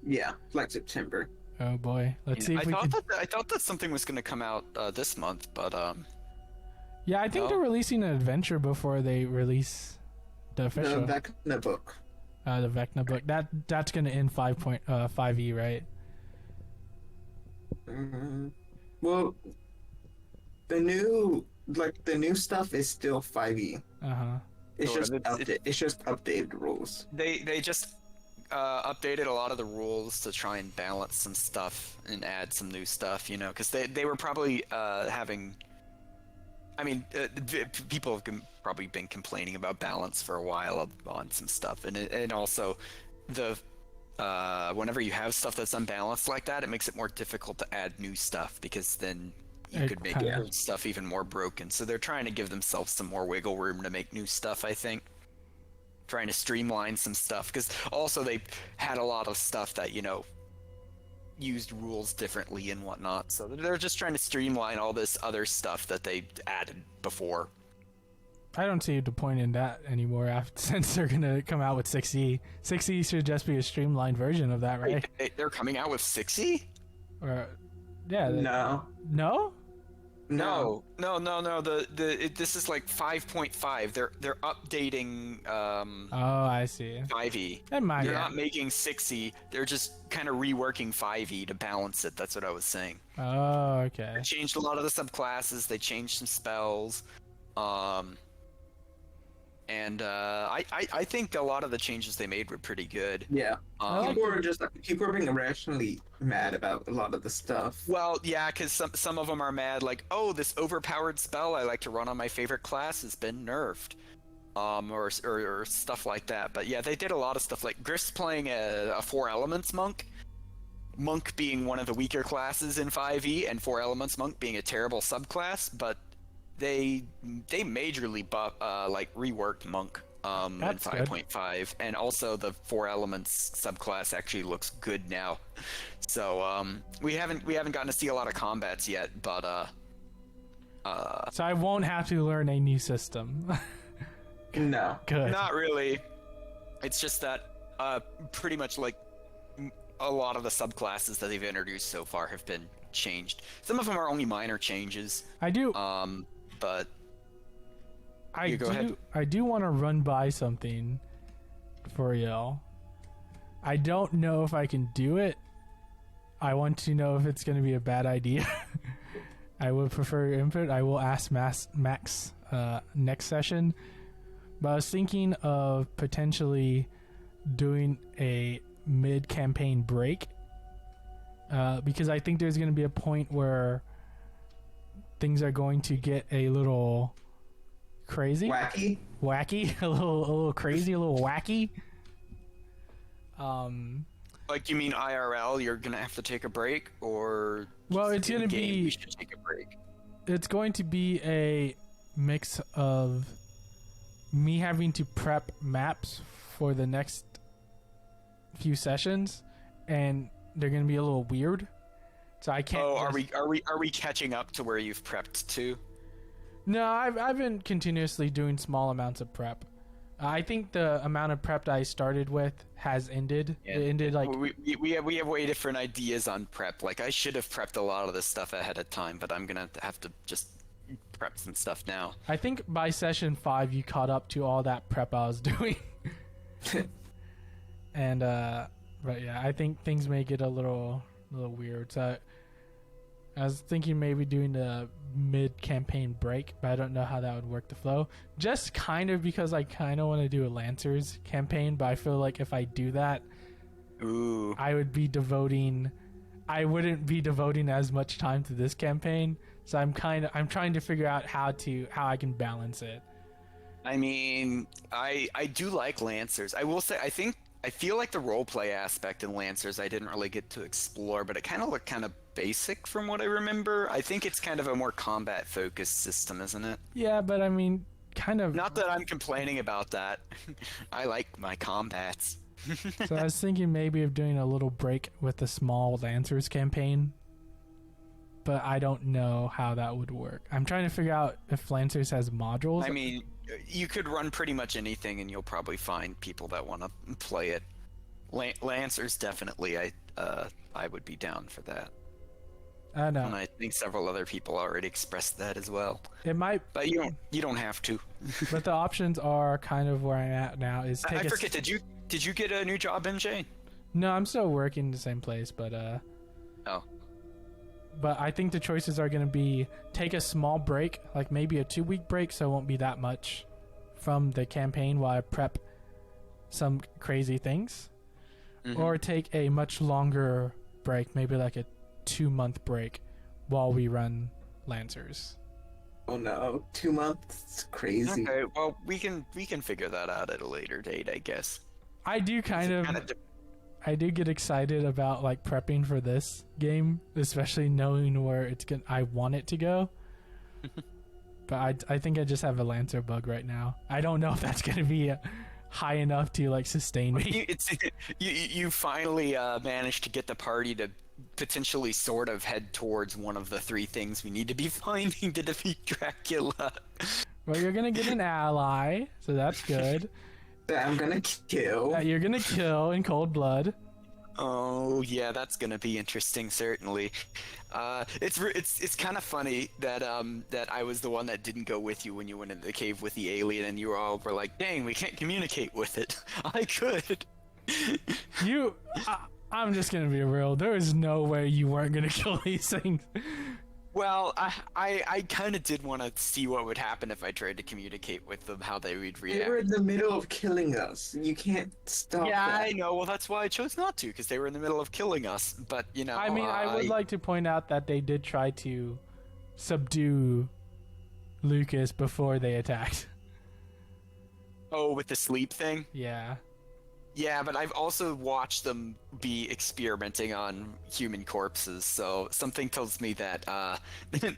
Yeah, like September. Oh boy. Let's see if we can. I thought that something was going to come out this month, but Yeah, I think No? they're releasing an adventure before they release the official. No, back in the book. The Vecna book. That's gonna end 5.5e, right? Mm, Well, the new stuff is still 5e. Uh-huh. It's Sort just of, it's just updated rules. They just updated a lot of the rules to try and balance some stuff and add some new stuff, you know, because they were probably having. I mean, people have probably been complaining about balance for a while on some stuff, and also the whenever you have stuff that's unbalanced like that, it makes it more difficult to add new stuff because then you could make old stuff even more broken. So they're trying to give themselves some more wiggle room to make new stuff, I think. Trying to streamline some stuff because also they had a lot of stuff that, you know, used rules differently and whatnot. So they're just trying to streamline all this other stuff that they added before. I don't see the point in that anymore since they're going to come out with 6e. 6e should just be a streamlined version of that, right? They're coming out with 6e? Or, yeah. No. No? No. No. This is like 5.5. They're updating Oh, I see. 5e. That might They're not making 6e. They're just kind of reworking 5e to balance it. That's what I was saying. Oh, okay. They changed a lot of the subclasses. They changed some spells. And I think a lot of the changes they made were pretty good. Yeah. People are being irrationally mad about a lot of the stuff. Well, yeah, because some of them are mad, like, oh, this overpowered spell I like to run on my favorite class has been nerfed, or stuff like that. But yeah, they did a lot of stuff. Like Griff's playing a 4 Elements monk being one of the weaker classes in 5e, and 4 Elements monk being a terrible subclass, but they majorly reworked monk in 5.5, and also the 4 Elements subclass actually looks good now. So we haven't gotten to see a lot of combats yet, but so I won't have to learn a new system. No. Good. not really. It's just that pretty much like a lot of the subclasses that they've introduced so far have been changed. Some of them are only minor changes. I do. But I go ahead. I do want to run by something for y'all. I don't know if I can do it. I want to know if it's going to be a bad idea. I would prefer your input. I will ask Max next session. But I was thinking of potentially doing a mid-campaign break. Because I think there's going to be a point where things are going to get a little crazy. Wacky? A little crazy, a little wacky. like, you mean IRL? You're gonna have to take a break, or Well, just it's in gonna game, be- we should take a break. It's going to be a mix of me having to prep maps for the next few sessions, and they're going to be a little weird. So I can't. Oh, are we catching up to where you've prepped to? No, I've been continuously doing small amounts of prep. I think the amount of prep that I started with has ended. Yeah. It ended like we have way different ideas on prep. Like, I should have prepped a lot of this stuff ahead of time, but I'm gonna have to just prep some stuff now. I think by session 5 you caught up to all that prep I was doing. And but yeah, I think things may get a little weird. So I was thinking maybe doing the mid-campaign break, but I don't know how that would work the flow. Just kind of because I kind of want to do a Lancers campaign, but I feel like if I do that, Ooh. I wouldn't be devoting as much time to this campaign. So I'm trying to figure out how I can balance it. I mean, I do like Lancers. I will say, I feel like the roleplay aspect in Lancers I didn't really get to explore, but it kind of looked kind of basic from what I remember. I think it's kind of a more combat-focused system, isn't it? Yeah, but I mean, kind of. Not that I'm complaining about that. I like my combats. So I was thinking maybe of doing a little break with the small Lancers campaign, but I don't know how that would work. I'm trying to figure out if Lancers has modules. I mean, you could run pretty much anything, and you'll probably find people that want to play it. Lancers, definitely. I would be down for that. I know. And I think several other people already expressed that as well. It might, But you don't have to. but the options are kind of where I'm at now. Is take I forget. Did you get a new job, MJ? No, I'm still working the same place, but Oh. but I think the choices are going to be take a small break, like maybe a 2-week break, so it won't be that much from the campaign while I prep some crazy things, or take a much longer break, maybe like a 2-month break while we run Lancers. Oh no, 2 months? Crazy. Okay, well, we can figure that out at a later date, I guess. I do I do get excited about like prepping for this game, especially knowing where I want it to go. But I think I just have a Lancer bug right now. I don't know if that's gonna be high enough to like sustain me. You finally managed to get the party to potentially sort of head towards one of the 3 things we need to be finding to defeat Dracula. Well, you're gonna get an ally, so that's good. That I'm gonna kill. That you're gonna kill in cold blood. Oh yeah, that's gonna be interesting, certainly. It's kind of funny that that I was the one that didn't go with you when you went into the cave with the alien, and you all were like, "Dang, we can't communicate with it." I could. I'm just gonna be real. There is no way you weren't gonna kill these things. Well, I kind of did want to see what would happen if I tried to communicate with them, how they would react. They were in the middle of killing us. You can't stop Yeah, that. I know. Well, that's why I chose not to, because they were in the middle of killing us. But, you know... I mean, I would like to point out that they did try to subdue Lucas before they attacked. Oh, with the sleep thing? Yeah. Yeah, but I've also watched them be experimenting on human corpses, so something tells me that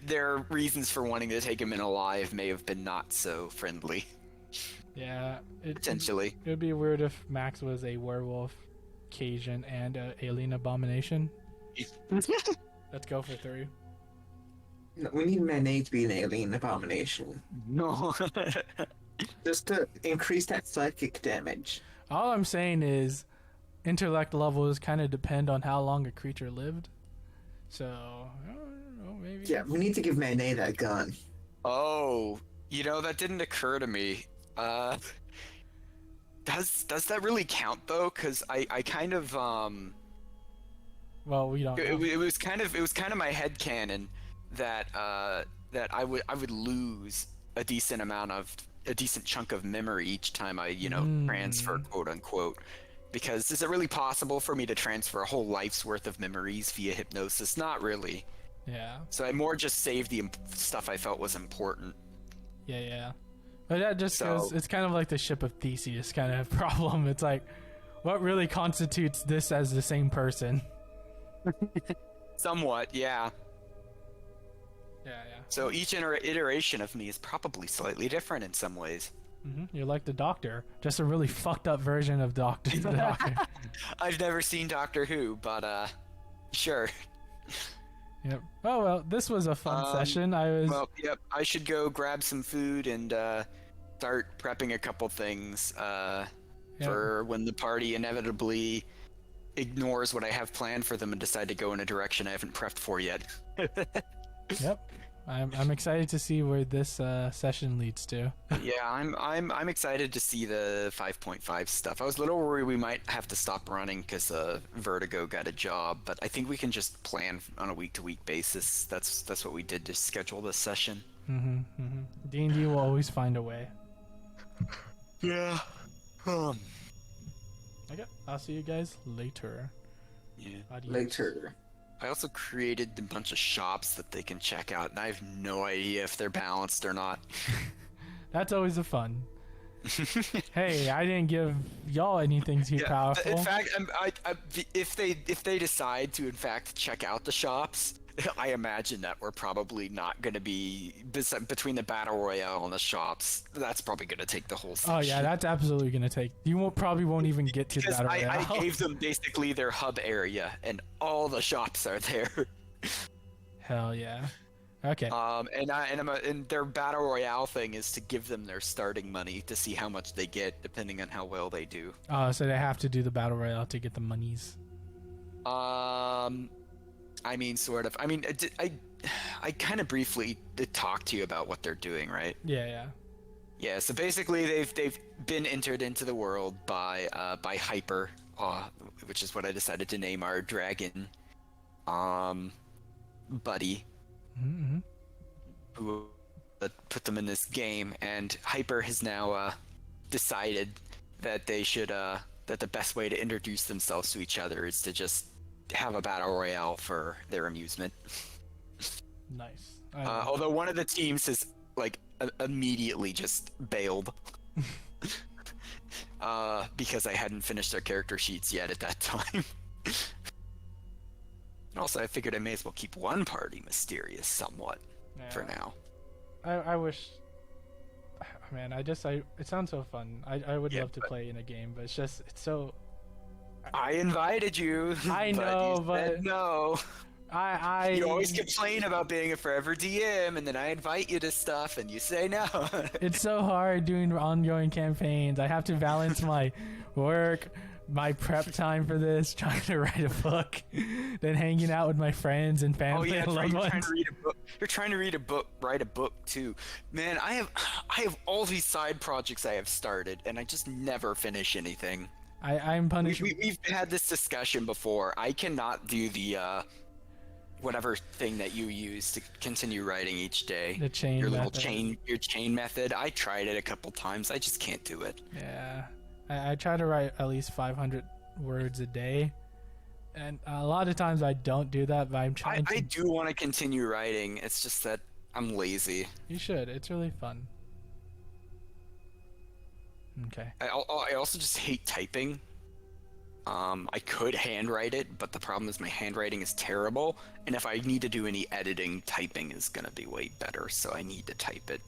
their reasons for wanting to take him in alive may have been not so friendly. Yeah. Potentially. It would be weird if Max was a werewolf, Cajun, and an alien abomination. Let's go for 3. No, we need Manet to be an alien abomination. No. Just to increase that psychic damage. All I'm saying is intellect levels kind of depend on how long a creature lived. So, I don't know, maybe. Yeah, we need to give Manet that gun. Oh, you know, that didn't occur to me. Does that really count though? Because I kind of Well, we don't know. it was kind of my headcanon that that I would lose a decent chunk of memory each time I transfer, quote unquote. Because is it really possible for me to transfer a whole life's worth of memories via hypnosis? Not really. Yeah. So I more just saved the stuff I felt was important. Yeah. But that just goes, it's kind of like the ship of Theseus kind of problem. It's like, what really constitutes this as the same person? Somewhat, yeah. Yeah. So each iteration of me is probably slightly different in some ways. You're like the Doctor, just a really fucked up version of Doctor. The Doctor. I've never seen Doctor Who, but sure. Yep. Oh well, this was a fun session. Yep. I should go grab some food and start prepping a couple things for when the party inevitably ignores what I have planned for them and decide to go in a direction I haven't prepped for yet. Yep. I'm excited to see where this session leads to. Yeah, I'm excited to see the 5.5 stuff. I was a little worried we might have to stop running because Vertigo got a job, but I think we can just plan on a week-to-week basis. That's what we did to schedule this session. D&D will always find a way. Yeah. Okay, I'll see you guys later. Yeah. Adios. Later. I also created a bunch of shops that they can check out, and I have no idea if they're balanced or not. That's always the fun. Hey, I didn't give y'all anything too powerful. In fact, if they decide to in fact check out the shops, I imagine that we're probably not going to be between the battle royale and the shops. That's probably going to take the whole session. Oh yeah, that's absolutely going to take. You probably won't even get to the battle royale. I gave them basically their hub area, and all the shops are there. Hell yeah. Okay. And their battle royale thing is to give them their starting money to see how much they get, depending on how well they do. Oh, so they have to do the battle royale to get the monies. I mean, sort of. I mean, I kind of briefly did talk to you about what they're doing, right? Yeah. Yeah. So basically, they've been entered into the world by Hyper, which is what I decided to name our dragon. buddy Mm-hmm. who put them in this game, and Hyper has now decided that they should that the best way to introduce themselves to each other is to just have a battle royale for their amusement. Nice. Although one of the teams has like immediately just bailed because I hadn't finished their character sheets yet at that time. And also, I figured I may as well keep one party mysterious somewhat for now. I wish. Man, it sounds so fun. I would love to play in a game, but it's so. I invited you. I but know, you but said no. You always complain about being a forever DM, and then I invite you to stuff, and you say no. It's so hard doing ongoing campaigns. I have to balance my work, my prep time for this, trying to write a book, then hanging out with my friends and family and loved ones. You're trying to read a book, write a book too. Man, I have all these side projects I have started, and I just never finish anything. I'm punished. We've had this discussion before. I cannot do the whatever thing that you use to continue writing each day. The chain your method. Your chain method. I tried it a couple times. I just can't do it. Yeah, I try to write at least 500 words a day, and a lot of times I don't do that. But I'm trying. I do want to continue writing. It's just that I'm lazy. You should. It's really fun. Okay. I also just hate typing. I could handwrite it, but the problem is my handwriting is terrible, and if I need to do any editing, typing is gonna be way better, so I need to type it.